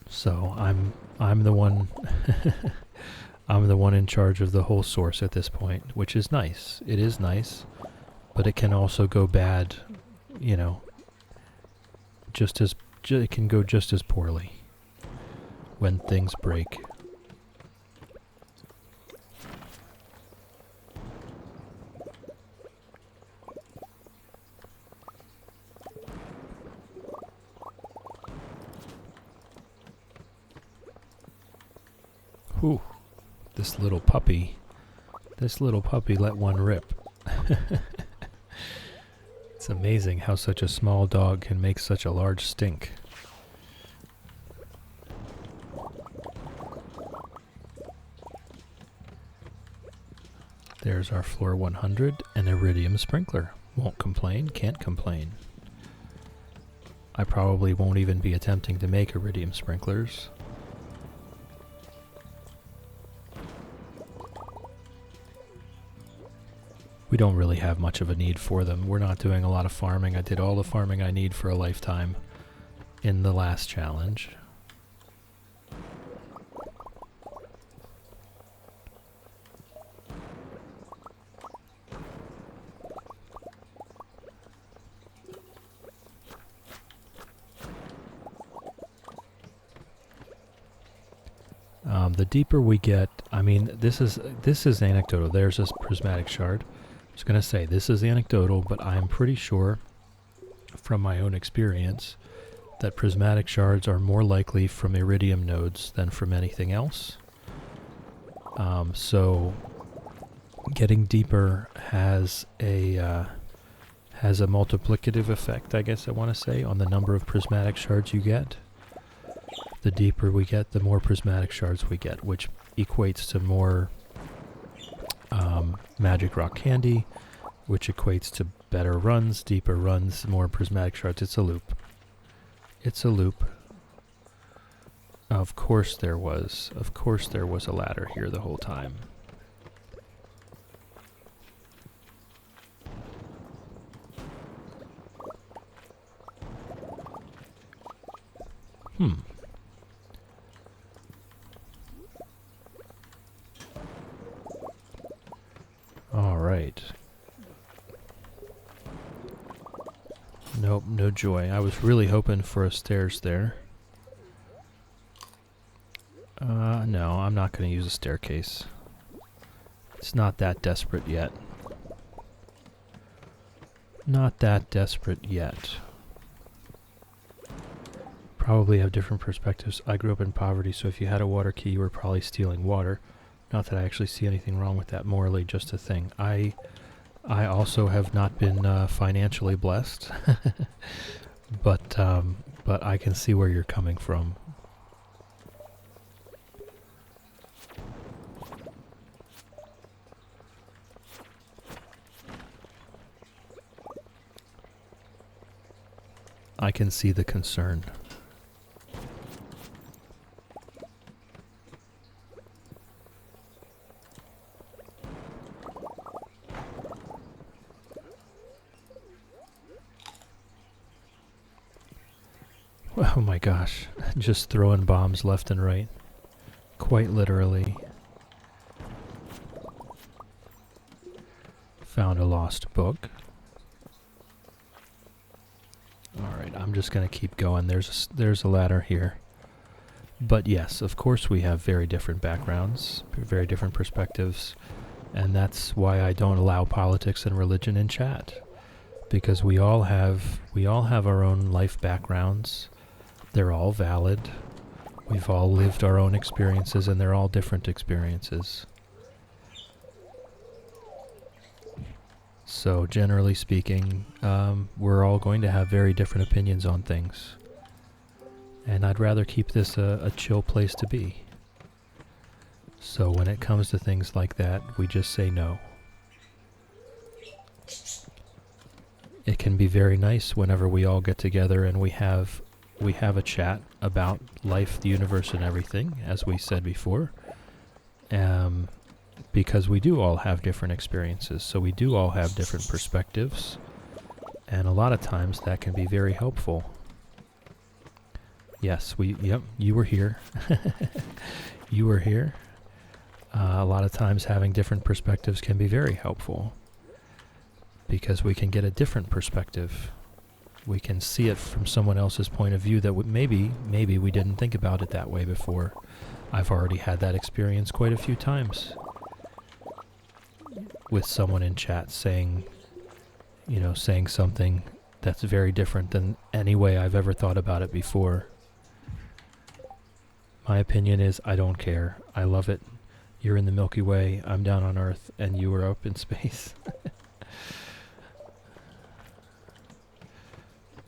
So I'm the one I'm the one in charge of the whole source at this point, which is nice. It is nice, but it can also go bad, you know, it can go just as poorly when things break. Whew, this little puppy let one rip. It's amazing how such a small dog can make such a large stink. There's our floor 100, an iridium sprinkler. Won't complain, can't complain. I probably won't even be attempting to make iridium sprinklers. We don't really have much of a need for them. We're not doing a lot of farming. I did all the farming I need for a lifetime in the last challenge. The deeper we get, I mean, this is anecdotal. There's this prismatic shard. I was going to say, this is anecdotal, but I'm pretty sure from my own experience that prismatic shards are more likely from iridium nodes than from anything else. So getting deeper has a multiplicative effect, I guess I want to say, on the number of prismatic shards you get. The deeper we get, the more prismatic shards we get, which equates to more magic rock candy, which equates to better runs, deeper runs, more prismatic shards. It's a loop. It's a loop. Of course there was a ladder here the whole time. All right. Nope, no joy. I was really hoping for a stairs there. No, I'm not going to use a staircase. It's not that desperate yet. Not that desperate yet. Probably have different perspectives. I grew up in poverty, so if you had a water key, you were probably stealing water. Not that I actually see anything wrong with that morally, just a thing. I also have not been financially blessed, but I can see where you're coming from. I can see the concern. Oh my gosh, just throwing bombs left and right. Quite literally. Found a lost book. Alright, I'm just gonna keep going. There's a ladder here. But yes, of course we have very different backgrounds, very different perspectives, and that's why I don't allow politics and religion in chat, because we all have our own life backgrounds. They're all valid. We've all lived our own experiences, and they're all different experiences. So generally speaking, we're all going to have very different opinions on things. And I'd rather keep this a chill place to be. So when it comes to things like that, we just say no. It can be very nice whenever we all get together and we have a chat about life, the universe, and everything, as we said before. Because we do all have different experiences, so we do all have different perspectives. And a lot of times that can be very helpful. Yes, you were here. You were here. A lot of times having different perspectives can be very helpful, because we can get a different perspective. We can see it from someone else's point of view that maybe we didn't think about it that way before. I've already had that experience quite a few times with someone in chat saying something that's very different than any way I've ever thought about it before. My opinion is, I don't care. I love it. You're in the Milky Way, I'm down on Earth, and you are up in space.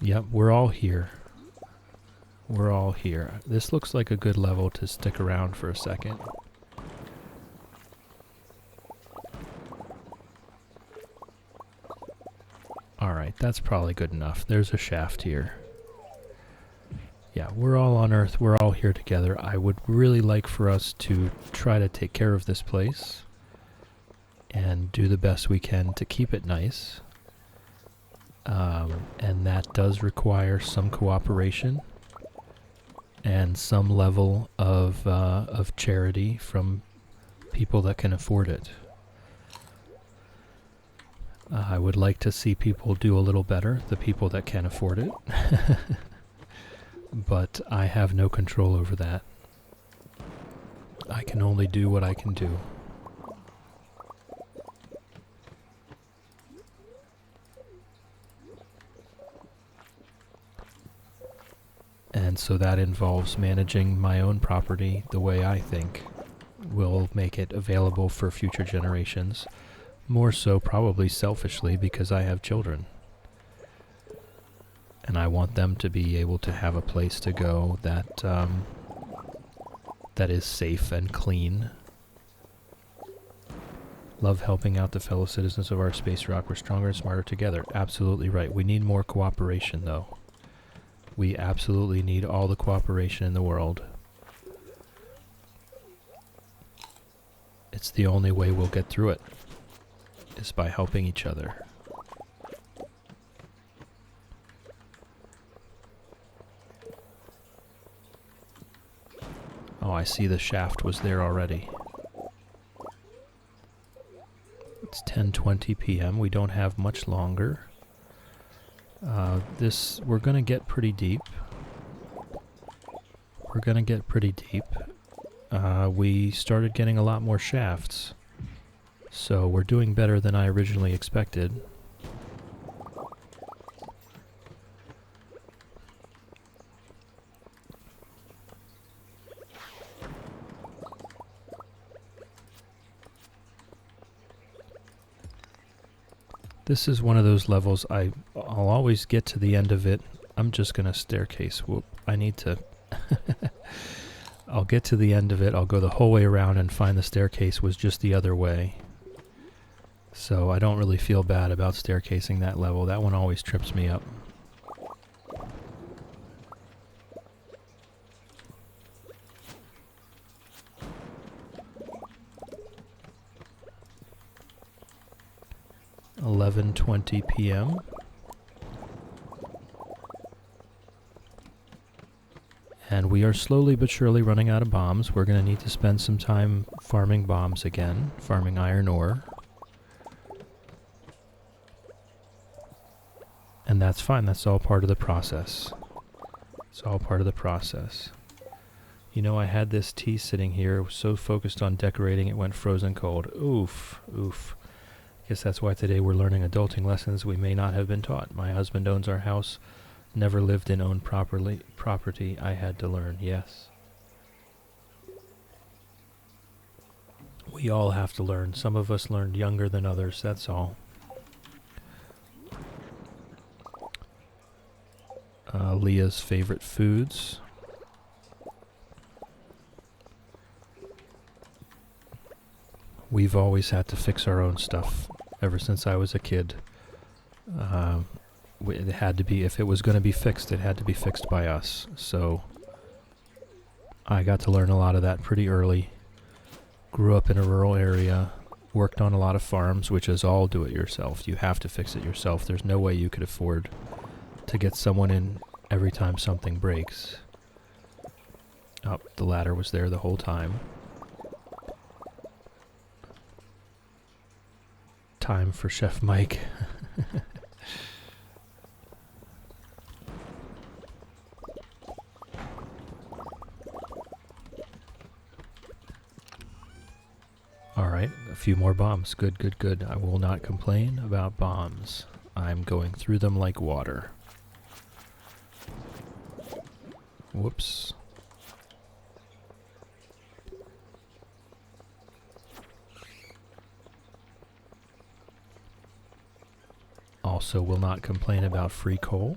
Yep, we're all here. We're all here. This looks like a good level to stick around for a second. Alright, that's probably good enough. There's a shaft here. Yeah, we're all on Earth. We're all here together. I would really like for us to try to take care of this place and do the best we can to keep it nice. And that does require some cooperation and some level of charity from people that can afford it. I would like to see people do a little better, the people that can afford it. But I have no control over that. I can only do what I can do. And so that involves managing my own property the way I think will make it available for future generations. More so probably selfishly because I have children. And I want them to be able to have a place to go that is safe and clean. Love helping out the fellow citizens of our space rock. We're stronger and smarter together. Absolutely right. We need more cooperation, though. We absolutely need all the cooperation in the world. It's the only way we'll get through it, is by helping each other. Oh, I see the shaft was there already. It's 10:20 p.m. We don't have much longer. We're gonna get pretty deep. We started getting a lot more shafts, so we're doing better than I originally expected. This is one of those levels I'll always get to the end of it. I'm just gonna staircase. Whoop. I need to... I'll get to the end of it. I'll go the whole way around and find the staircase was just the other way. So I don't really feel bad about staircasing that level. That one always trips me up. $11:20 p.m. And we are slowly but surely running out of bombs. We're going to need to spend some time farming bombs again, farming iron ore. And that's fine. That's all part of the process. It's all part of the process. You know, I had this tea sitting here, was so focused on decorating it went frozen cold. Oof, oof. Guess that's why today we're learning adulting lessons we may not have been taught. My husband owns our house, never lived in own property. I had to learn, yes. We all have to learn. Some of us learned younger than others, that's all. Leah's favorite foods. We've always had to fix our own stuff ever since I was a kid. It had to be, if it was going to be fixed, it had to be fixed by us. So I got to learn a lot of that pretty early. Grew up in a rural area, worked on a lot of farms, which is all do-it-yourself. You have to fix it yourself. There's no way you could afford to get someone in every time something breaks. Oh, the ladder was there the whole time. Time for Chef Mike. Alright, a few more bombs. Good, good, good. I will not complain about bombs. I'm going through them like water. Whoops. Also will not complain about free coal.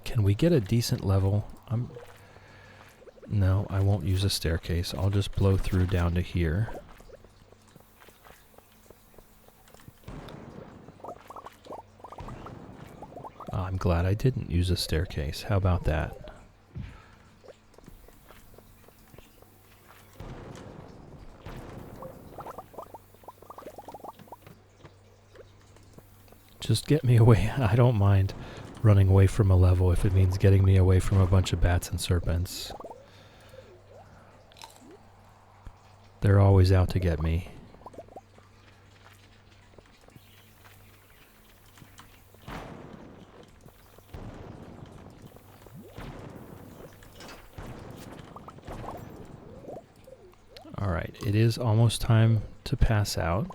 Can we get a decent level? No, I won't use a staircase. I'll just blow through down to here. I'm glad I didn't use a staircase. How about that? Just get me away. I don't mind running away from a level if it means getting me away from a bunch of bats and serpents. They're always out to get me. Alright, it is almost time to pass out.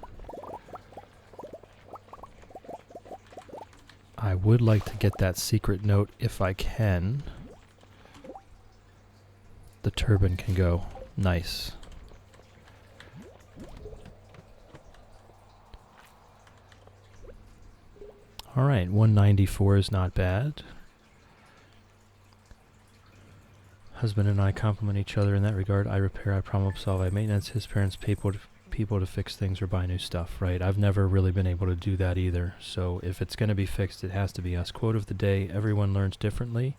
I would like to get that secret note if I can. The turbine can go. Nice. Alright, 194 is not bad. Husband and I complement each other in that regard. I repair, I problem solve, I maintenance. His parents pay people to fix things or buy new stuff, right? I've never really been able to do that either. So if it's going to be fixed, it has to be us. Quote of the day, everyone learns differently.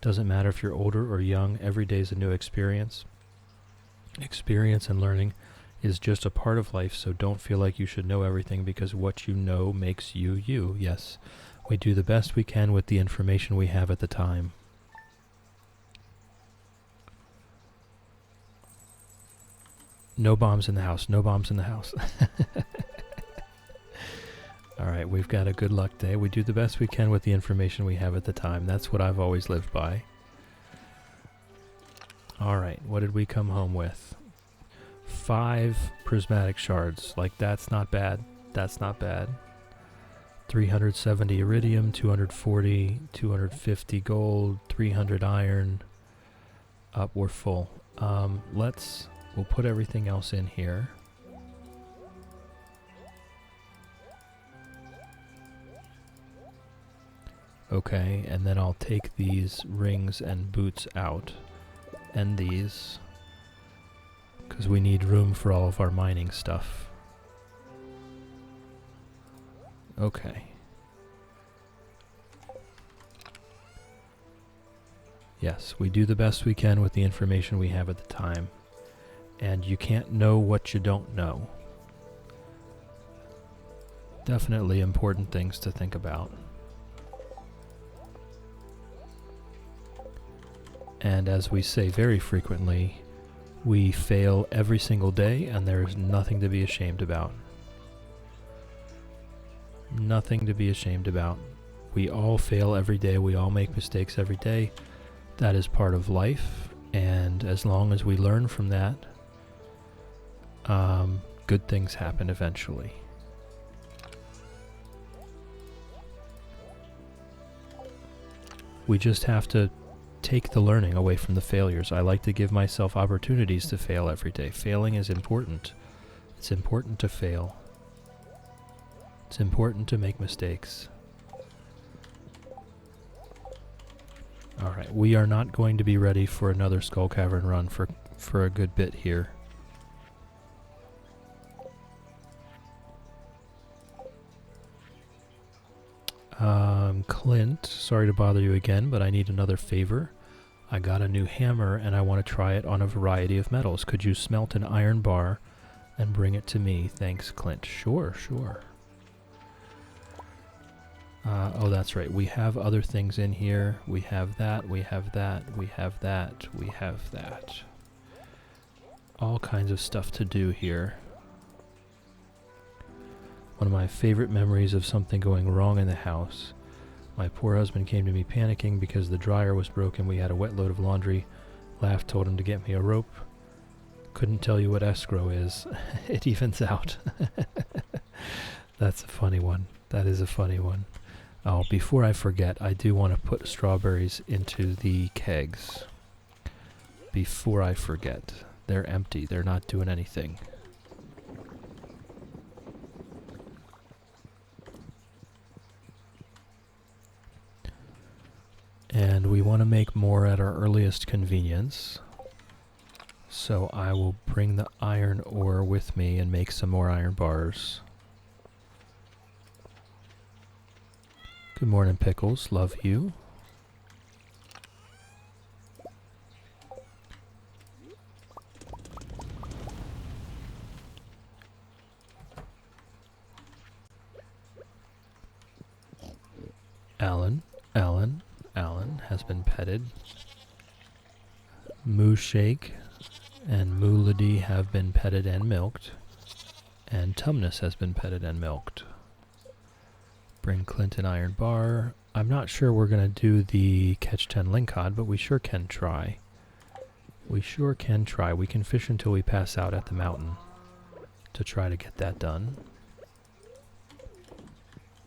Doesn't matter if you're older or young, every day is a new experience. Experience and learning is just a part of life, so don't feel like you should know everything because what you know makes you you. Yes, we do the best we can with the information we have at the time. No bombs in the house. No bombs in the house. Alright, we've got a good luck day. We do the best we can with the information we have at the time. That's what I've always lived by. Alright, what did we come home with? 5 prismatic shards. Like, that's not bad. That's not bad. 370 iridium, 240, 250 gold, 300 iron. Up, we're full. We'll put everything else in here. Okay, and then I'll take these rings and boots out. And these. Because we need room for all of our mining stuff. Okay. Yes, we do the best we can with the information we have at the time. And you can't know what you don't know. Definitely important things to think about. And as we say very frequently, we fail every single day and there's nothing to be ashamed about. Nothing to be ashamed about. We all fail every day. We all make mistakes every day. That is part of life, and as long as we learn from that, good things happen eventually. We just have to take the learning away from the failures. I like to give myself opportunities to fail every day. Failing is important. It's important to fail. It's important to make mistakes. Alright, we are not going to be ready for another Skull Cavern run for a good bit here. Clint, sorry to bother you again, but I need another favor. I got a new hammer and I want to try it on a variety of metals. Could you smelt an iron bar and bring it to me? Thanks, Clint. Sure, sure. Oh, that's right. We have other things in here. We have that, we have that, we have that, we have that. All kinds of stuff to do here. One of my favorite memories of something going wrong in the house. My poor husband came to me panicking because the dryer was broken. We had a wet load of laundry. Laughed, told him to get me a rope. Couldn't tell you what escrow is. It evens out. That's a funny one. That is a funny one. Oh, before I forget, I do want to put strawberries into the kegs. Before I forget. They're empty. They're not doing anything. And we want to make more at our earliest convenience. So I will bring the iron ore with me and make some more iron bars. Good morning, Pickles. Love you. Alan has been petted. Moo Shake and Moolady have been petted and milked. And Tumnus has been petted and milked. Bring Clint an iron bar. I'm not sure we're going to do the catch 10 lingcod, but we sure can try. We sure can try. We can fish until we pass out at the mountain to try to get that done.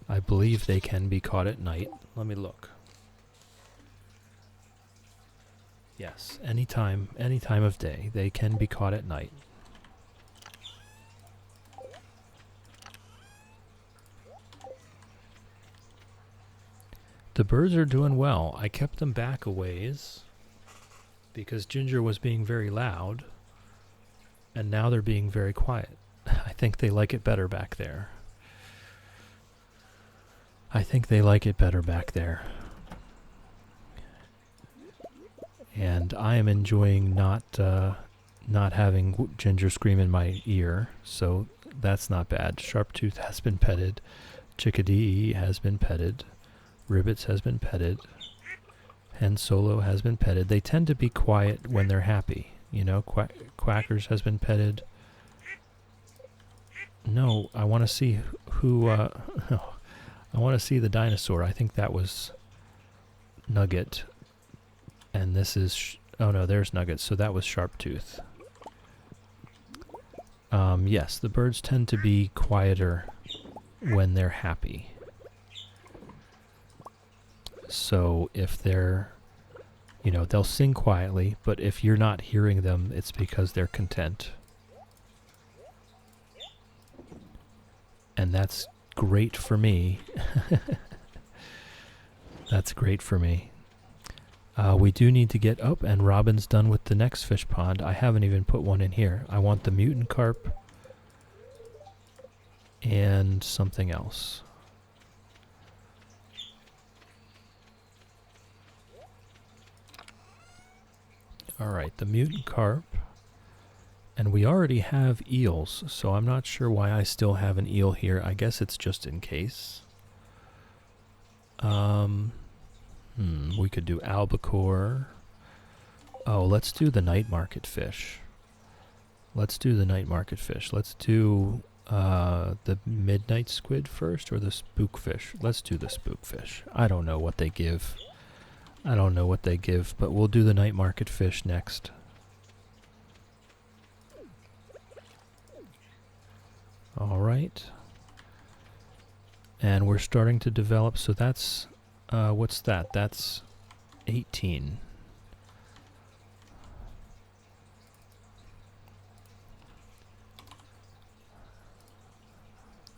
I believe they can be caught at night. Let me look. Yes, any time of day. They can be caught at night. The birds are doing well. I kept them back a ways because Ginger was being very loud, and now they're being very quiet. I think they like it better back there. And I am enjoying not having Ginger scream in my ear, so that's not bad. Sharptooth has been petted. Chickadee has been petted. Ribbits has been petted. Hen Solo has been petted. They tend to be quiet when they're happy. You know, Quackers has been petted. No, I want to see who... I want to see the dinosaur. I think that was Nugget. And this is... oh no, there's Nugget. So that was Sharptooth. Yes, the birds tend to be quieter when they're happy. So if they're... you know, they'll sing quietly, but if you're not hearing them, it's because they're content. And that's great for me. That's great for me. We do need to get up, and Robin's done with the next fish pond. I haven't even put one in here. I want the mutant carp and something else. Alright, the mutant carp. And we already have eels, so I'm not sure why I still have an eel here. I guess it's just in case. We could do albacore. Oh, let's do the night market fish. Let's do the midnight squid first, or the spookfish. Let's do the spookfish. I don't know what they give. I don't know what they give, but we'll do the night market fish next. All right. And we're starting to develop, so that's, what's that? That's 18.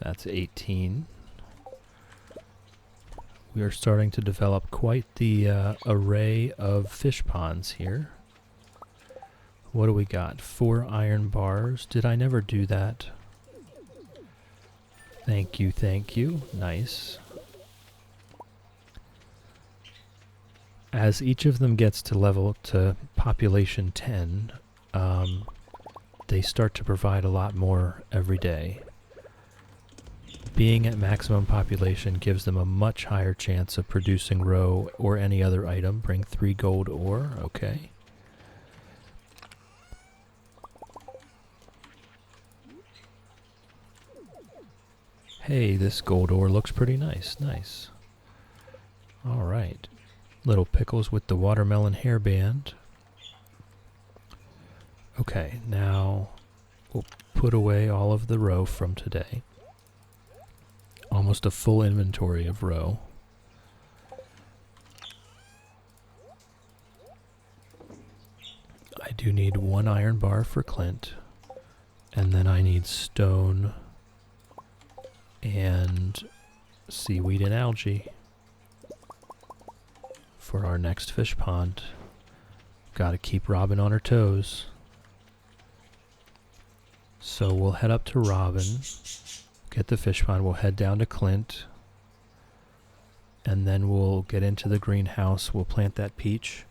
That's 18. We are starting to develop quite the array of fish ponds here. What do we got? 4 iron bars. Did I never do that? Thank you, thank you. Nice. As each of them gets to level to population 10, they start to provide a lot more every day. Being at maximum population gives them a much higher chance of producing roe or any other item. Bring 3 gold ore, okay. Hey, this gold ore looks pretty nice, nice. Alright. Little pickles with the watermelon hairband. Okay, now we'll put away all of the roe from today. Almost a full inventory of roe. I do need 1 iron bar for Clint. And then I need stone and seaweed and algae for our next fish pond. Gotta keep Robin on her toes. So we'll head up to Robin, get the fish pond, we'll head down to Clint, and then we'll get into the greenhouse, we'll plant that peach,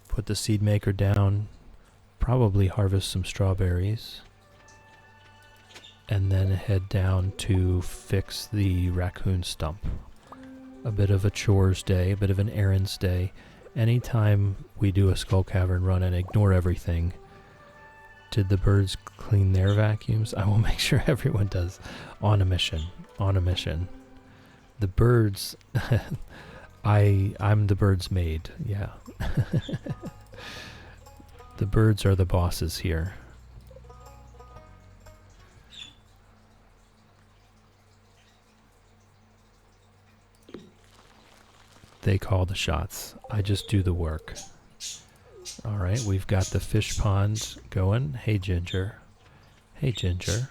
put the seed maker down, probably harvest some strawberries, and then head down to fix the raccoon stump. A bit of a chores day, a bit of an errands day. Anytime we do a Skull Cavern run and ignore everything, did the birds clean their vacuums? I will make sure everyone does. On a mission. On a mission. The birds... I'm the bird's maid, yeah. The birds are the bosses here. They call the shots. I just do the work. Alright, we've got the fish pond going. Hey, Ginger. Hey, Ginger.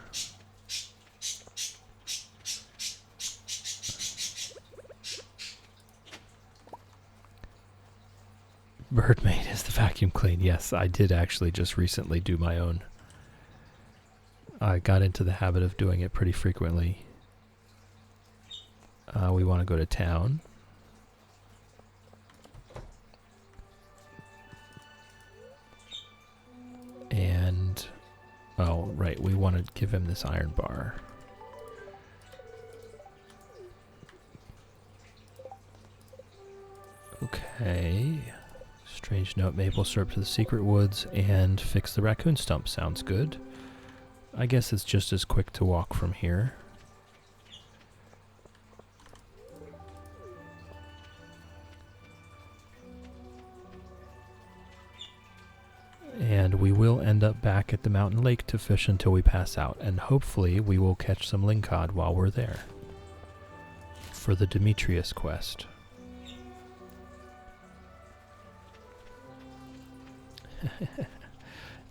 Birdmaid is the vacuum clean. Yes, I did actually just recently do my own. I got into the habit of doing it pretty frequently. We want to go to town. And, oh, right, we want to give him this iron bar. Okay. Strange note, maple syrup to the secret woods, and fix the raccoon stump. Sounds good. I guess it's just as quick to walk from here. And we will end up back at the mountain lake to fish until we pass out, and hopefully we will catch some lingcod while we're there for the Demetrius quest.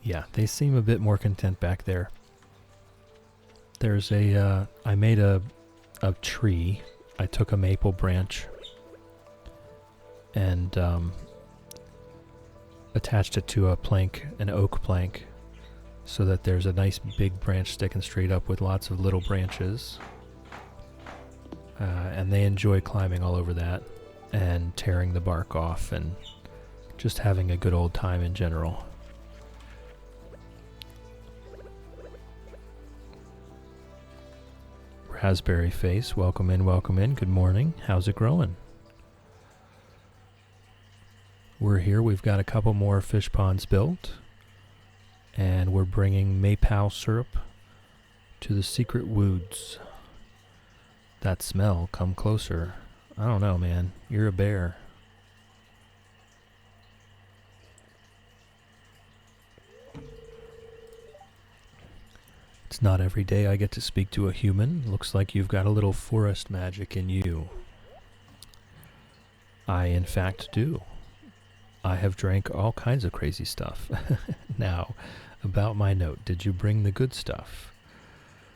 Yeah, they seem a bit more content back there. There's a, I made a tree. I took a maple branch and attached it to a plank, an oak plank, so that there's a nice big branch sticking straight up with lots of little branches. And they enjoy climbing all over that and tearing the bark off and just having a good old time in general. Raspberry Face, welcome in, welcome in. Good morning. How's it growing? We're here. We've got a couple more fish ponds built. And we're bringing maple syrup to the secret woods. That smell, come closer. I don't know, man. You're a bear. It's not every day I get to speak to a human. Looks like you've got a little forest magic in you. I, in fact, do. I have drank all kinds of crazy stuff. Now, about my note, did you bring the good stuff?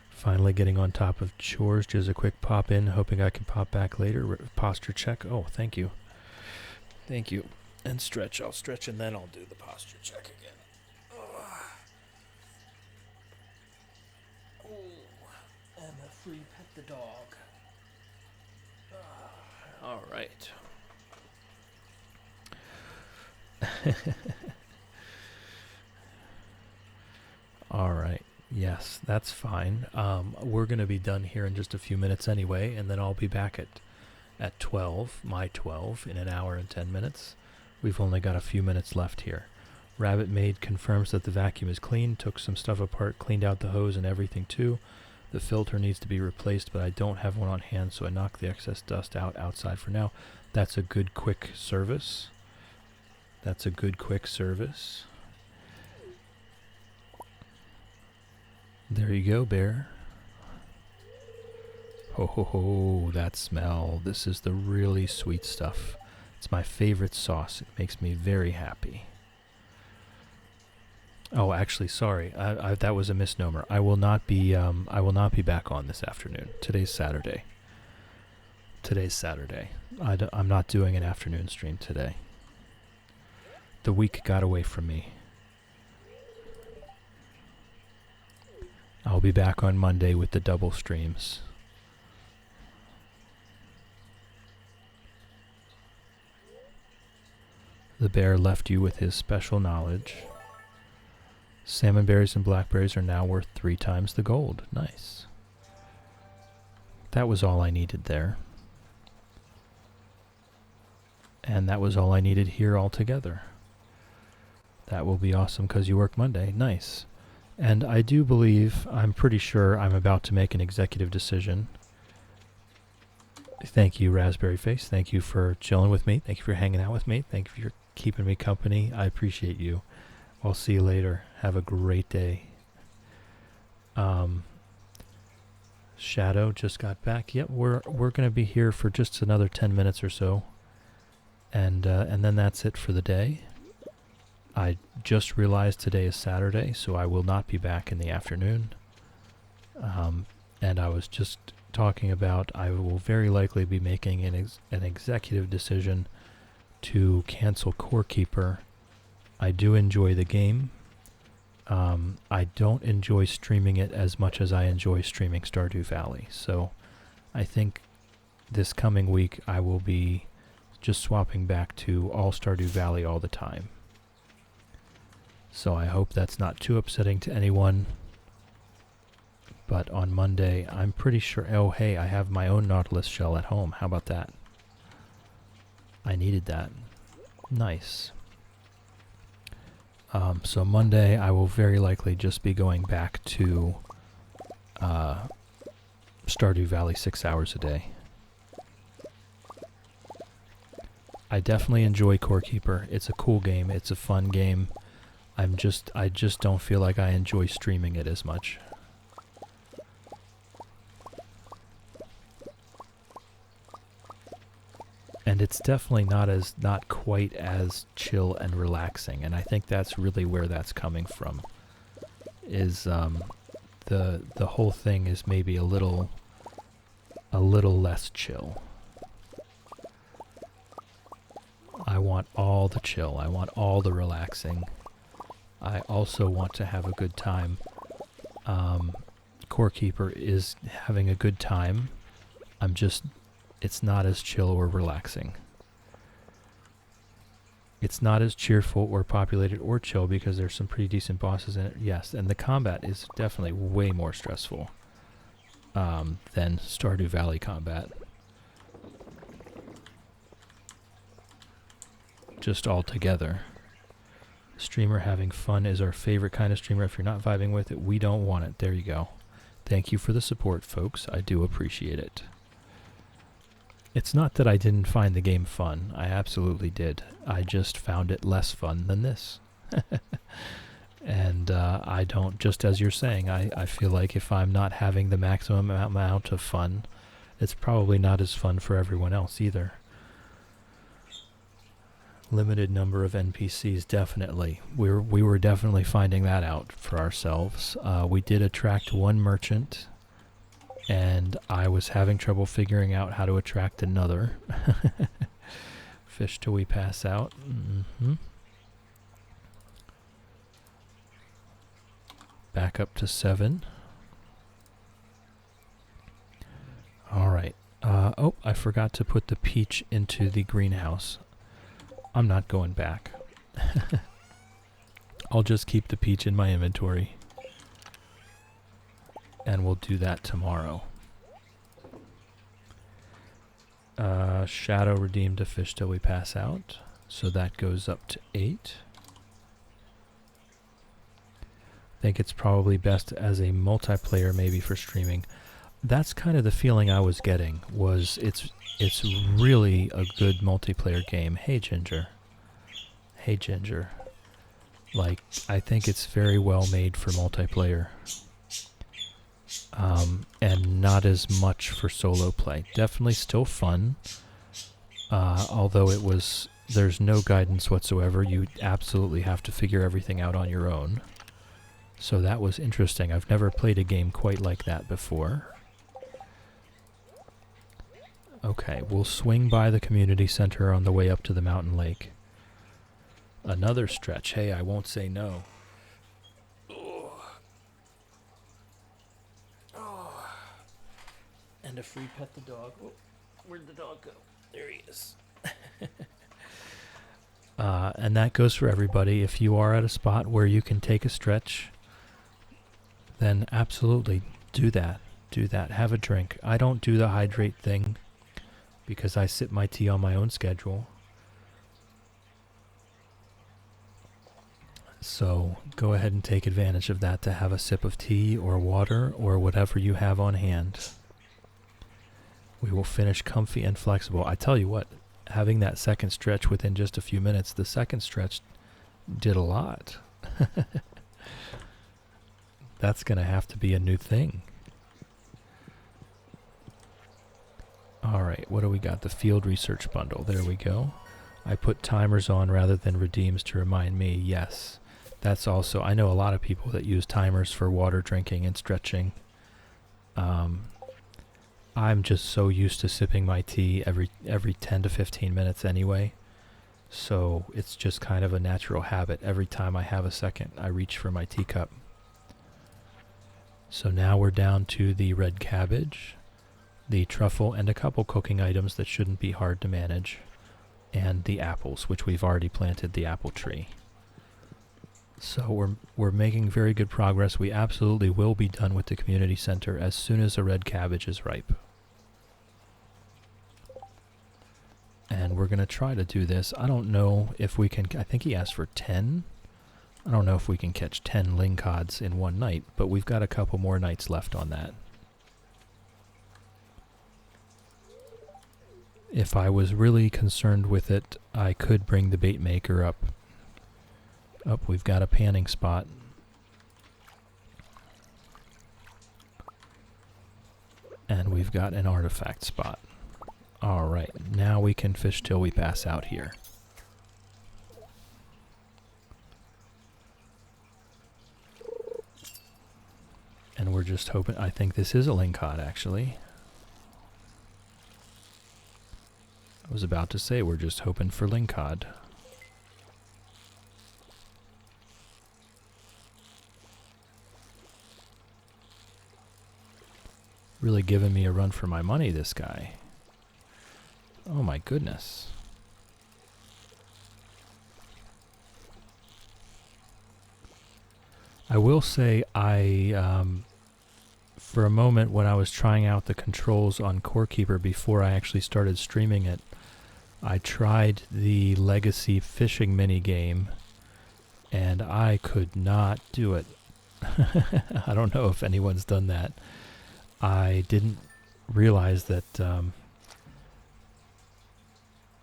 Finally getting on top of chores, just a quick pop in, hoping I can pop back later. Posture check. Oh, thank you. Thank you. And stretch. I'll stretch and then I'll do the posture check again. And a free pet the dog. All right. All right. Yes, that's fine. We're going to be done here in just a few minutes anyway, and then I'll be back at 12, my 12, in an hour and 10 minutes. We've only got a few minutes left here. Rabbit Maid confirms that the vacuum is clean, took some stuff apart, cleaned out the hose and everything too. The filter needs to be replaced, but I don't have one on hand, so I knocked the excess dust out outside for now. That's a good quick service. That's a good quick service. There you go, bear. Ho ho ho, that smell. This is the really sweet stuff. It's my favorite sauce. It makes me very happy. Oh, actually, sorry. That was a misnomer. I will not be back on this afternoon. Today's Saturday. I'm not doing an afternoon stream today. The week got away from me. I'll be back on Monday with the double streams. The bear left you with his special knowledge. Salmon berries and blackberries are now worth 3 times the gold. Nice. That was all I needed there. And that was all I needed here altogether. That will be awesome because you work Monday. Nice. And I do believe, I'm pretty sure I'm about to make an executive decision. Thank you, Raspberry Face. Thank you for chilling with me. Thank you for hanging out with me. Thank you for keeping me company. I appreciate you. I'll see you later. Have a great day. Shadow just got back. Yep, we're going to be here for just another 10 minutes or so. And then that's it for the day. I just realized today is Saturday, so I will not be back in the afternoon. And I was just talking about I will very likely be making an executive decision to cancel Core Keeper. I do enjoy the game. I don't enjoy streaming it as much as I enjoy streaming Stardew Valley. So I think this coming week I will be just swapping back to all Stardew Valley all the time. So I hope that's not too upsetting to anyone. But on Monday, I'm pretty sure... Oh, hey, I have my own Nautilus shell at home. How about that? I needed that. Nice. So Monday, I will very likely just be going back to Stardew Valley 6 hours a day. I definitely enjoy Core Keeper. It's a cool game. It's a fun game. I just don't feel like I enjoy streaming it as much. And it's definitely not quite as chill and relaxing, and I think that's really where that's coming from. Is the whole thing is maybe a little less chill. I want all the chill. I want all the relaxing. I also want to have a good time. Core Keeper is having a good time. It's not as chill or relaxing. It's not as cheerful or populated or chill because there's some pretty decent bosses in it. Yes, and the combat is definitely way more stressful than Stardew Valley combat. Just all together. Streamer having fun is our favorite kind of streamer. If you're not vibing with it, we don't want it. There you go. Thank you for the support, folks. I do appreciate it. It's not that I didn't find the game fun. I absolutely did. I just found it less fun than this. And I don't, just as you're saying, I feel like if I'm not having the maximum amount of fun, it's probably not as fun for everyone else either. Limited number of NPCs, definitely. We were definitely finding that out for ourselves. We did attract one merchant, and I was having trouble figuring out how to attract another. Fish till we pass out. Back up to 7. Alright. Oh, I forgot to put the peach into the greenhouse. I'm not going back. I'll just keep the peach in my inventory. And we'll do that tomorrow. Shadow redeemed a fish till we pass out. So that goes up to 8. I think it's probably best as a multiplayer, maybe for streaming. That's kind of the feeling I was getting, was it's really a good multiplayer game. Hey Ginger. Hey Ginger. Like, I think it's very well made for multiplayer. And not as much for solo play. Definitely still fun. Although there's no guidance whatsoever. You absolutely have to figure everything out on your own. So that was interesting. I've never played a game quite like that before. Okay, we'll swing by the community center on the way up to the mountain lake. Another stretch. Hey, I won't say no. And a free pet the dog. Oh, where'd the dog go? There he is. And that goes for everybody. If you are at a spot where you can take a stretch, then absolutely do that. Do that. Have a drink. I don't do the hydrate thing because I sip my tea on my own schedule. So go ahead and take advantage of that to have a sip of tea or water or whatever you have on hand. We will finish comfy and flexible. I tell you what, having that second stretch within just a few minutes, the second stretch did a lot. That's going to have to be a new thing. Alright, what do we got? The field research bundle. There we go. I put timers on rather than redeems to remind me. Yes. That's also, I know a lot of people that use timers for water drinking and stretching. I'm just so used to sipping my tea every 10 to 15 minutes anyway. So it's just kind of a natural habit. Every time I have a second, I reach for my teacup. So now we're down to the red cabbage, the truffle, and a couple cooking items that shouldn't be hard to manage, and the apples, which we've already planted the apple tree. So we're making very good progress. We absolutely will be done with the community center as soon as the red cabbage is ripe. And we're going to try to do this. I don't know if we can, I think he asked for 10. I don't know if we can catch 10 lingcods in one night, but we've got a couple more nights left on that. If I was really concerned with it, I could bring the bait maker up. Oh, we've got a panning spot. And we've got an artifact spot. Alright, now we can fish till we pass out here. And we're just hoping, I think this is a lingcod actually. I was about to say we're just hoping for lingcod. Really giving me a run for my money, this guy. Oh my goodness. I will say for a moment when I was trying out the controls on Core Keeper before I actually started streaming it, I tried the Legacy fishing minigame and I could not do it. I don't know if anyone's done that. I didn't realize that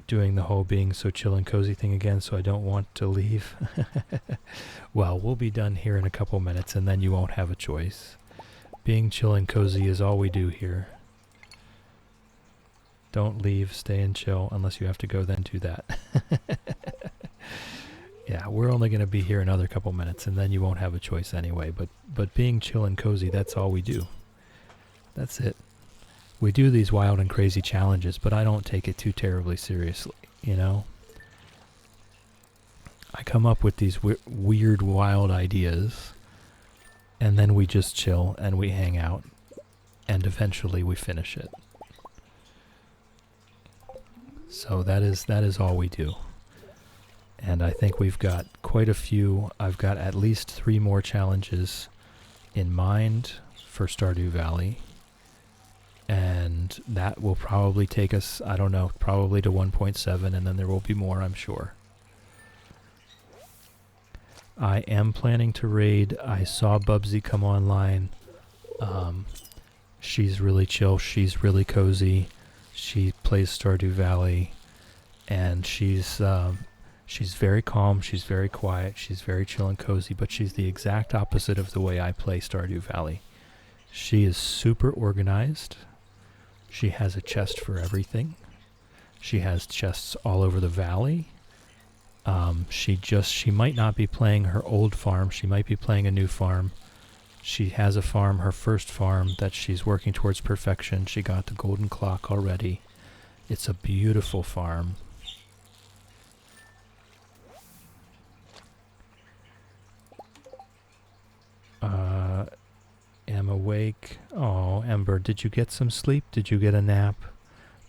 doing the whole being so chill and cozy thing again, so I don't want to leave. Well, we'll be done here in a couple minutes, and then you won't have a choice. Being chill and cozy is all we do here. Don't leave, stay and chill, unless you have to go, then do that. Yeah, we're only going to be here another couple minutes, and then you won't have a choice anyway. But being chill and cozy, that's all we do. That's it. We do these wild and crazy challenges, but I don't take it too terribly seriously, you know? I come up with these weird, wild ideas, and then we just chill, and we hang out, and eventually we finish it. So that is all we do. And I think we've got quite a few. I've got at least 3 more challenges in mind for Stardew Valley. And that will probably take us, I don't know, probably to 1.7, and then there will be more, I'm sure. I am planning to raid. I saw Bubsy come online. She's really chill. She's really cozy. She plays Stardew Valley. And she's very calm, she's very quiet, she's very chill and cozy, but she's the exact opposite of the way I play Stardew Valley. She is super organized. She has a chest for everything. She has chests all over the valley. She might not be playing her old farm, she might be playing a new farm. She has a farm, her first farm, that she's working towards perfection. She got the golden clock already. It's a beautiful farm. Am awake. Oh, Ember, did you get some sleep? Did you get a nap?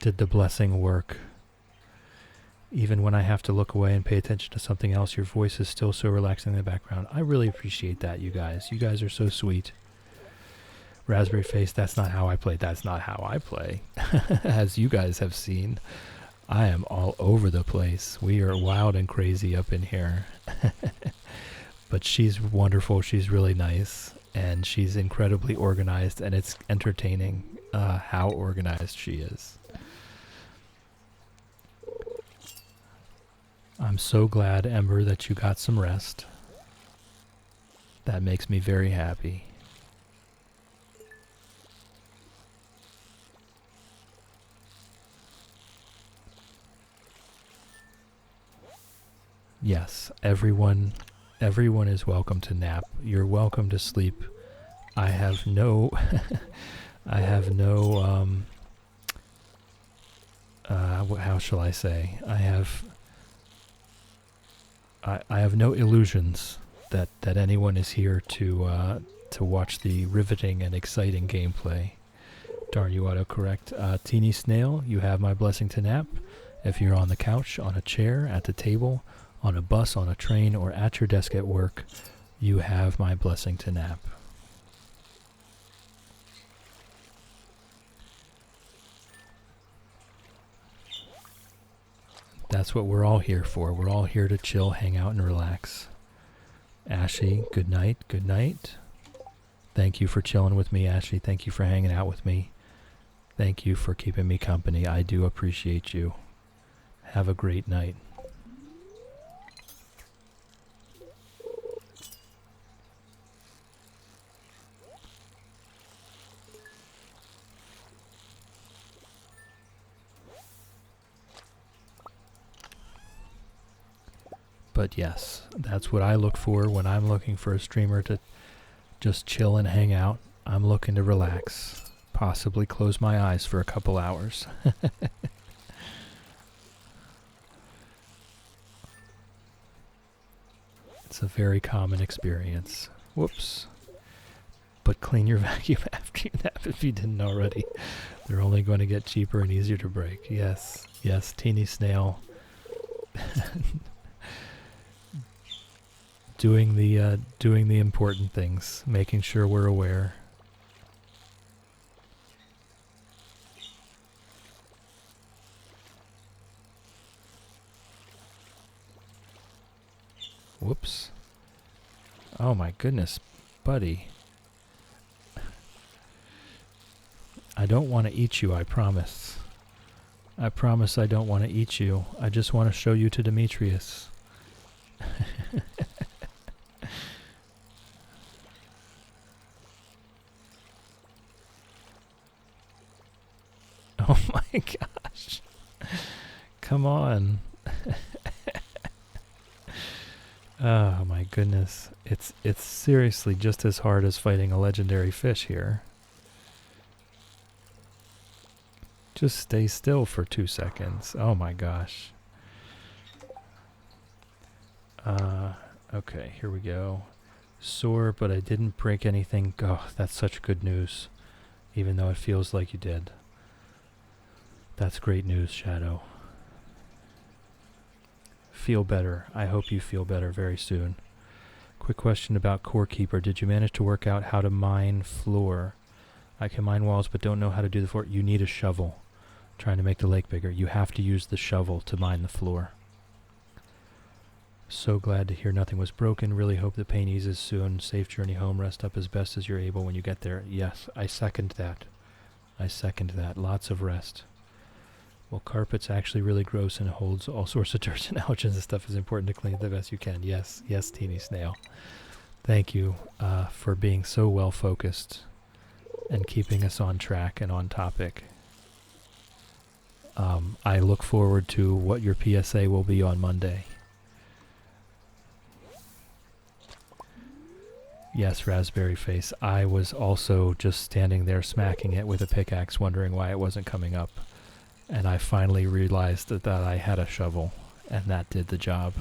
Did the blessing work? Even when I have to look away and pay attention to something else, your voice is still so relaxing in the background. I really appreciate that, you guys. You guys are so sweet. Raspberry Face, that's not how I play. That's not how I play. As you guys have seen, I am all over the place. We are wild and crazy up in here. But she's wonderful. She's really nice. And she's incredibly organized. And it's entertaining how organized she is. I'm so glad, Ember, that you got some rest. That makes me very happy. Yes, everyone is welcome to nap. You're welcome to sleep. I have no how shall I say? I have no illusions that anyone is here to watch the riveting and exciting gameplay. Darn you, autocorrect. Teeny Snail, you have my blessing to nap. If you're on the couch, on a chair, at the table, on a bus, on a train, or at your desk at work, you have my blessing to nap. That's what we're all here for. We're all here to chill, hang out, and relax. Ashley, good night. Good night. Thank you for chilling with me, Ashley. Thank you for hanging out with me. Thank you for keeping me company. I do appreciate you. Have a great night. But yes, that's what I look for when I'm looking for a streamer to just chill and hang out. I'm looking to relax, possibly close my eyes for a couple hours. It's a very common experience. Whoops. But clean your vacuum after you nap if you didn't already. They're only going to get cheaper and easier to break. Yes, yes, Teeny Snail. Doing the important things, making sure we're aware. Whoops. Oh my goodness, buddy. I don't want to eat you, I promise. I promise I don't want to eat you. I just want to show you to Demetrius. Oh my gosh. Come on. Oh my goodness. It's seriously just as hard as fighting a legendary fish here. Just stay still for 2 seconds. Oh my gosh. Okay, here we go. Sore, but I didn't break anything. Oh, that's such good news. Even though it feels like you did. That's great news, Shadow. Feel better. I hope you feel better very soon. Quick question about Core Keeper. Did you manage to work out how to mine floor? I can mine walls, but don't know how to do the floor. You need a shovel. Trying to make the lake bigger. You have to use the shovel to mine the floor. So glad to hear nothing was broken. Really hope the pain eases soon. Safe journey home. Rest up as best as you're able when you get there. Yes, I second that. I second that. Lots of rest. Well, carpet's actually really gross and holds all sorts of dirt and allergens and stuff. Is important to clean it the best you can. Yes, yes, Teeny Snail. Thank you for being so well focused and keeping us on track and on topic. I look forward to what your PSA will be on Monday. Yes, Raspberry Face. I was also just standing there smacking it with a pickaxe, wondering why it wasn't coming up. And I finally realized that I had a shovel, and that did the job.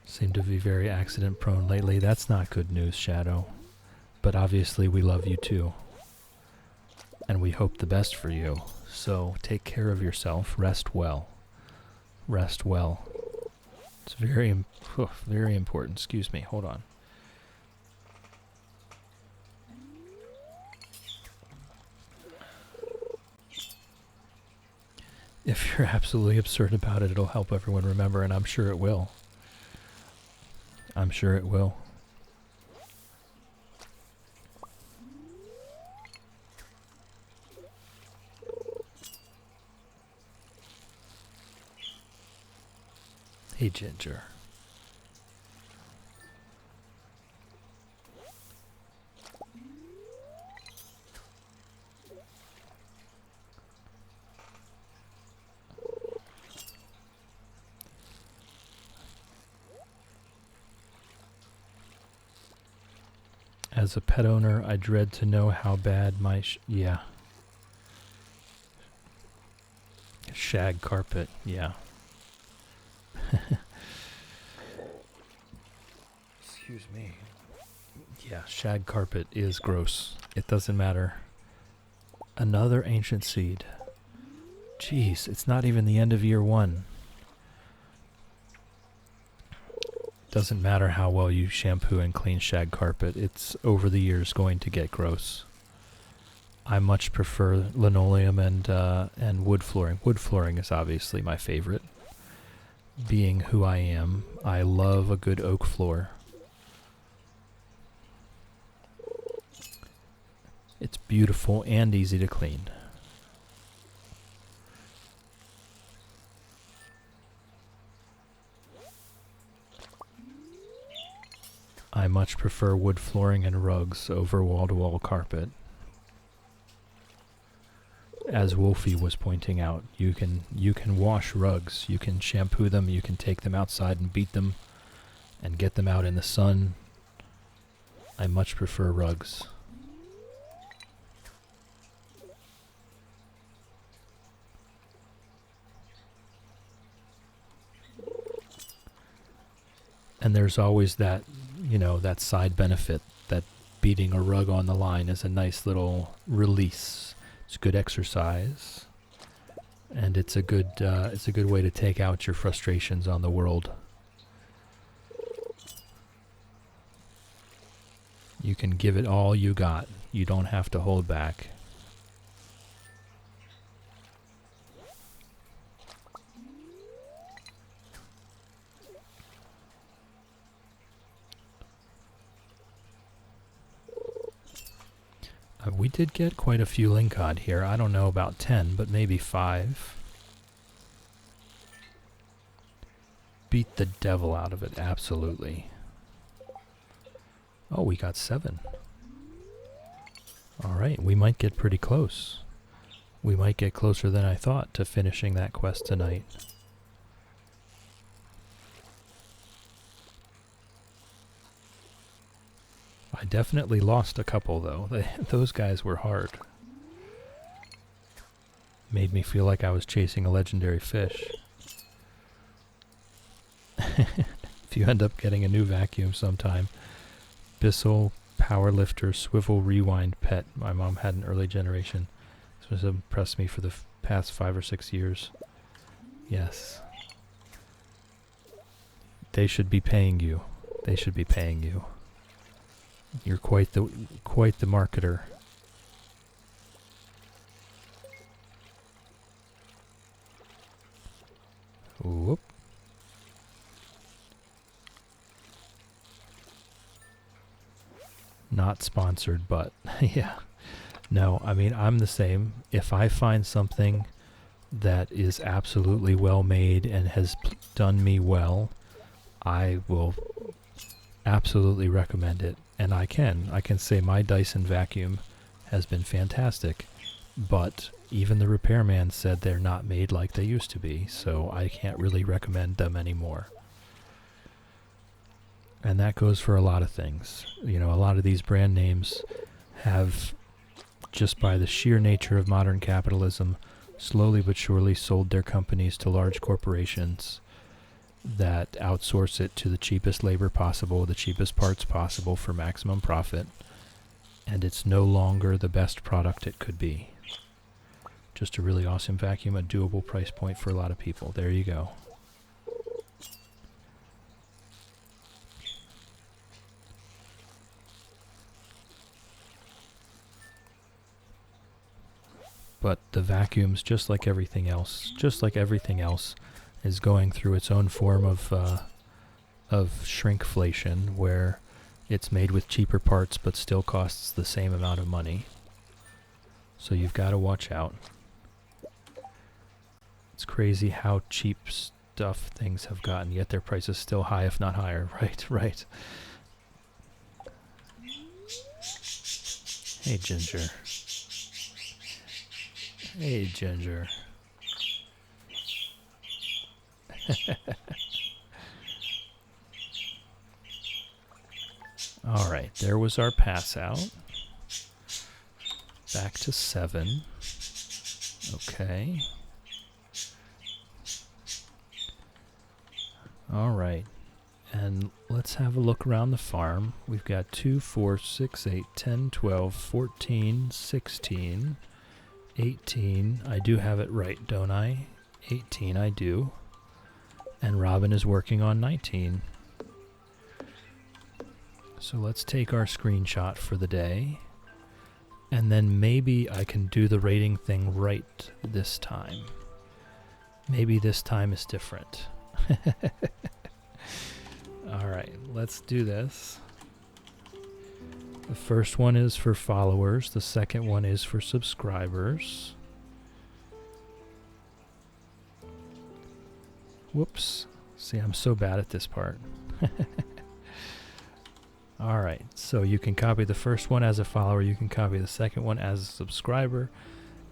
Seem to be very accident prone lately. That's not good news, Shadow. But obviously we love you too. And we hope the best for you. So take care of yourself. Rest well. Rest well. It's very important. Excuse me. Hold on. If you're absolutely absurd about it, it'll help everyone remember, and I'm sure it will. I'm sure it will. Hey, Ginger. As a pet owner, I dread to know how bad my yeah. Shag carpet, yeah. Excuse me. Yeah, shag carpet is gross. It doesn't matter. Another ancient seed. Jeez, it's not even the end of year 1. Doesn't matter how well you shampoo and clean shag carpet, it's over the years going to get gross. I much prefer linoleum and wood flooring. Wood flooring is obviously my favorite. Being who I am, I love a good oak floor. It's beautiful and easy to clean. I much prefer wood flooring and rugs over wall-to-wall carpet. As Wolfie was pointing out, you can wash rugs, you can shampoo them, you can take them outside and beat them and get them out in the sun. I much prefer rugs. And there's always that, that side benefit that beating a rug on the line is a nice little release. It's good exercise, and it's a good way to take out your frustrations on the world. You can give it all you got. You don't have to hold back. We did get quite a few Lincod here. I don't know about 10, but maybe 5. Beat the devil out of it, absolutely. Oh, we got 7. Alright, we might get pretty close. We might get closer than I thought to finishing that quest tonight. I definitely lost a couple, though. Those guys were hard. Made me feel like I was chasing a legendary fish. If you end up getting a new vacuum sometime, Bissell Powerlifter Swivel Rewind Pet. My mom had an early generation. This has impressed me for the past 5 or 6 years. Yes. They should be paying you. They should be paying you. You're quite the marketer. Whoop. Not sponsored, but yeah. No, I mean, I'm the same. If I find something that is absolutely well made and has done me well, I will absolutely recommend it. And I can say my Dyson vacuum has been fantastic, but even the repairman said they're not made like they used to be, so I can't really recommend them anymore. And that goes for a lot of things. You know, a lot of these brand names have, just by the sheer nature of modern capitalism, slowly but surely sold their companies to large corporations that outsource it to the cheapest labor possible, the cheapest parts possible for maximum profit, and it's no longer the best product it could be. Just a really awesome vacuum, a doable price point for a lot of people. There you go. But the vacuums, just like everything else, is going through its own form of shrinkflation, where it's made with cheaper parts but still costs the same amount of money. So you've got to watch out. It's crazy how cheap stuff things have gotten, yet their price is still high, if not higher. Right. Hey, Ginger. Hey, Ginger. Alright, there was our pass out. Back to 7. Okay. Alright, and let's have a look around the farm. We've got 2, 4, 6, 8, 10, 12, 14, 16, 18. I do have it right, don't I? 18, I do. And Robin is working on 19. So let's take our screenshot for the day. And then maybe I can do the rating thing right this time. Maybe this time is different. Alright, let's do this. The first one is for followers. The second one is for subscribers. Whoops. See, I'm so bad at this part. Alright, so you can copy the first one as a follower, you can copy the second one as a subscriber,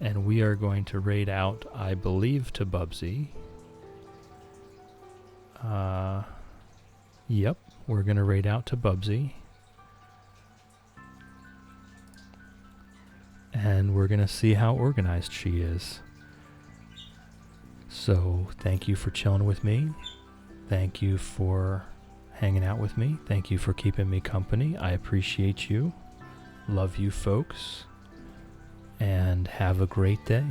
and we are going to raid out, I believe, to Bubsy. Yep, we're going to raid out to Bubsy. And we're going to see how organized she is. So, thank you for chilling with me. Thank you for hanging out with me. Thank you for keeping me company. I appreciate you. Love you folks. And have a great day.